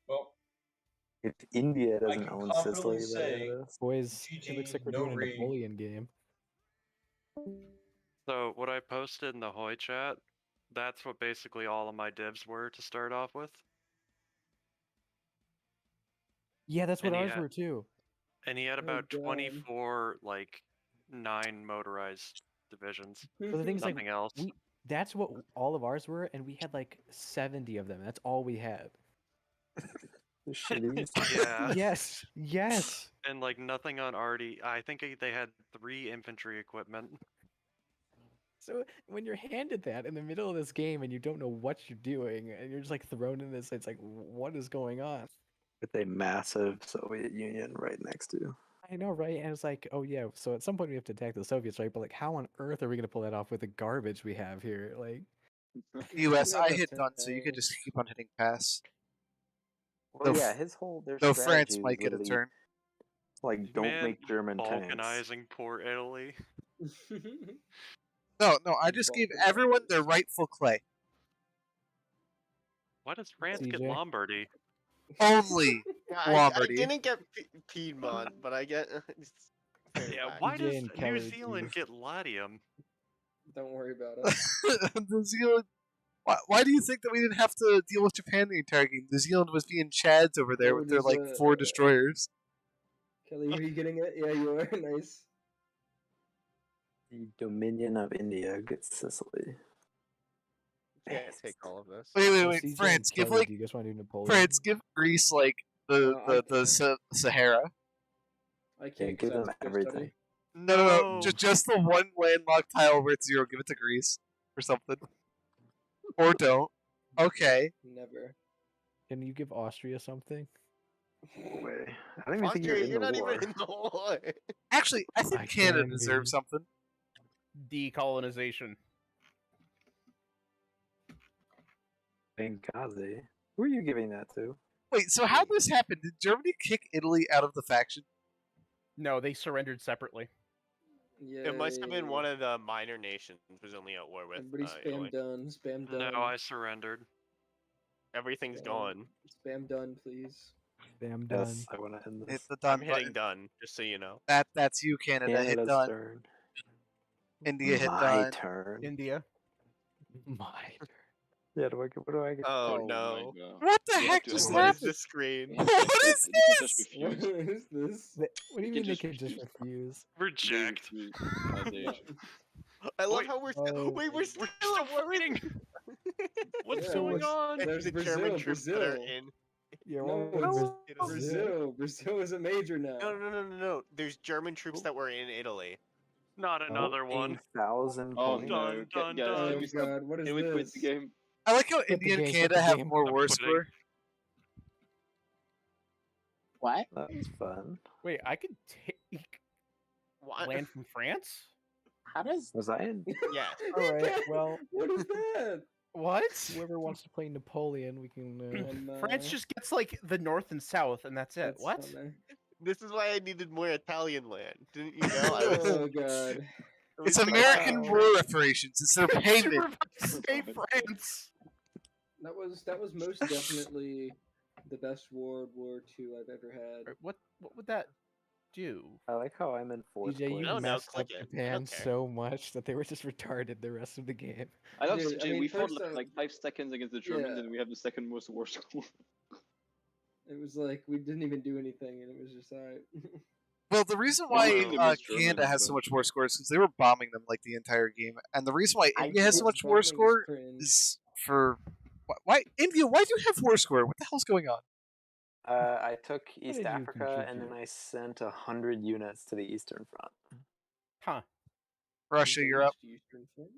Well, If India I doesn't can own confidently Sicily, say then it is. boys, it GG, looks like we're no doing a re. Napoleon game. So what I posted in the HOI chat, that's what basically all of my divs were to start off with. Yeah, that's what And he ours had- were too. And he had Oh, about God. 24 like 9 motorized divisions. But the thing is, Nothing like, else. that's what all of ours were, and we had like 70 of them. That's all we had. Shitties. Yeah. Yes, yes. And like nothing on arty. I think they had 3 infantry equipment. So when you're handed that in the middle of this game and you don't know what you're doing and you're just like thrown in this, it's like, what is going on? With a massive Soviet Union right next to you. I know, right? And it's like, oh yeah, so at some point we have to attack the Soviets, right? But like, how on earth are we gonna pull that off with the garbage we have here? Like, US, I Never hit done, so you tell. could just keep on hitting pass. Well, Though yeah, f- his whole their Though strategy France was might get a literally, turn. like, don't Man, make German tanks. balkanizing poor Italy. No, I just gave everyone their rightful clay. Why does France get CJ? Lombardy? Only I Lombardy. didn't get Piedmont, but I get. Yeah, why does CJ and New Keller Zealand do. get Latium? Don't worry about it. New Zealand. Why do you think that we didn't have to deal with Japan the entire game? New Zealand was being Chads over there with their like 4 destroyers. Kelly, were you getting it? Yeah, you are. Nice. The Dominion of India gets Sicily. Can't take all of this. Wait, So CJ and France, give Kelly, like do you guys want to do Napoleon? France, give Greece like the Sahara. I Yeah, can't give because them I everything. study. No, just the one landlocked tile where it's 0. Give it to Greece or something, or don't. Okay. Never. Can you give Austria something? No way. I don't even think Austria, you're in not the war. even in the war. Actually, I think I Canada can be. deserves something. Decolonization. Benghazi. Who are you giving that to? Wait, so how did this happen? Did Germany kick Italy out of the faction? No, they surrendered separately. Yeah. It must have been one of the minor nations was only at war with Everybody Italy. spam done. Spam done. No, I surrendered. Everything's Spam- gone. Spam done, please. Spam done. Yes, I want to end Hit this. the done I'm hitting button. done, just so you know. That's you, Canada. Hit Canada's done. turn. India hit My done. turn. India. My Yeah, what do I get? Oh, Oh no. my god. What the You heck have to just avoid What is happened? this screen? You have What to- is you can just this? What refuse. is this? What do you You mean can they just can just refuse. refuse? They Reject. refuse. Oh, they- I love Wait, how we're oh, wait, we're still still at war. fighting. What's Yeah, going we're- on? There's the Brazil, German troops that are Brazil. in. Yeah, No, what was it's Brazil? Brazil. Brazil is a major now. No. There's German troops that were in Italy. Not another one. 8,000 Oh points. no, Dun, guys, dun, can Oh we stop? god, what is Can we quit this? the game? I like how Quit the India and game, quit Canada the have game. more I'm war quitting. score. What? That was fun. Wait, I could take What? land from France? How does Was I in? Yeah. All right, well, What is that? What? whoever wants to play Napoleon, we can. France just gets like the north and south, and that's it. That's What? funny. This is why I needed more Italian land. Didn't you know? I was. Oh god. I was It's American thinking- war reparations. It's their You payment. were about to say France. That was most definitely the best World War II I've ever had. Right, what would that do? I like how I'm in fourth DJ, place. you I don't know, messed click up it. I Japan don't care. so much that they were just retarded the rest of the game. I love Dude, CJ. I mean, We fought first, like 5 seconds against the Germans, yeah. and we have the second most war score. It was like we didn't even do anything, and it was just alright. Well, the reason Well, why I think the most Canada Germans, has so but- much war score is because they were bombing them like the entire game, and the reason why I India has so did- much war Bombing is score cringe. is for why India? Why do you have war score? What the hell's going on? I took East did you Africa and then contribute? I sent 100 units to the Eastern Front. Huh. Russia, you're up. Eastern Front?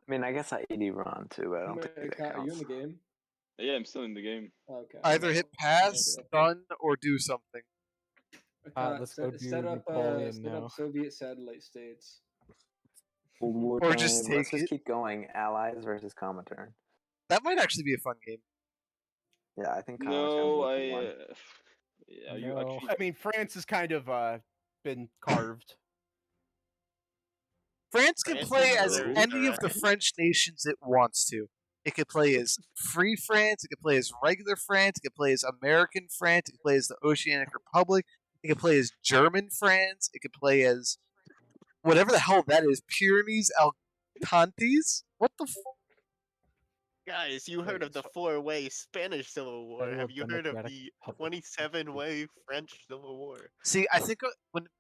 I mean, I guess I 80 run too, but I don't Wait, think Kat, that are you in counts. the game? Yeah, I'm still in the game. Okay. Either hit pass, Okay. done, or do something. Let's go set do up, Napoleon set now. up Soviet satellite states. World War Or just time. Let's take just it. keep going. Allies versus Comintern. That might actually be a fun game. Yeah, I think Comintern's No, what I. the one. Yeah, you No. actually. I mean, France has kind of been carved. France can France play is as another any of the direction. French nations it wants to. It could play as Free France, it could play as regular France, it could play as American France, it could play as the Oceanic Republic, it could play as German France, it could play as whatever the hell that is, Pyrenees Alcantes? What the Guys, you heard Wait, of the so- 4-way Spanish Civil War. Federal Have you heard of Democratic the Republic. 27-way French Civil War? See, I think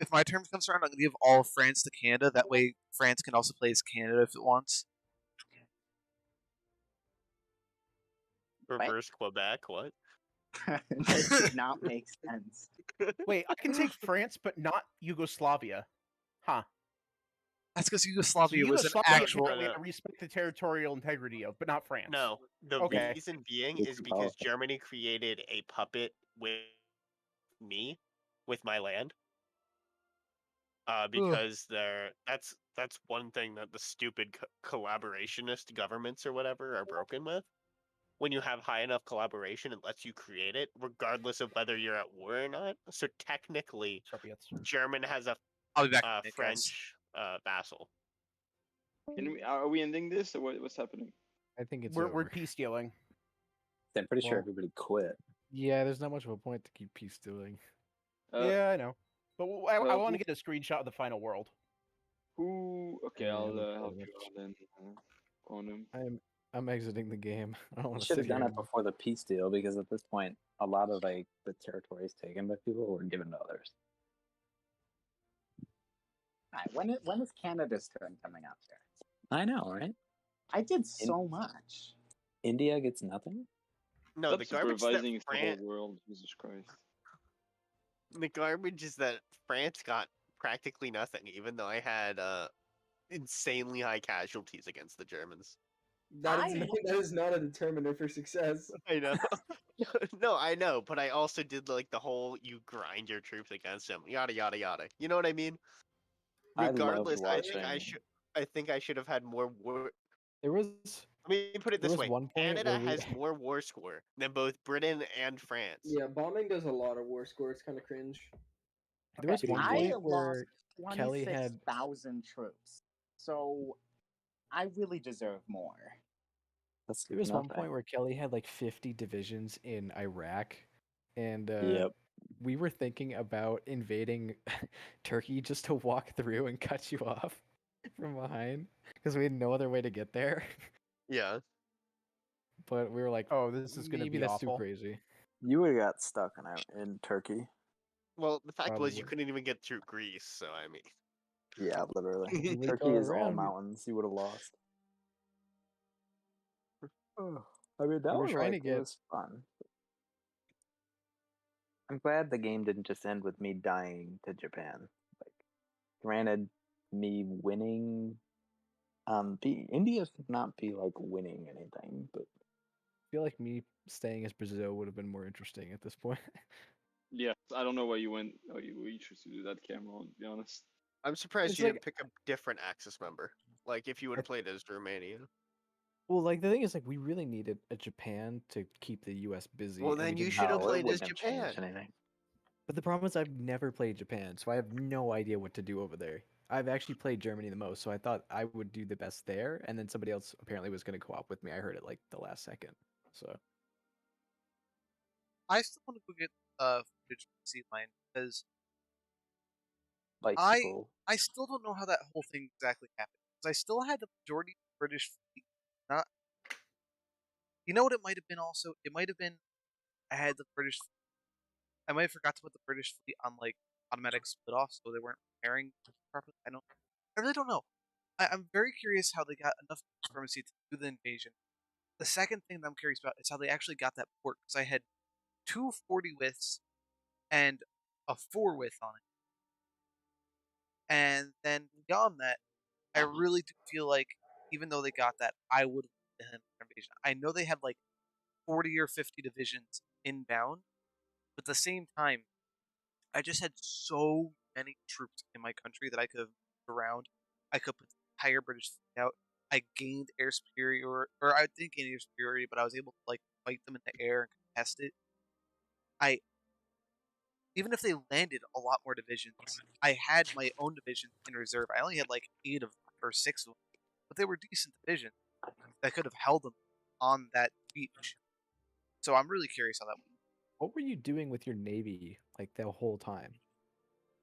if my term comes around, I'm going to give all of France to Canada. That way France can also play as Canada if it wants. Reverse Quebec, what? That did not make sense. Wait, I can take France, but not Yugoslavia. Huh. That's because Yugoslavia So was an Yugoslavia actual. apparently I respect the territorial integrity of, but not France. No, the Okay. reason being It's is because powerful. Germany created a puppet with me, with my land. Because that's one thing that the stupid collaborationist governments or whatever are broken with. When you have high enough collaboration, it lets you create it, regardless of whether you're at war or not. So technically, Soviets. German has a I'll be back in a minute, guys. French vassal. Are we ending this, or what's happening? I think it's We're over. peace dealing. I'm pretty sure Well- everybody quit. Yeah, there's not much of a point to keep peace doing. Yeah, I know. But I want to who- get a screenshot of the final world. Who? Okay, Yeah, I'll that's help pretty you much- out then. On him. I'm exiting the game. I don't We want to should sit have done here. it before the peace deal because at this point, a lot of like the territories taken by people were given to others. Alright, when is Canada's turn coming up here? I know, right? I did so much. India gets nothing. No, Stop the garbage that supervising the France. whole world. Jesus Christ. The garbage is that France got practically nothing, even though I had insanely high casualties against the Germans. That is not a determiner for success. I know. No, I know, but I also did like the whole you grind your troops against them, yada yada yada. You know what I mean? I loved Regardless, I watching- think I should have had more war. There was. Let me put it there this was way: one point Canada where we- has more war score than both Britain and France. Yeah, bombing does a lot of war score. It's kind of cringe. There was one I point where lost Kelly had 26,000 troops, so I really deserve more. There was one point where Kelly had like 50 divisions in Iraq, and Yep. we were thinking about invading Turkey just to walk through and cut you off from behind because we had no other way to get there. Yeah. But we were like, "Oh, this is going to maybe be that's awful." too crazy. You would have got stuck in Turkey. Well, the fact was you Probably. couldn't even get through Greece, so I mean. Yeah, literally. You make Turkey all is all around. mountains. You would have lost. I mean, that We were was trying like, to it get- was fun. I'm glad the game didn't just end with me dying to Japan. Like, granted, me winning, India should not be like winning anything, but I feel like me staying as Brazil would have been more interesting at this point. Yeah, I don't know why you went. Oh, you chose to do that, Cameron. To be honest. I'm surprised It's you like- didn't pick a different Axis member. Like if you would have played as Romania. Well, like the thing is, like we really needed a Japan to keep the U.S. busy. Well, and we then you didn't should have no, it played as wouldn't have changed Japan. anything. But the problem is I've never played Japan, so I have no idea what to do over there. I've actually played Germany the most, so I thought I would do the best there, and then somebody else apparently was going to co-op with me. I heard it like the last second. So I still want to go get footage from Sea Lion because Bicycle. I still don't know how that whole thing exactly happened. Because I still had the majority of the British fleet. Not, you know what it might have been. Also, it might have been I had the British. I might have forgot to put the British fleet on like automatic split off, so they weren't repairing properly. I really don't know. I'm very curious how they got enough diplomacy to do the invasion. The second thing that I'm curious about is how they actually got that port, because I had 2 40 widths and a 4 width on it. And then beyond that, I really do feel like even though they got that, I would have done an invasion. I know they had like 40 or 50 divisions inbound, but at the same time, I just had so many troops in my country that I could have moved around. I could put the entire British fleet out. I gained air superiority, or I didn't gain air superiority, but I was able to like fight them in the air and contest it. Even if they landed a lot more divisions, I had my own divisions in reserve. I only had like 8 of or 6 of them, but they were decent divisions that could have held them on that beach. So I'm really curious how that went. what were you doing with your navy like the whole time?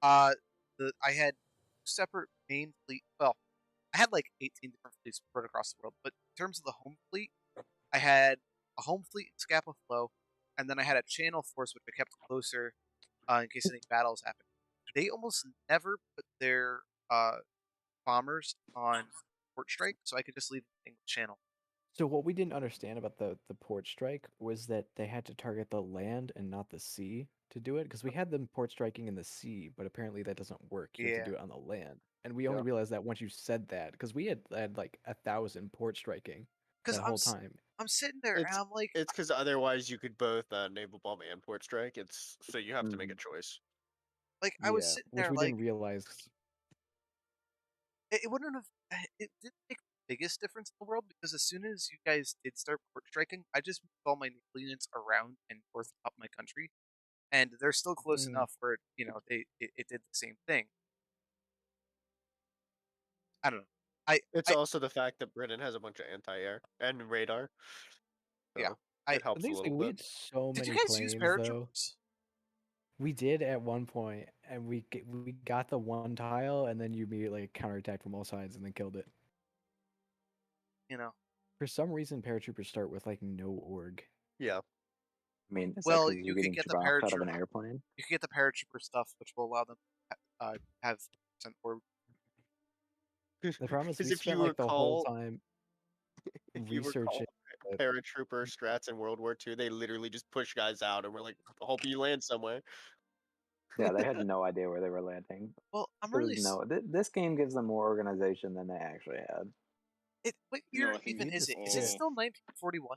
I had separate main fleet. Well, I had like 18 different fleets spread across the world, but in terms of the home fleet, I had a home fleet in Scapa Flow, and then I had a channel force which I kept closer in case any battles happened. They almost never put their bombers on port strike, so I could just leave the thing with channel. So what we didn't understand about the port strike was that they had to target the land and not the sea to do it, because we had them port striking in the sea, but apparently that doesn't work. You have to do it on the land, and we only realized that once you said that, because we had like 1,000 port striking that whole time. I'm sitting there and I'm like, it's because otherwise you could both naval bomb and port strike. It's so you have to make a choice. Like I was sitting which there we like didn't realize. it wouldn't have. It didn't make the biggest difference in the world because as soon as you guys did start port striking, I just moved all my naval units around and north up my country, and they're still close enough where it did the same thing. I don't know. It's also the fact that Britain has a bunch of anti-air and radar. So yeah, it helps a little We bit. had so Did many you guys planes use though. paratroopers? We did at one point, and we got the one tile, and then you immediately counterattacked from all sides and then killed it. You know. For some reason, paratroopers start with like no org. Yeah. I mean, is Well, that 'cause you you're could getting get the dropped out of an paratrooper. airplane? You could get the paratrooper stuff, which will allow them to have percent orb. The problem is we if spent you like the whole recall, time if you recall researching. paratrooper strats in World War II, they literally just push guys out and we're like, hope you land somewhere. Yeah, they had no idea where they were landing. Well, I'm There was really no. This game gives them more organization than they actually had. What No, year I think even is it's it? Is it all- still 1941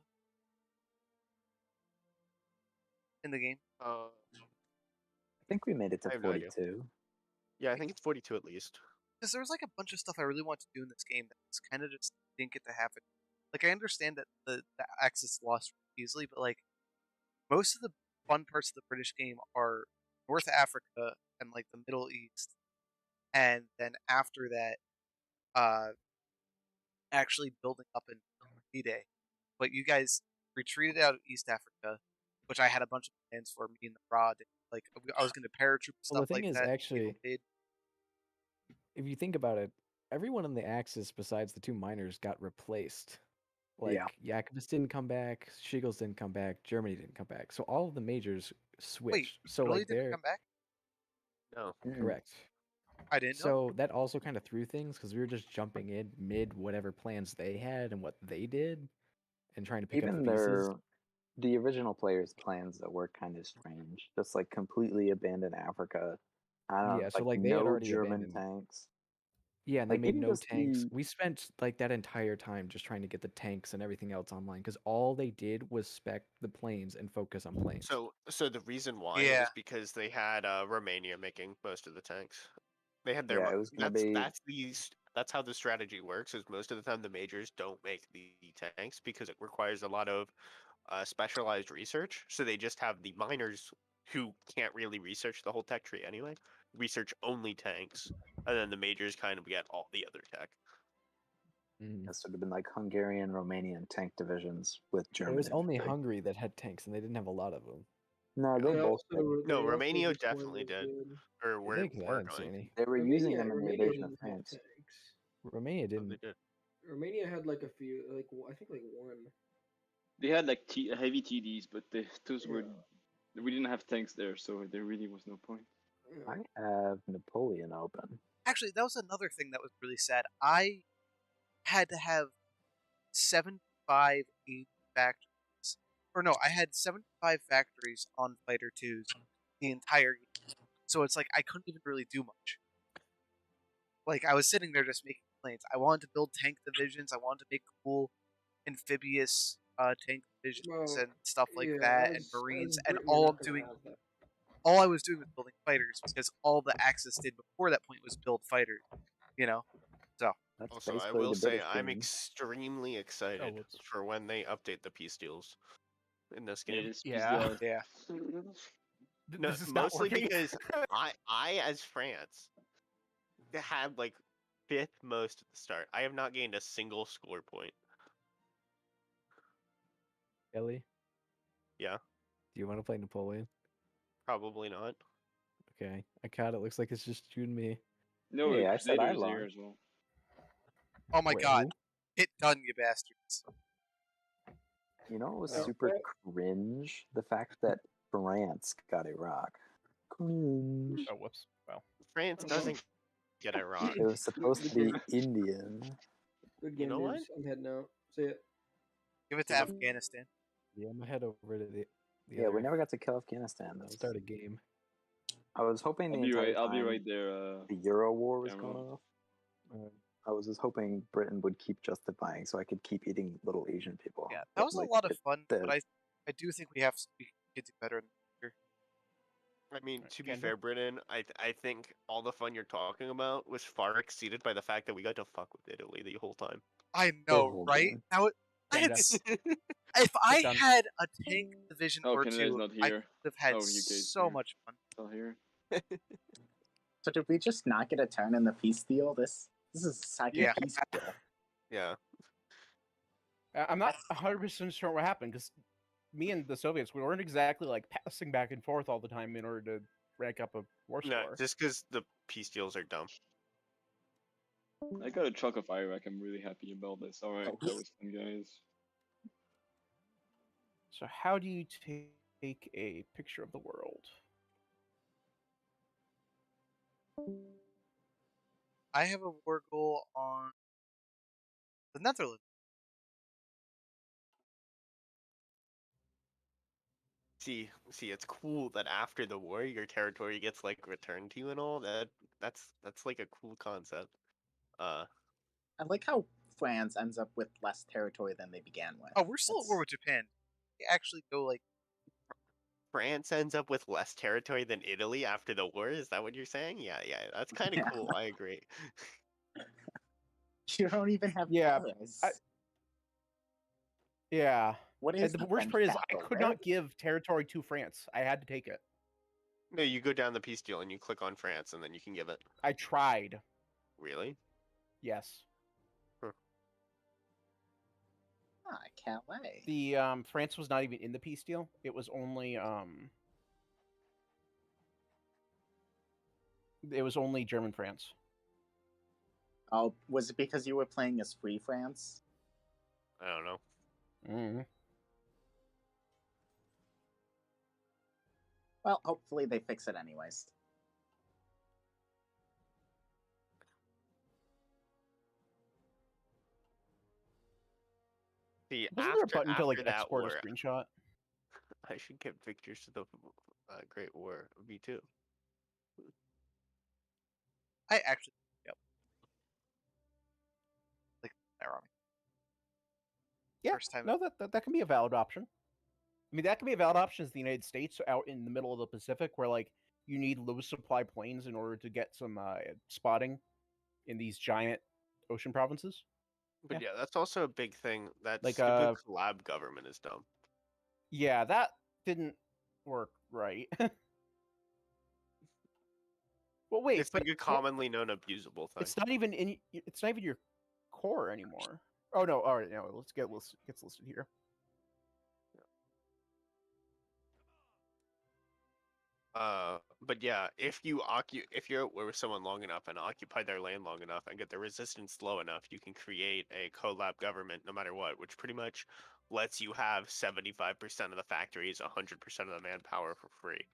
in the game? I think we made it to I have no idea. 42. Yeah, I think it's 42 at least. Because there was like a bunch of stuff I really wanted to do in this game that just kind of just didn't get to happen. Like I understand that the Axis lost easily, but like most of the fun parts of the British game are North Africa and like the Middle East, and then after that, actually building up in D-Day. But you guys retreated out of East Africa, which I had a bunch of plans for me and the Rod. Like I was going to paratroop Well, the stuff thing like is, that. actually, if you think about it, everyone in the Axis besides the two miners got replaced. Like Yakovitz didn't come back, Shiggles didn't come back, Germany didn't come back. So all of the majors switched. So Italy like didn't they're come back? No. correct. I didn't know. So that also kind of threw things because we were just jumping in mid whatever plans they had and what they did, and trying to pick up the pieces. The original players' plans that were kind of strange, just like completely abandon Africa. I don't know, So like they had no already German abandoned. tanks. Yeah, and they Like, made didn't no just tanks. the- We spent like that entire time just trying to get the tanks and everything else online because all they did was spec the planes and focus on planes. So the reason why is because they had Romania making most of the tanks. They had their. Yeah, it was gonna be. That's how the strategy works. Is most of the time the majors don't make the tanks because it requires a lot of specialized research. So they just have the miners who can't really research the whole tech tree anyway. Research only tanks, and then the majors kind of get all the other tech. This would have been like Hungarian, Romanian tank divisions with German. It was only infantry. Hungary that had tanks, and they didn't have a lot of them. No, they both. No, Romania definitely did. Or where I we're didn't see going. any. They were using them in the Romania invasion of didn't have France. tanks. Romania didn't. They did. Romania had like a few, like I think like one. They had like heavy TDs, but those were we didn't have tanks there, so there really was no point. I have Napoleon open. Actually, that was another thing that was really sad. I had to have 75 factories. Or no, I had 75 factories on Fighter 2s the entire game. So it's like I couldn't even really do much. Like I was sitting there just making planes. I wanted to build tank divisions. I wanted to make cool amphibious tank divisions and stuff like that, and marines. And all I was doing was building fighters because all the Axis did before that point was build fighters. So. Also, I will say I'm extremely excited for when they update the peace deals in this game. Yeah. No, mostly because I as France had like 5th most at the start. I have not gained a single score point. Ellie? Yeah. Do you want to play Napoleon? Probably not. Okay. I caught it. Looks like it's just you and me. No, yeah, I said I Crusader's here lost. as well. Oh my Wait, god. who? It done, you bastards. You know, it was super cringe. The fact that France got Iraq. Cringe. Oh, whoops. Wow. France doesn't get Iraq. It was supposed to be Indian. Good game, You know what? dudes. I'm heading out. See ya. Give it to Afghanistan. Yeah, I'm gonna head over to the Yeah, we never got to kill Afghanistan. Though. start a game. I was hoping the entire time I'll be right there. The Euro War was Cameron. going off. I was just hoping Britain would keep justifying, so I could keep eating little Asian people. Yeah, that was a lot of fun, but I do think we could do better in the future. I mean, to be fair, Britain, I think all the fun you're talking about was far exceeded by the fact that we got to fuck with Italy the whole time. I know, right? Now, if I had a tank division or two, I would have had so much fun. Still here. So did we just not get a turn in the peace deal? This is a second peace deal. Yeah. I'm not 100% sure what happened because me and the Soviets, we weren't exactly like passing back and forth all the time in order to rank up a war score. No, just because the peace deals are dumb. I got a chunk of Iraq. I'm really happy about this. All right, that was fun, guys. So how do you take a picture of the world? I have a war goal on the Netherlands. See, it's cool that after the war, your territory gets like returned to you and all that. That's like a cool concept. I like how France ends up with less territory than they began with. Oh, we're still at war with Japan. We actually go like. France ends up with less territory than Italy after the war. Is that what you're saying? Yeah, that's kind of cool. I agree. You don't even have Paris. Yeah. What is the worst part is I could not give territory to France. I had to take it. No, you go down the peace deal and you click on France and then you can give it. I tried. Really? Yes. Huh. I can't wait. The France was not even in the peace deal. It was only German France. Oh, was it because you were playing as Free France? I don't know. Mm-hmm. Well, hopefully they fix it anyways. See, Wasn't there a button to like export a screenshot? I should get pictures of the Great War. Me too. I actually, like ironic. Yeah, First time. No, that can be a valid option. I mean, that can be a valid option as the United States out in the middle of the Pacific, where like you need low supply planes in order to get some spotting in these giant ocean provinces. But yeah, that's also a big thing. That Like, stupid collab government is dumb. Yeah, that didn't work right. Well, wait, it's like a commonly known abusable thing. It's not even your core anymore. Oh no! All right, no, gets listed here. But yeah, if you're at war with someone long enough and occupy their land long enough and get their resistance low enough, you can create a collab government no matter what, which pretty much lets you have 75% of the factories, 100% of the manpower for free.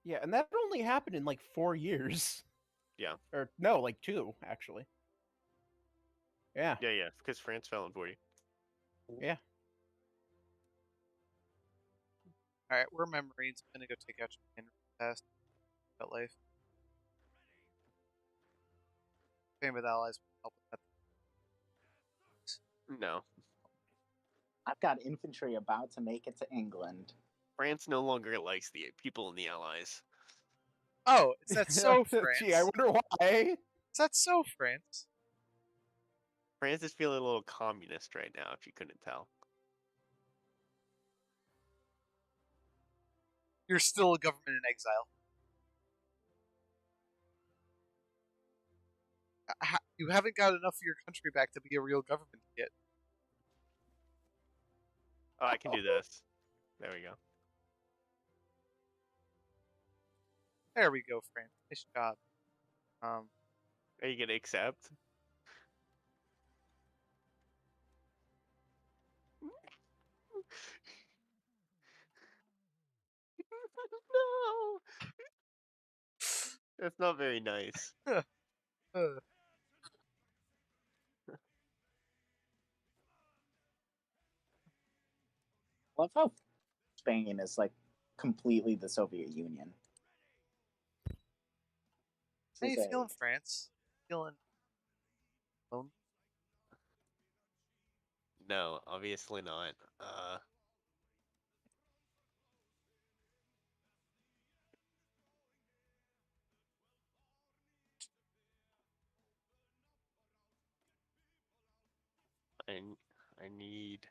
Yeah, and that only happened in like 4 years. Yeah. Or no, like 2 actually. Yeah. Yeah, because France fell in 40. Yeah. All right, we're Marines. I'm gonna go take out Japan fast. About life. Same with allies. Help with that. No. I've got infantry about to make it to England. France no longer likes the people in the Allies. Oh, is that so, France? Gee, I wonder why. Is that so, France? France is feeling a little communist right now, if you couldn't tell. You're still a government in exile. You haven't got enough of your country back to be a real government yet. Oh, I can do this. There we go. There we go, France. Nice job. Are you gonna accept? No. That's not very nice. I love how Spain is like completely the Soviet Union. How you feeling, France? Feeling alone? No, obviously not. I need.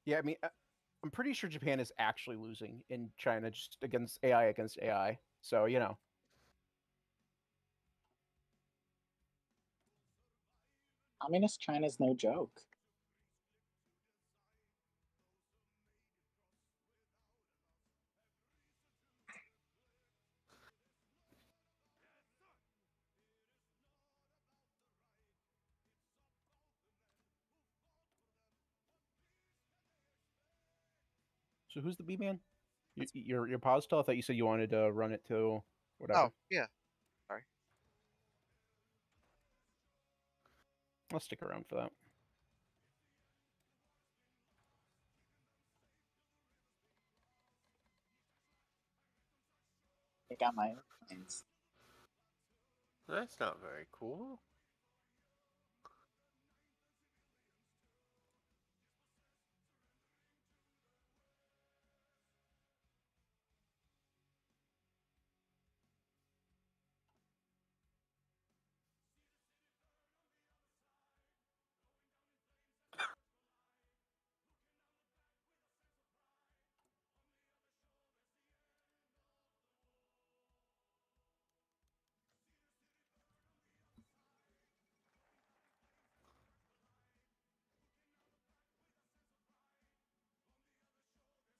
Yeah, I mean, I'm pretty sure Japan is actually losing in China just against AI. So, you know. Communist China's no joke. So who's the B man? Your pause still? I thought you said you wanted to run it to whatever. Oh, yeah. Sorry. I'll stick around for that. I got my airplanes. That's not very cool.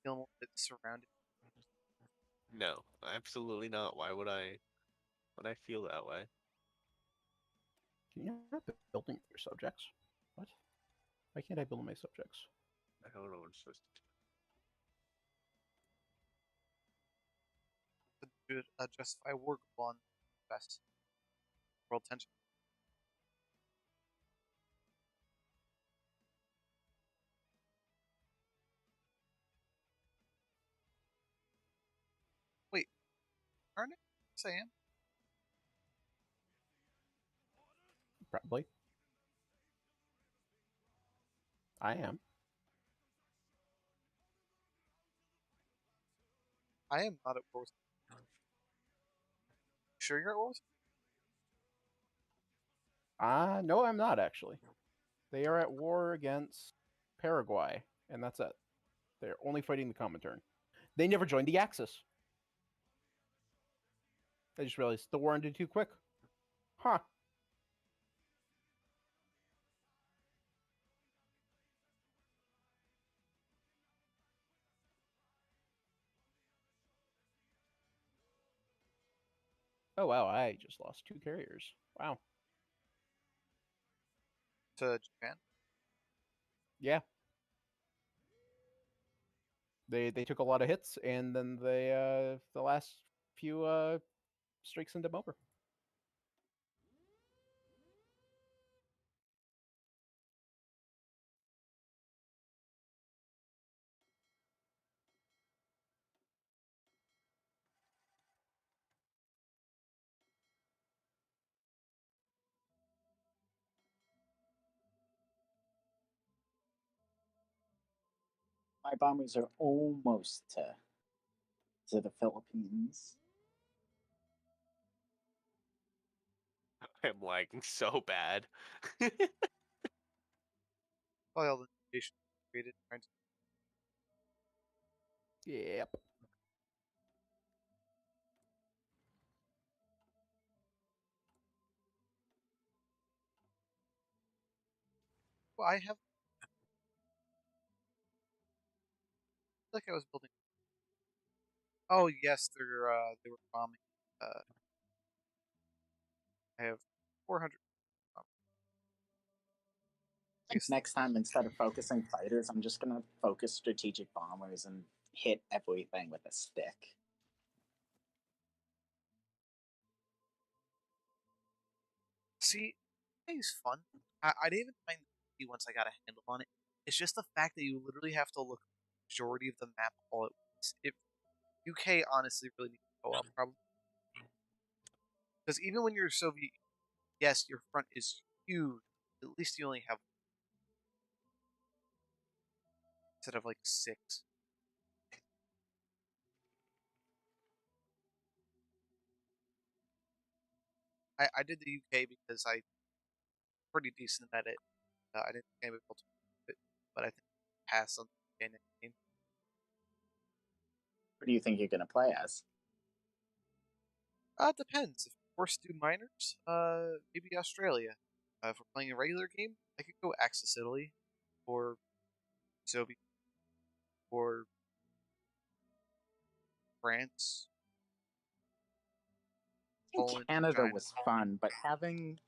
Feeling a bit surrounded. No, absolutely not. Why would I? Would I feel that way? Can you not building your subjects? What? Why can't I build my subjects? I don't know what I'm supposed to do. To justify war goal on best world tension. Wait, aren't it? Yes, I am. Probably. I am. I am not at war with. Sure, you're at war with? No, I'm not actually. They are at war against Paraguay, and that's it. They're only fighting the Comintern. They never joined the Axis. I just realized the war ended too quick. Huh. Oh wow, I just lost 2 carriers. Wow. To Japan? Yeah. They took a lot of hits, and then they the last few streaks sent them over. My bombers are almost to the Philippines. I'm lagging so bad. Probably all the nations created trying to. Yep. Well, I have. I feel like I was building. Oh yes, they were bombing. I have 400. I think next time, instead of focusing fighters, I'm just gonna focus strategic bombers and hit everything with a stick. See, it's fun. I didn't even find it once I got a handle on it. It's just the fact that you literally have to look at the majority of the map all at once. UK honestly really needs to go up, probably. Because even when you're Soviet, yes, your front is huge. At least you only have instead of like 6. I did the UK because I'm pretty decent at it. I didn't think I would be able to do it, but I think I passed on the UK game. What do you think you're gonna play as? It depends. If we're forced to do minors, maybe Australia. If we're playing a regular game, I could go Axis Italy, or Soviet, or France. I think Poland, Canada China. was fun, but having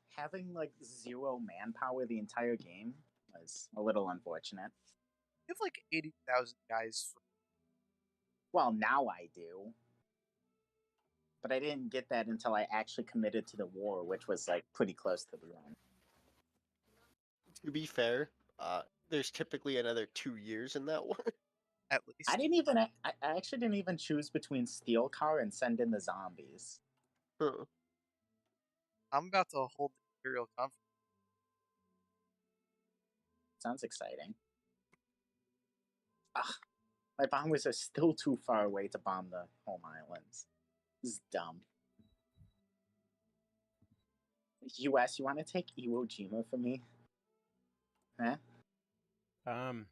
like 0 manpower the entire game was a little unfortunate. You have like 80,000 guys. Well, now I do. But I didn't get that until I actually committed to the war, which was like pretty close to the end. To be fair, there's typically another 2 years in that war. At least. I actually didn't even choose between Steel Car and Send in the Zombies. Huh. I'm about to hold the Imperial Conference. Sounds exciting. Ugh, my bombers are still too far away to bomb the home islands. This is dumb. US, you want to take Iwo Jima for me? Huh? I'm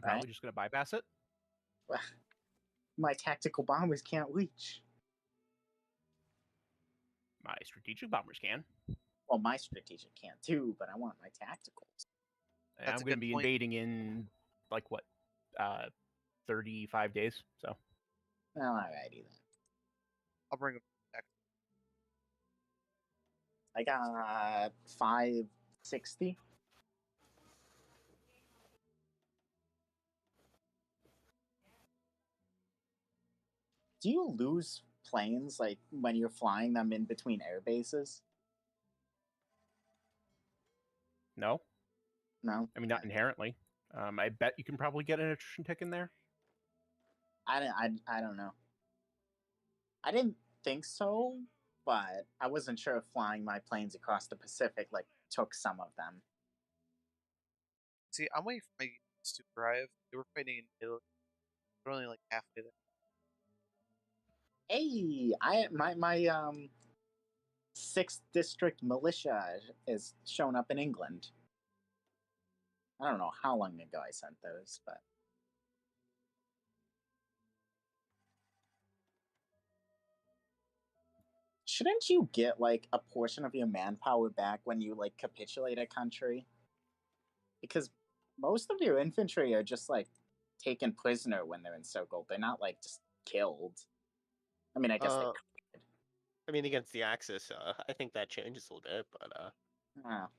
probably just gonna bypass it. My tactical bombers can't reach. My strategic bombers can. Well, my strategic can too, but I want my tacticals. And I'm going to be invading in like what, 35 days. So. Well, alrighty then. I'll bring them back. I got 560. Do you lose planes like when you're flying them in between air bases? No. No. I mean, not inherently. I bet you can probably get an attrition tick in there. I don't know. I didn't think so, but I wasn't sure if flying my planes across the Pacific like took some of them. See, I'm waiting for my units to arrive. They were fighting in Italy. They're only like halfway there. Hey, my 6th district militia is shown up in England. I don't know how long ago I sent those, but shouldn't you get like a portion of your manpower back when you like capitulate a country? Because most of your infantry are just like taken prisoner when they're encircled. They're not like just killed. I mean, I guess they could. I mean, against the Axis, I think that changes a little bit, but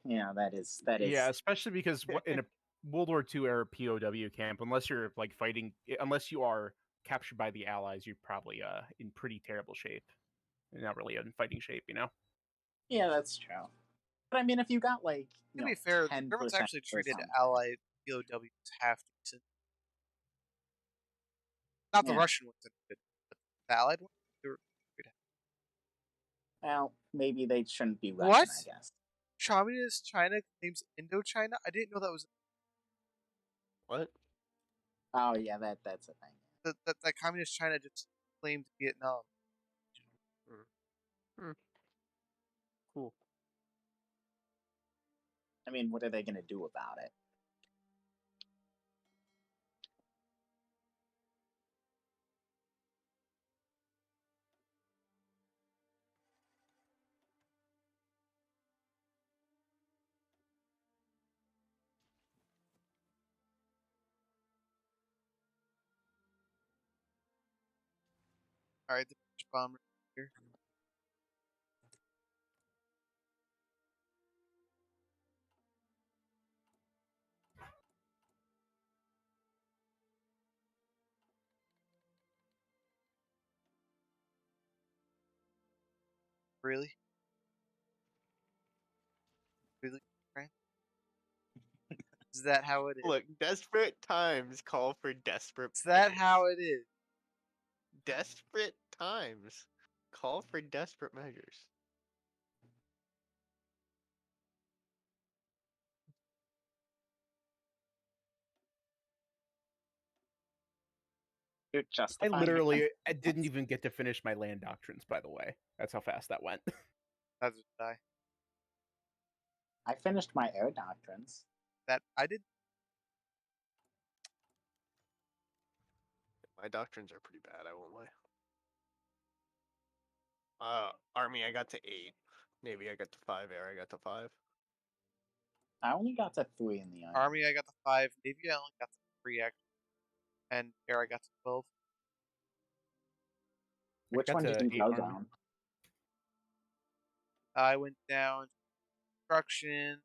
yeah, that is. Yeah, especially because in a World War II era POW camp, unless you're like fighting, unless you are captured by the Allies, you're probably in pretty terrible shape. You're not really in fighting shape, you know. Yeah, that's true. But I mean, if you got like, to be fair, the Germans actually treated Allied POWs half decent. Not the Russian ones, but the Allied ones, they were pretty. Well, maybe they shouldn't be Russian, what? I guess. Communist China claims Indochina? I didn't know that was. What? Oh yeah, that's a thing. That Communist China just claimed Vietnam. Cool. I mean, what are they going to do about it? Alright, the British bomber here. Really? Really, Frank? Is that how it is? Look, desperate times call for desperate Is that measures. how it is? Desperate times call for desperate measures. You're I justifying I didn't even get to finish my land doctrines, by the way. That's how fast that went. That's what die. I finished my air doctrines. That I did. My doctrines are pretty bad, I won't lie. Army I got to 8. Navy I got to 5. Air I got to 5. I only got to 3 in the Army I got to 5. Navy I only got to 3 actually. And air I got to 12. Which one did you go down? I went down construction,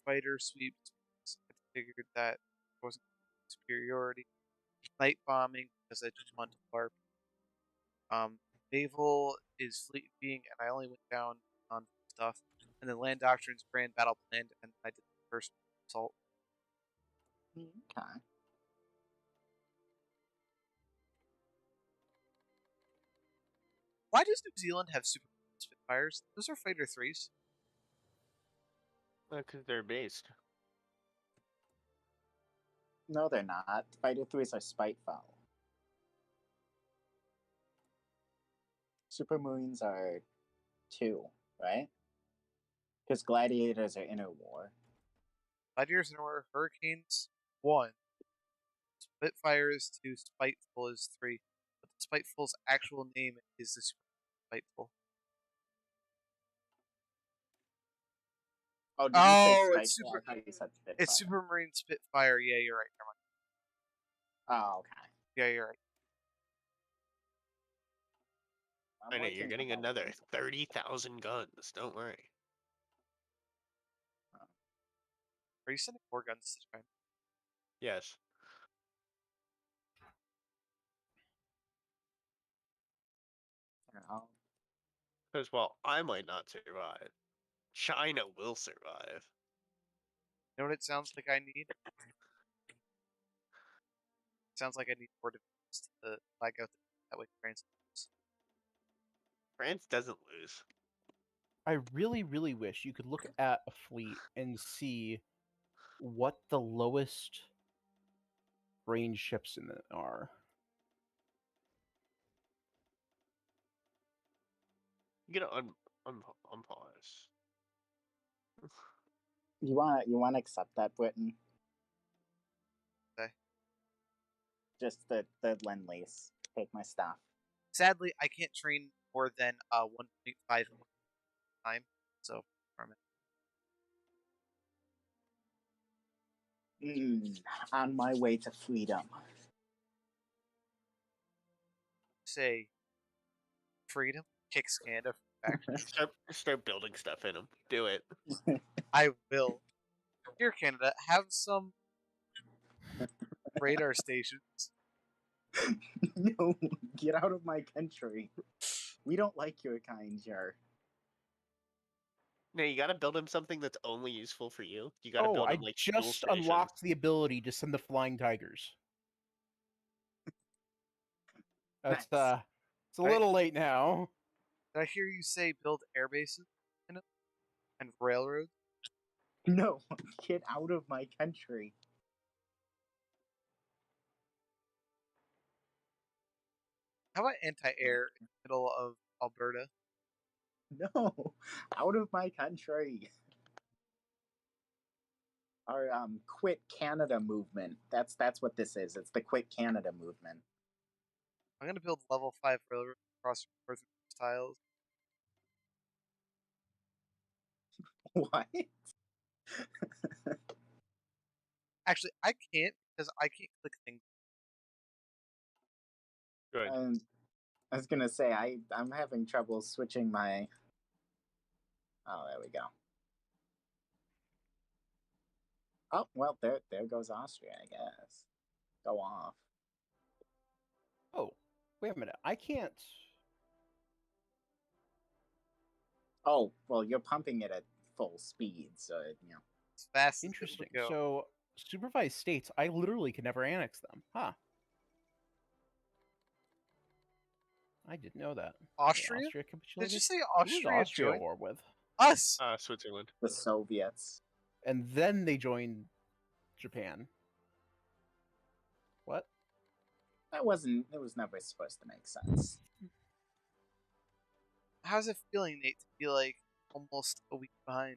fighter sweeps. I figured that wasn't superiority. Night bombing because I just wanted to LARP. Naval is fleet being, and I only went down on stuff. And then land doctrines, grand battle plan, and I did the first assault. Okay. Why does New Zealand have super Spitfires? Those are fighter 3s. Because they're based. No, they're not. Fighter 3s are Spiteful. Supermarines are 2, right? Because Gladiators are Inner War. Gladiators Inner War, Hurricanes 1. Spitfire is 2, Spiteful is 3. But the Spiteful's actual name is the Super Spiteful. Oh, did you say Spiteful? It's Super. I thought you said Spitfire. It's Supermarine Spitfire. Yeah, you're right. Never mind. Oh, okay. Yeah, you're right. I know you're getting another 30,000 guns. Don't worry. Are you sending more guns this time? Yes. Because, well, I might not survive. China will survive. You know what it sounds like I need? It sounds like I need more defense to flag out that way France loses. France doesn't lose. I really, really wish you could look at a fleet and see what the lowest range ships in it are. You gotta unpause. You want to accept that, Britain? Okay. Just the Lend-Lease. Take my stuff. Sadly, I can't train more than 1.5 time. So, on my way to freedom. Say, freedom kicks Canada back. Start building stuff in them. Do it. I will. Here, Canada, have some radar stations. No, get out of my country. We don't like your kind here. No, you gotta build him something that's only useful for you. You gotta build him like fuel just stations. unlocked the ability to send the Flying Tigers. That's Nice. it's a little late now. Did I hear you say build air bases in it? And railroads? No, get out of my country. How about anti-air in the middle of Alberta? No, out of my country. Our Quit Canada movement. That's what this is. It's the Quit Canada movement. I'm gonna build level 5 railroad across northern tiles. What? Actually, I can't because I can't click things. Good. I was gonna say I'm having trouble switching my. Oh, there we go. Oh well, there goes Austria, I guess. Go off. Oh, wait a minute. I can't. Oh well, you're pumping it at full speed, so you know. It's fast. Interesting. So supervised states, I literally can never annex them. Huh. I didn't know that. Austria? Austria capitulated? Did you say Who was Austria Austria joined? war with? Us. Switzerland. The Soviets. And then they joined Japan. What? That wasn't. It was never supposed to make sense. How's it feeling, Nate, to be like almost a week behind?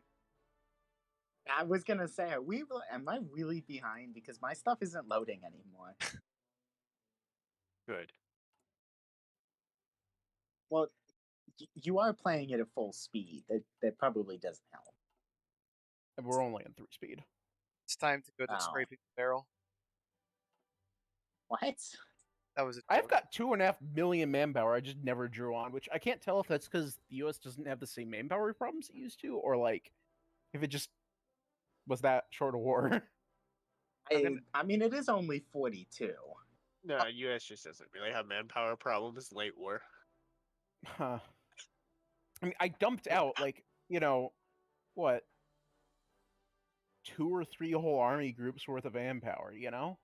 I was gonna say, am I really behind? Because my stuff isn't loading anymore. Good. Well, you are playing it at full speed. That probably doesn't help. And we're only on 3 speed. It's time to go to scraping the barrel. What? That was. I've got 2.5 million manpower. I just never drew on, which I can't tell if that's because the U.S. doesn't have the same manpower problems it used to, or like if it just was that short a war. I mean, it is only 42. No, U.S. just doesn't really have manpower problems late war. Huh. I mean, I dumped out like, what, 2 or 3 whole army groups worth of manpower, No,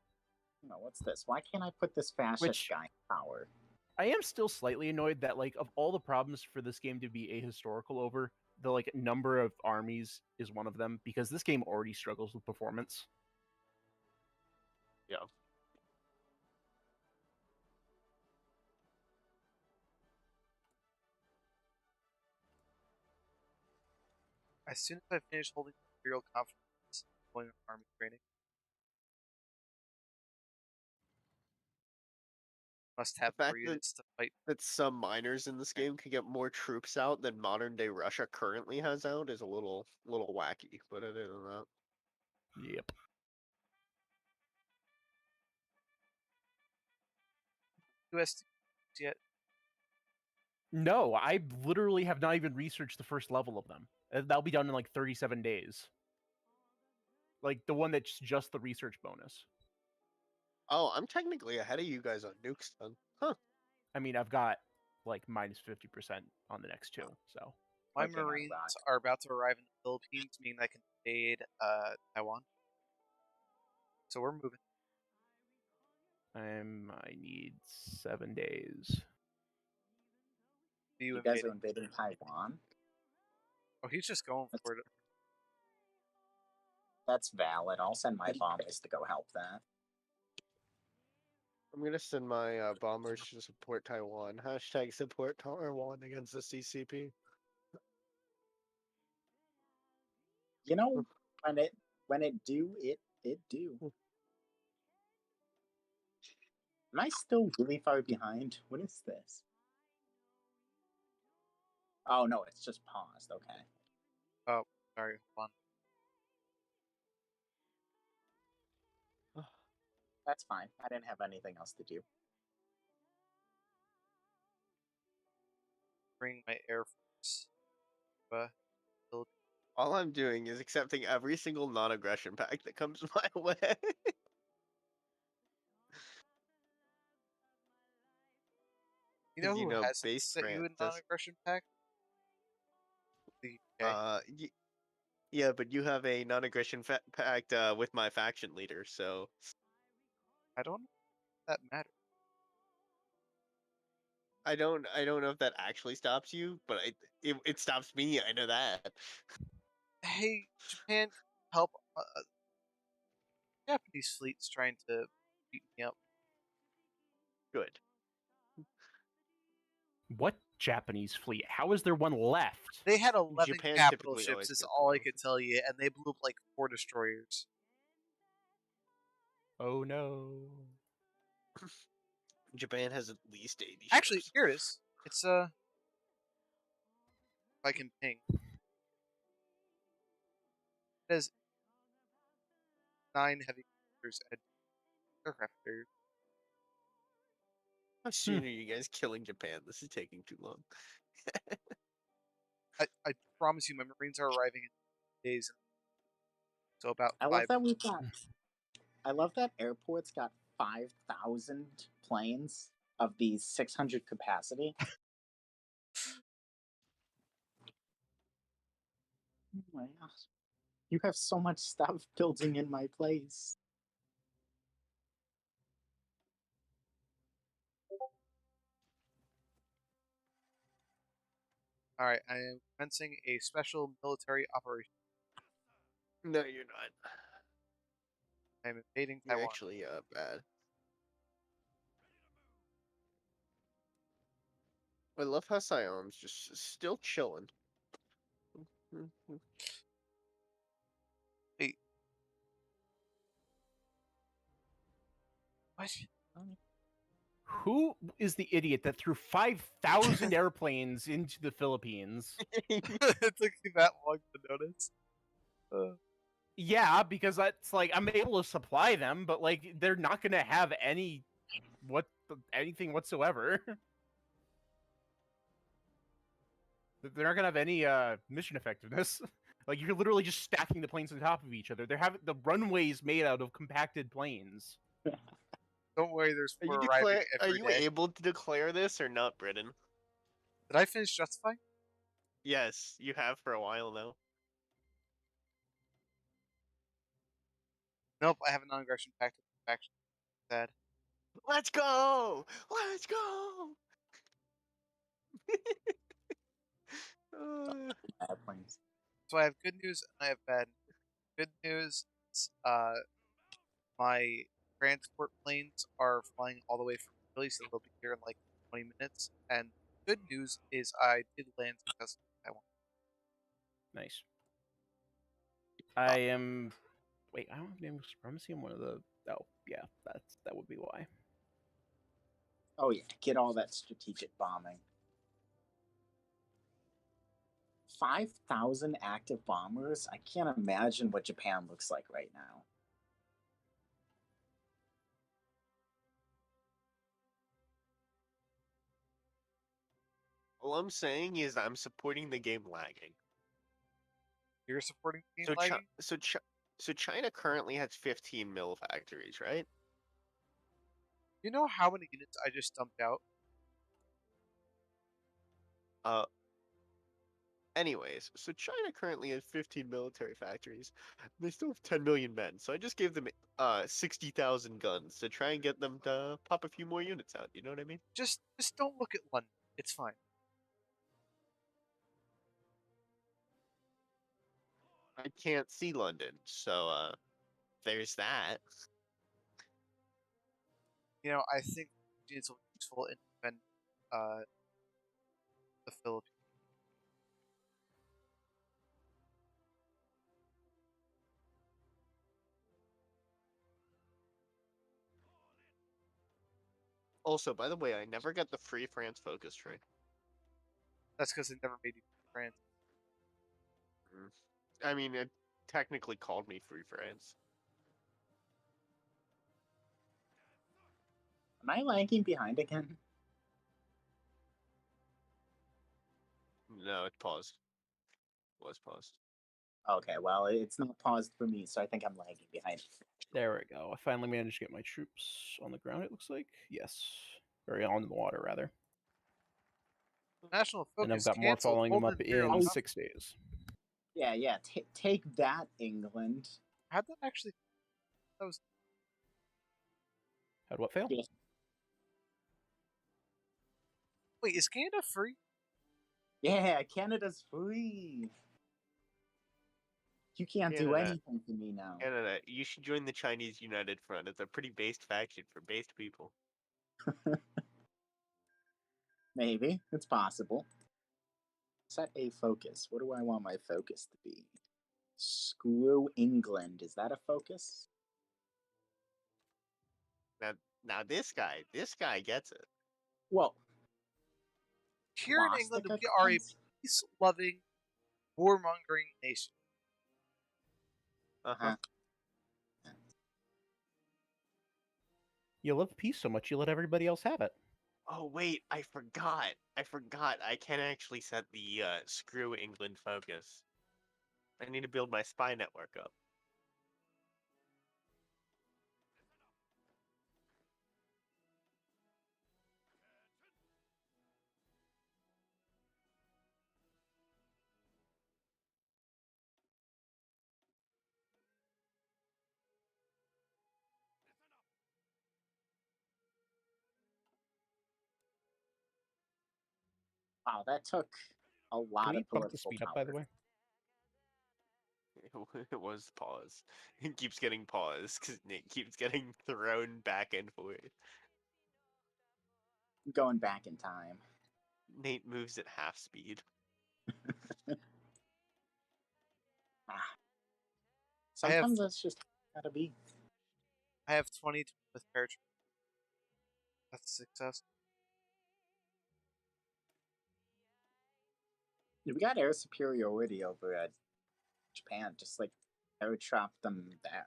what's this? Why can't I put this fascist guy in power? I am still slightly annoyed that, like, of all the problems for this game to be ahistorical over, the, like, number of armies is one of them, because this game already struggles with performance. Yeah. As soon as I finish holding Imperial Conference, going on army training. Must have more units to fight. That some miners in this game can get more troops out than modern day Russia currently has out is a little wacky, but other than that. Yep. US yet? No, I literally have not even researched the first level of them. That'll be done in like 37 days. Like the one that's just the research bonus. Oh, I'm technically ahead of you guys on nukes then. Huh. I mean, I've got like minus 50% on the next 2, so. My Marines are about to arrive in the Philippines, meaning I can invade Taiwan. So we're moving. I need 7 days. You guys are invading Taiwan? Oh, he's just going for it. That's valid. I'll send my bombers to go help that. I'm gonna send my bombers to support Taiwan. Hashtag support Taiwan against the CCP. You know, when it do, it do. Am I still really far behind? What is this? Oh no, it's just paused. Okay. Oh, sorry. Hold on. That's fine. I didn't have anything else to do. Bring my Air Force. All I'm doing is accepting every single non-aggression pact that comes my way. You know who has base set you in non-aggression pact? The UK. Yeah, but you have a non-aggression pact with my faction leader, so I don't know if that matters. I don't know if that actually stops you, but it stops me. I know that. Hey, Japan, help! Japanese fleet's trying to beat me up. Good. What Japanese fleet? How is there one left? They had 11 Japan capital typically ships, always is gets all I could tell you, and they blew up like 4 destroyers. Oh no. Japan has at least 80 ships. Actually, here it is. It's if I can ping. It has 9 heavy cruisers and aircraft carriers. How soon are you guys killing Japan? This is taking too long. I promise you, my Marines are arriving in days. So about I 5 love that we've got. I love that airport's got 5,000 planes of these 600 capacity. Oh my gosh. You have so much stuff building in my place. Alright, I am commencing a special military operation. No, you're not. I am invading You're Taiwan. actually bad. I love how Siam's just still chilling. Wait. What? Who is the idiot that threw 5,000 airplanes into the Philippines? It took you that long to notice. Yeah, because that's like I'm able to supply them, but like they're not going to have anything whatsoever. They're not going to have any mission effectiveness. Like you're literally just stacking the planes on top of each other. They're having the runways made out of compacted planes. Don't worry, there's Are you, more arriving are every you day. able to declare this or not, Britain? Did I finish justifying? Yes, you have for a while now. Nope, I have a non-aggression pact with the faction. Sad. Let's go! Let's go! Airplanes. So I have good news and I have bad news. Good news is my transport planes are flying all the way from Philly, so they'll be here in like 20 minutes. And good news is I did land successfully in Taiwan. Nice. I am. Wait, I don't have naval supremacy in one of the. Oh, yeah, that would be why. Oh yeah, get all that strategic bombing. 5,000 active bombers? I can't imagine what Japan looks like right now. All I'm saying is I'm supporting the game lagging. You're supporting the game lagging? So China currently has 15 mil factories, right? You know how many units I just dumped out? Anyways, so China currently has 15 military factories. They still have 10 million men, so I just gave them 60,000 guns to try and get them to pop a few more units out. You know what I mean? Just don't look at London. It's fine. I can't see London, so there's that. You know, I think it's useful in defending the Philippines. Also, by the way, I never got the free France focus trade. That's because it never made you France. I mean, it technically called me free France. Am I lagging behind again? No, it paused. It was paused. Okay, well, it's not paused for me, so I think I'm lagging behind. There we go. I finally managed to get my troops on the ground, it looks like. Yes. Or on the water, rather. National focus And I've got more canceled. following them up in 6 days. Yeah. Take that, England. How'd that actually... That was... How'd what fail? Yeah. Wait, is Canada free? Yeah, Canada's free. You can't do anything to me now. Canada, you should join the Chinese United Front. It's a pretty based faction for based people. Maybe. It's possible. Set a focus. What do I want my focus to be? Screw England. Is that a focus? Now this guy gets it. Well, here in England, we are a peace-loving, warmongering nation. You love peace so much, you let everybody else have it. Oh wait, I forgot. I can't actually set the screw England focus. I need to build my spy network up. Wow, that took a lot Can we of bump the political speed up, power. by the way? It was paused. It keeps getting paused because Nate keeps getting thrown back and forth. Going back in time. Nate moves at half speed. Sometimes that's just gotta be. I have 20 with paratrooper. That's a success. We got air superiority over Japan. Just like air trapped them there.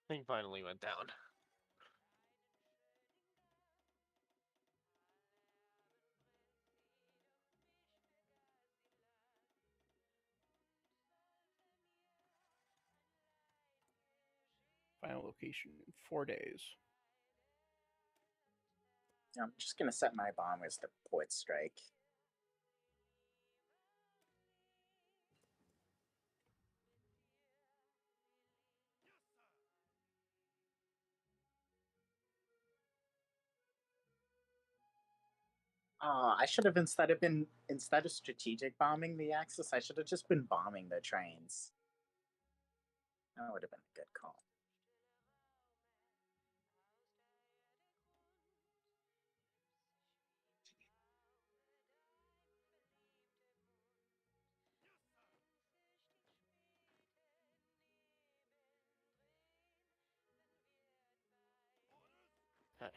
Thing finally went down. Final location in 4 days. I'm just gonna set my bombers to port strike. I should have instead of strategic bombing the Axis, I should have just been bombing the trains. That would have been a good call. Okay.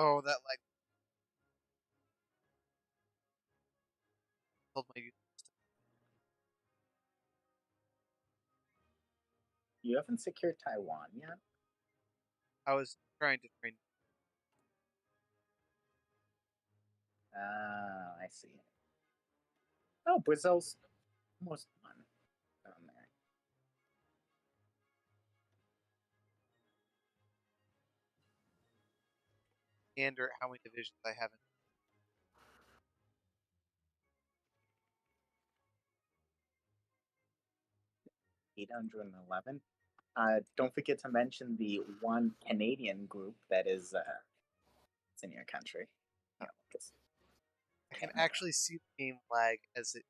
Oh, that like killed my. You haven't secured Taiwan yet? I was trying to train. I see. Oh, Brazil's almost done down there. And or how many divisions I have in 811. Don't forget to mention the one Canadian group that is it's in your country. Yeah, I can actually see the game lag as it.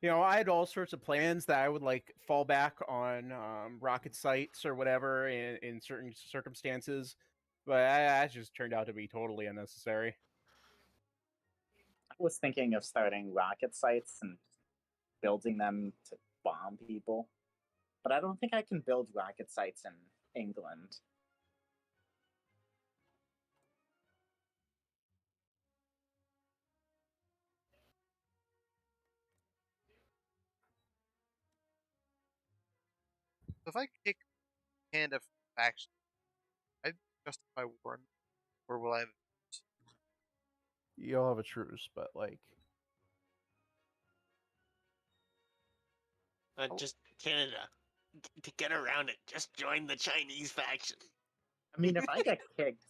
You know, I had all sorts of plans that I would like fall back on rocket sites or whatever in certain circumstances, but that just turned out to be totally unnecessary. I was thinking of starting rocket sites and building them to bomb people, but I don't think I can build rocket sites in England. So if I kick Canada faction, I justify war, or will I have? You'll have a truce, but like, just Canada. To get around it, just join the Chinese faction. I mean, if I get kicked,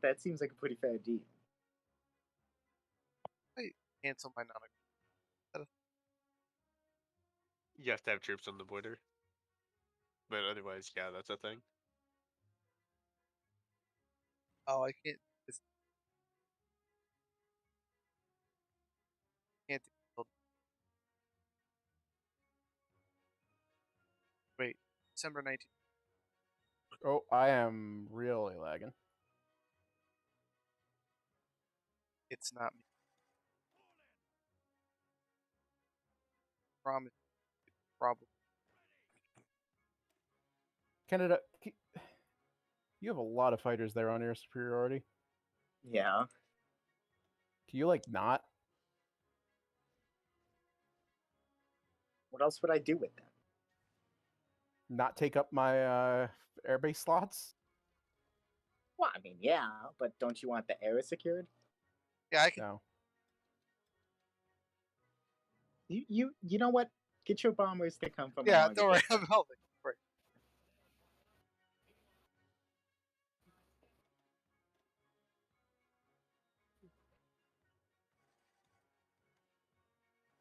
that seems like a pretty fair deal. I cancel my non. You have to have troops on the border. But otherwise, yeah, that's a thing. Oh, I can't. Can't. Wait, December 19th. Oh, I am really lagging. It's not me. Promise. Problem. Canada, you have a lot of fighters there on your superiority. Yeah. Can you like not? What else would I do with them? Not take up my airbase slots? Well, I mean, yeah, but don't you want the air secured? Yeah, I can. No. You know what? Get your bombers to come from. Yeah, don't worry. I'm helping. Right.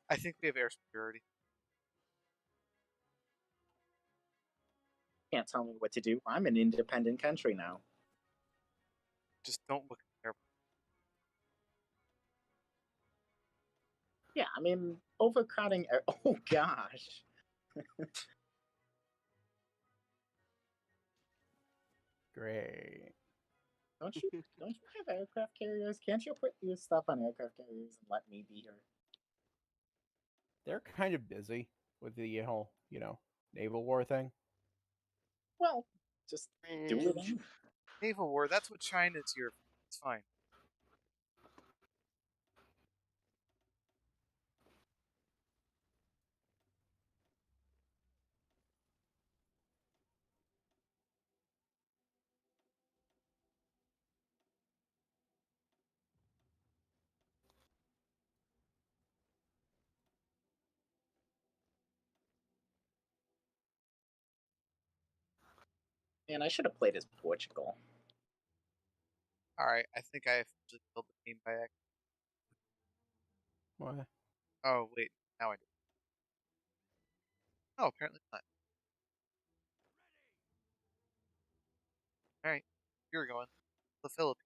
I think we have air superiority. Can't tell me what to do. I'm an independent country now. Just don't look at air. Yeah, I mean, overcrowding. Oh gosh. Great. Don't you have aircraft carriers? Can't you put your stuff on aircraft carriers and let me be here? They're kind of busy with the whole, naval war thing. Well, just do it. Naval war. That's what China's here. It's fine. Man, I should have played as Portugal. Alright, I think I officially killed the game by accident. Why? Oh, wait. Now I do. Oh, apparently not. Alright, you're going. The Philippines.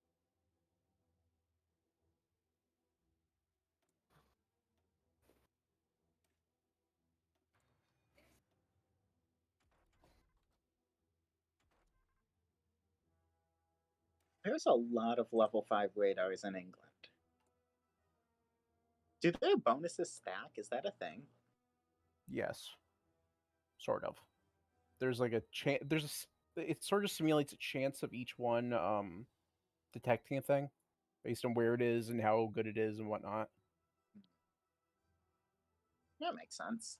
There's a lot of level 5 radars in England. Do their bonuses stack? Is that a thing? Yes. Sort of. There's like a chance. It sort of simulates a chance of each one detecting a thing based on where it is and how good it is and whatnot. That makes sense.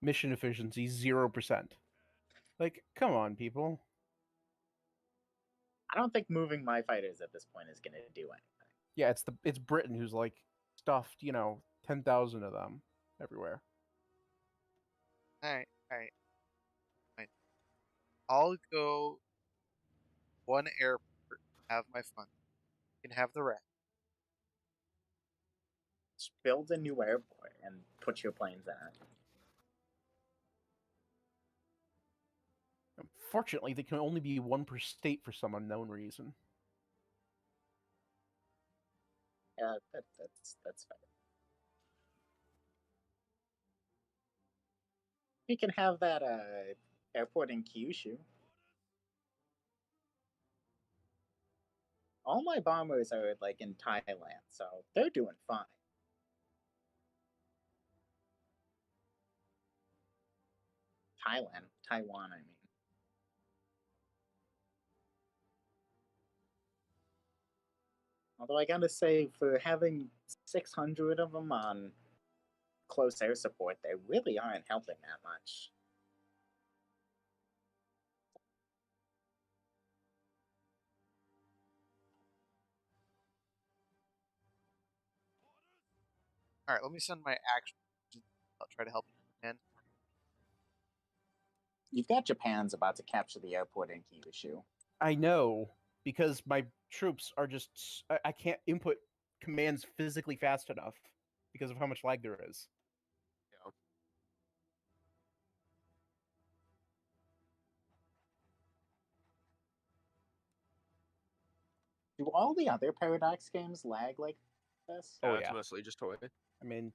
Mission efficiency 0%. Like, come on, people. I don't think moving my fighters at this point is going to do anything. Yeah, it's Britain who's like stuffed, 10,000 of them everywhere. All right. I'll go one airport, have my fun. You can have the rest. Just build a new airport and put your planes in it. Unfortunately, there can only be one per state for some unknown reason. Yeah, that's fine. You can have that airport in Kyushu. All my bombers are like in Thailand, so they're doing fine. Taiwan, I mean. Although I gotta say, for having 600 of them on close air support, they really aren't helping that much. All right, let me send my action. I'll try to help you again. You've got Japan's about to capture the airport in Kyushu. I know, because my troops are just... I can't input commands physically fast enough because of how much lag there is. Yeah. Do all the other Paradox games lag like this? Oh, It's yeah. mostly just HOI. I mean,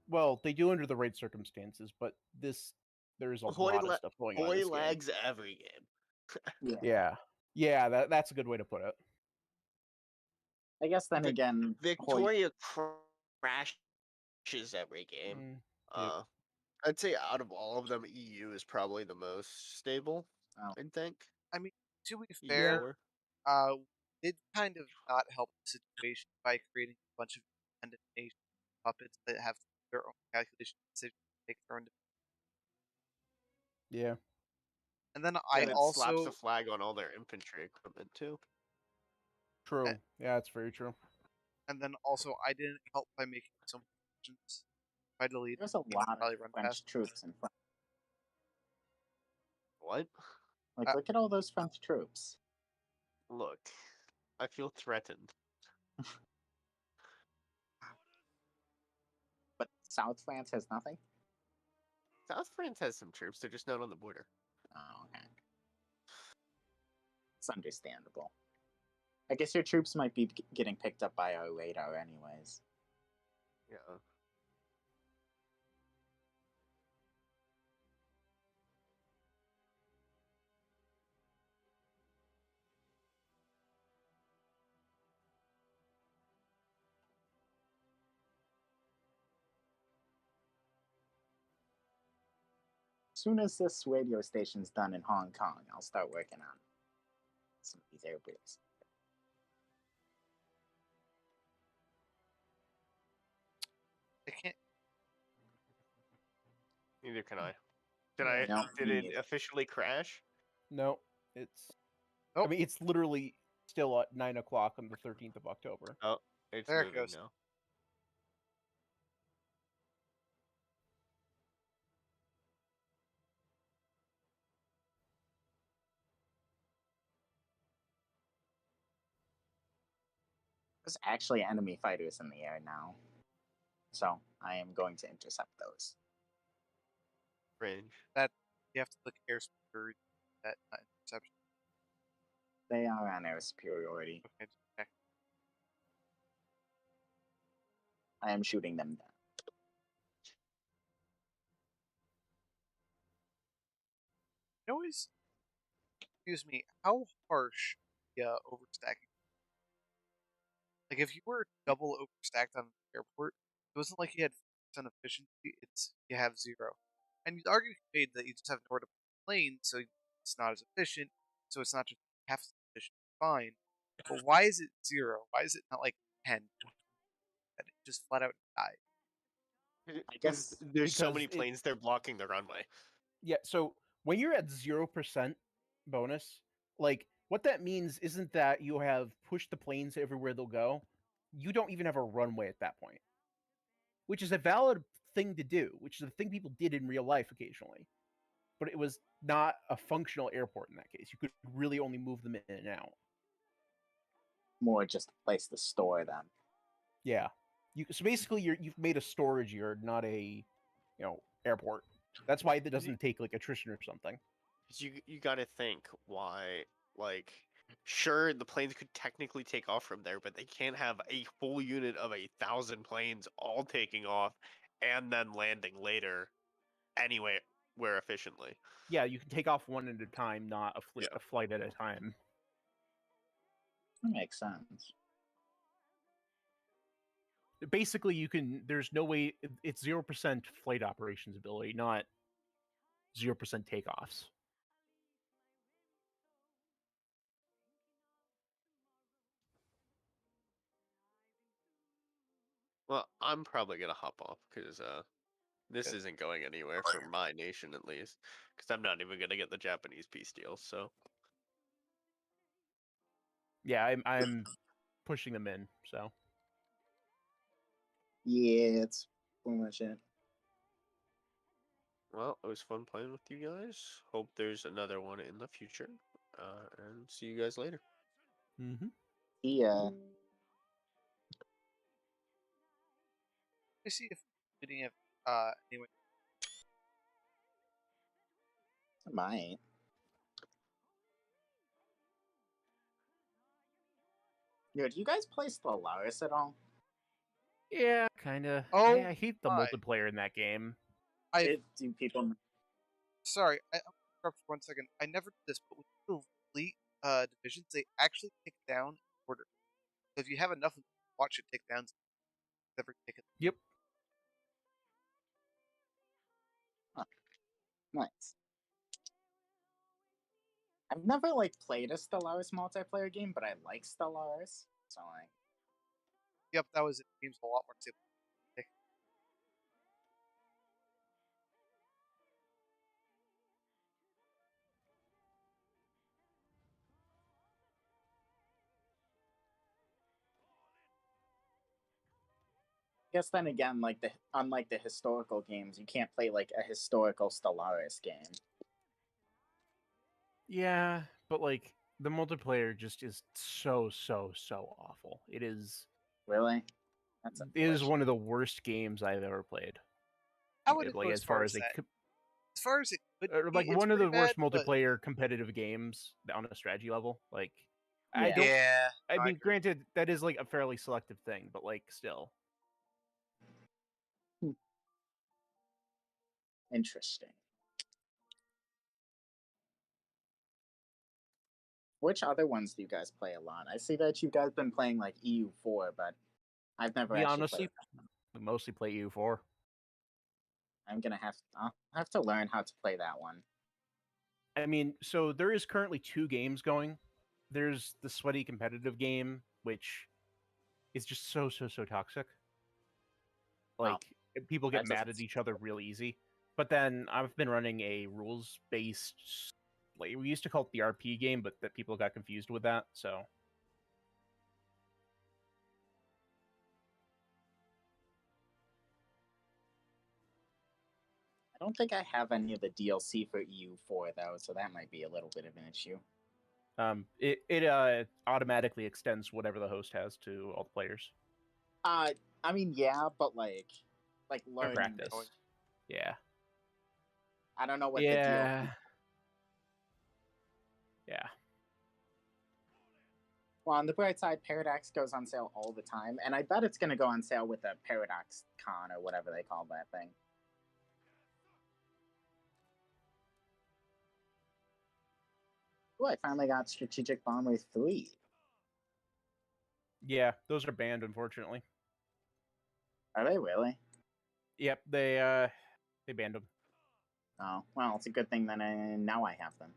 well, they do under the right circumstances, but there's a HOI lot of stuff going on in HOI this game. lags every game. Yeah, that's a good way to put it. I guess then again, Victoria crashes every game. I'd say out of all of them, EU is probably the most stable. I think. I mean, to be fair, did kind of not help the situation by creating a bunch of independent nation puppets that have their own calculation decisions to make their own. Yeah. And then it slaps the flag on all their infantry equipment too. True. Yeah, that's very true. And then also, I didn't help by making some decisions. If I delete, there's a lot of French troops in front. What? Like, look at all those French troops. Look, I feel threatened. But South France has nothing? South France has some troops, they're just not on the border. Oh, okay. It's understandable. I guess your troops might be getting picked up by our radar anyways. Yeah. As soon as this radio station's done in Hong Kong, I'll start working on some of these airports. I can't. Neither can I. Did it officially crash? No, it's. I mean, it's literally still at 9 o'clock on the 13th of October. Oh, it's there moving it goes. now. There's actually enemy fighters in the air now. So I am going to intercept those. Range. That you have to click airspeed for that interception. They are on air superiority. Okay. I am shooting them down. Always, excuse me, how harsh overstacking? Like if you were double overstacked on an airport, it wasn't like you had 50% efficiency, it's you have 0. And you'd argue made that you just have nowhere to put a plane, so it's not as efficient, so it's not just half as efficient, fine. But why is it 0? Why is it not like 10? That it just flat out died? I guess there's so many because planes they're blocking the runway. Yeah, so when you're at 0% bonus, like what that means isn't that you have pushed the planes everywhere they'll go. You don't even have a runway at that point, which is a valid thing to do, which is a thing people did in real life occasionally. But it was not a functional airport in that case. You could really only move them in and out. more just a place to store them. Yeah. So basically you've made a storage yard, not a airport. That's why it doesn't take like attrition or something. You got to think why, like, sure, the planes could technically take off from there, but they can't have a full unit of 1,000 planes all taking off and then landing later anywhere efficiently. Yeah, you can take off one at a time, not a flight at a time. That makes sense. Basically, there's no way, it's 0% flight operations ability, not 0% takeoffs. Well, I'm probably gonna hop off because this isn't going anywhere for my nation at least. Because I'm not even gonna get the Japanese peace deal. So yeah, I'm pushing them in. So yeah, it's pretty much it. well, it was fun playing with you guys. Hope there's another one in the future. And see you guys later. Mm-hmm. Yeah. I see if meeting if anyone. I might. Yo, do you guys play Stellaris at all? Yeah, kind of. Oh, I hate the multiplayer in that game. Do people? Sorry, I interrupt for 1 second. I never did this, but when you complete divisions, they actually take down in order. So if you have enough, watch it take down. Never take it. Yep. Huh. Nice. I've never played a Stellaris multiplayer game, but I like Stellaris, so Yep, that was it. Game's a lot more simple. I guess then again, unlike the historical games, you can't play a historical Stellaris game. Yeah, but the multiplayer just is so awful. It is really. It is one of the worst games I've ever played. I wouldn't go as far as that. As far as it could be, one of the worst bad, multiplayer competitive games on a strategy level. Yeah. I mean, granted, that is a fairly selective thing, but still. Interesting. Which other ones do you guys play a lot? I see that you guys been playing EU4, but I've never Honestly, we mostly play EU4. I'll have to learn how to play that one. I mean, so there is currently 2 games going. There's the sweaty competitive game, which is just so toxic. People get mad at each other real easy. But then I've been running a rules-based, we used to call it the RP game, but that people got confused with that, so. I don't think I have any of the DLC for EU4 though, so that might be a little bit of an issue. It automatically extends whatever the host has to all the players. I mean, yeah, but learning practice. This. Yeah. I don't know what the deal. Yeah. Well, on the bright side, Paradox goes on sale all the time, and I bet it's going to go on sale with a Paradox Con or whatever they call that thing. Oh, I finally got Strategic Bomber 3. Yeah, those are banned, unfortunately. Are they really? Yep, they banned them. Oh, well, it's a good thing that now I have them.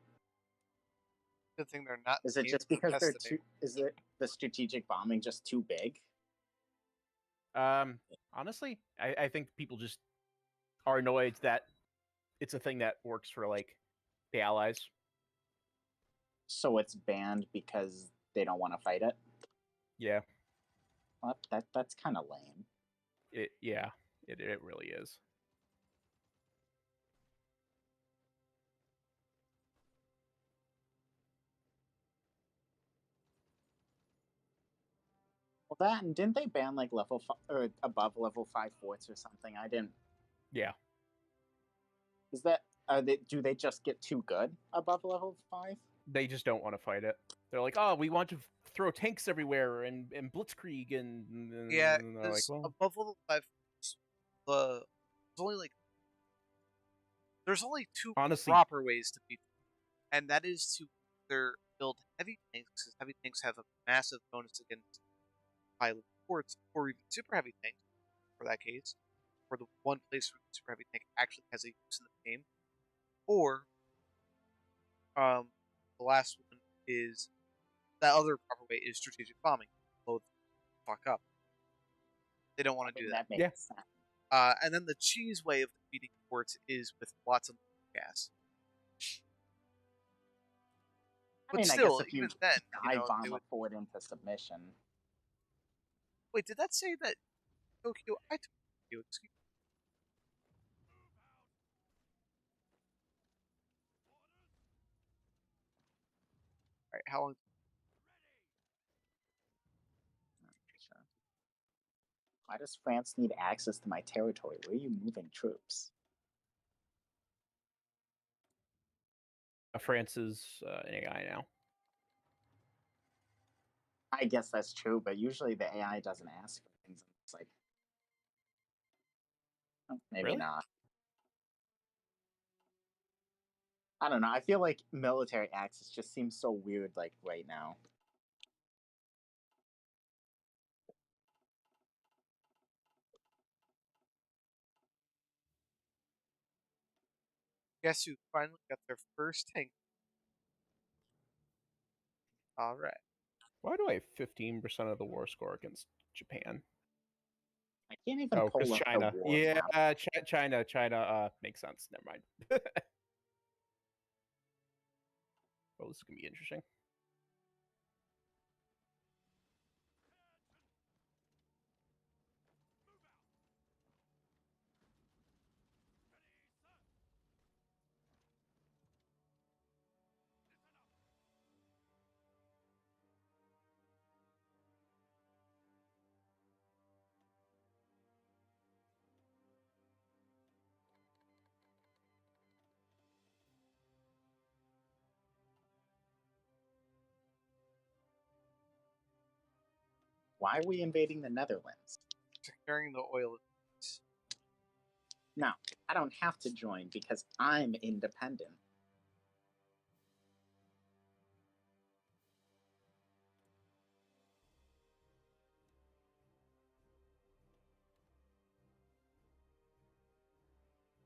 Good thing they're not. Is it just because they're too? Is it the strategic bombing just too big? Honestly, I think people just are annoyed that it's a thing that works for like the allies. So it's banned because they don't want to fight it. Yeah. Well, that's kind of lame. It really is. Well, that and didn't they ban like level or above level 5 forts or something? I didn't. Yeah. Is that do they just get too good above level 5? They just don't want to fight it. They're like, oh, we want to throw tanks everywhere and blitzkrieg and yeah. they're like, well, above level 5, there's only like two proper ways to beat them, and that is to either build heavy tanks, because heavy tanks have a massive bonus against high level forts, or even super heavy tanks. For that case, for the one place where the super heavy tank actually has a use in the game, or the last one is that other proper way is strategic bombing. Blow the fuck up. They don't want to do that. That makes sense. And then the cheese way of defeating forts is with lots of gas. I mean, still, I guess if you then, bomb a fort into submission. Wait, did that say that Tokyo? I took Tokyo. Excuse me. All right, how long? Why does France need access to my territory? Where are you moving troops? France is an AI now. I guess that's true, but usually the AI doesn't ask for things. It's like, maybe really? not. I don't know. I feel like military access just seems so weird, like right now. Guess who finally got their first tank? All right. Why do I have 15% of the war score against Japan? I can't even pull because up China. the war Yeah, map. China makes sense. Never mind. Well, this is gonna be interesting. Why are we invading the Netherlands? Securing the oil. No, I don't have to join because I'm independent.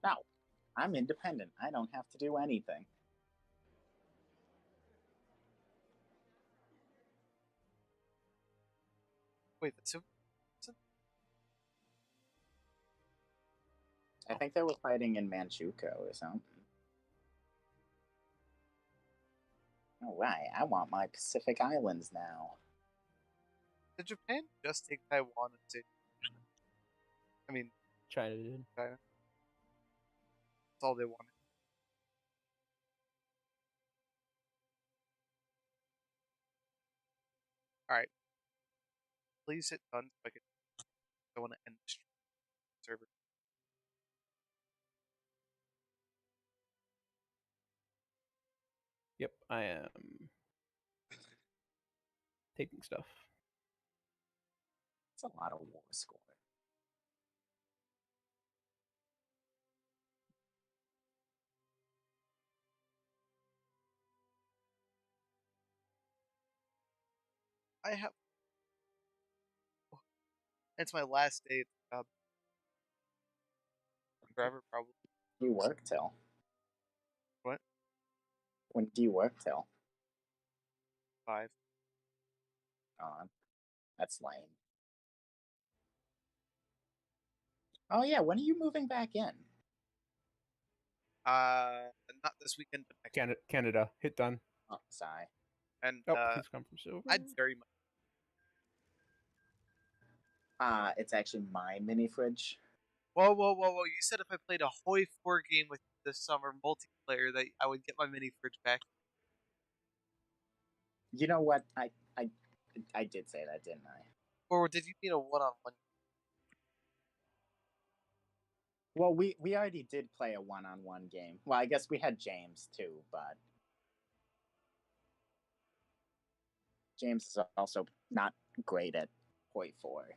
No, I'm independent. I don't have to do anything. Wait, that's so. I think they were fighting in Manchukuo or something. All right, I want my Pacific Islands now. Did Japan just take Taiwan and say? I mean, China did. China. That's all they wanted. All right. Please hit done so I can. I want to end the server. Yep, I am taking stuff. It's a lot of war score. I have. It's my last day at the job. Forever, probably. You work till? What? When do you work till? 5. That's lame. Oh yeah, when are you moving back in? Not this weekend, but next. Canada. Hit done. Oh, sorry. And please come from silver. I'd very much. It's actually my mini fridge. Whoa! You said if I played a HOI4 game with you this summer multiplayer, that I would get my mini fridge back. You know what? I did say that, didn't I? Or did you mean a one-on-one? Well, we already did play a one-on-one game. Well, I guess we had James too, but James is also not great at HOI4.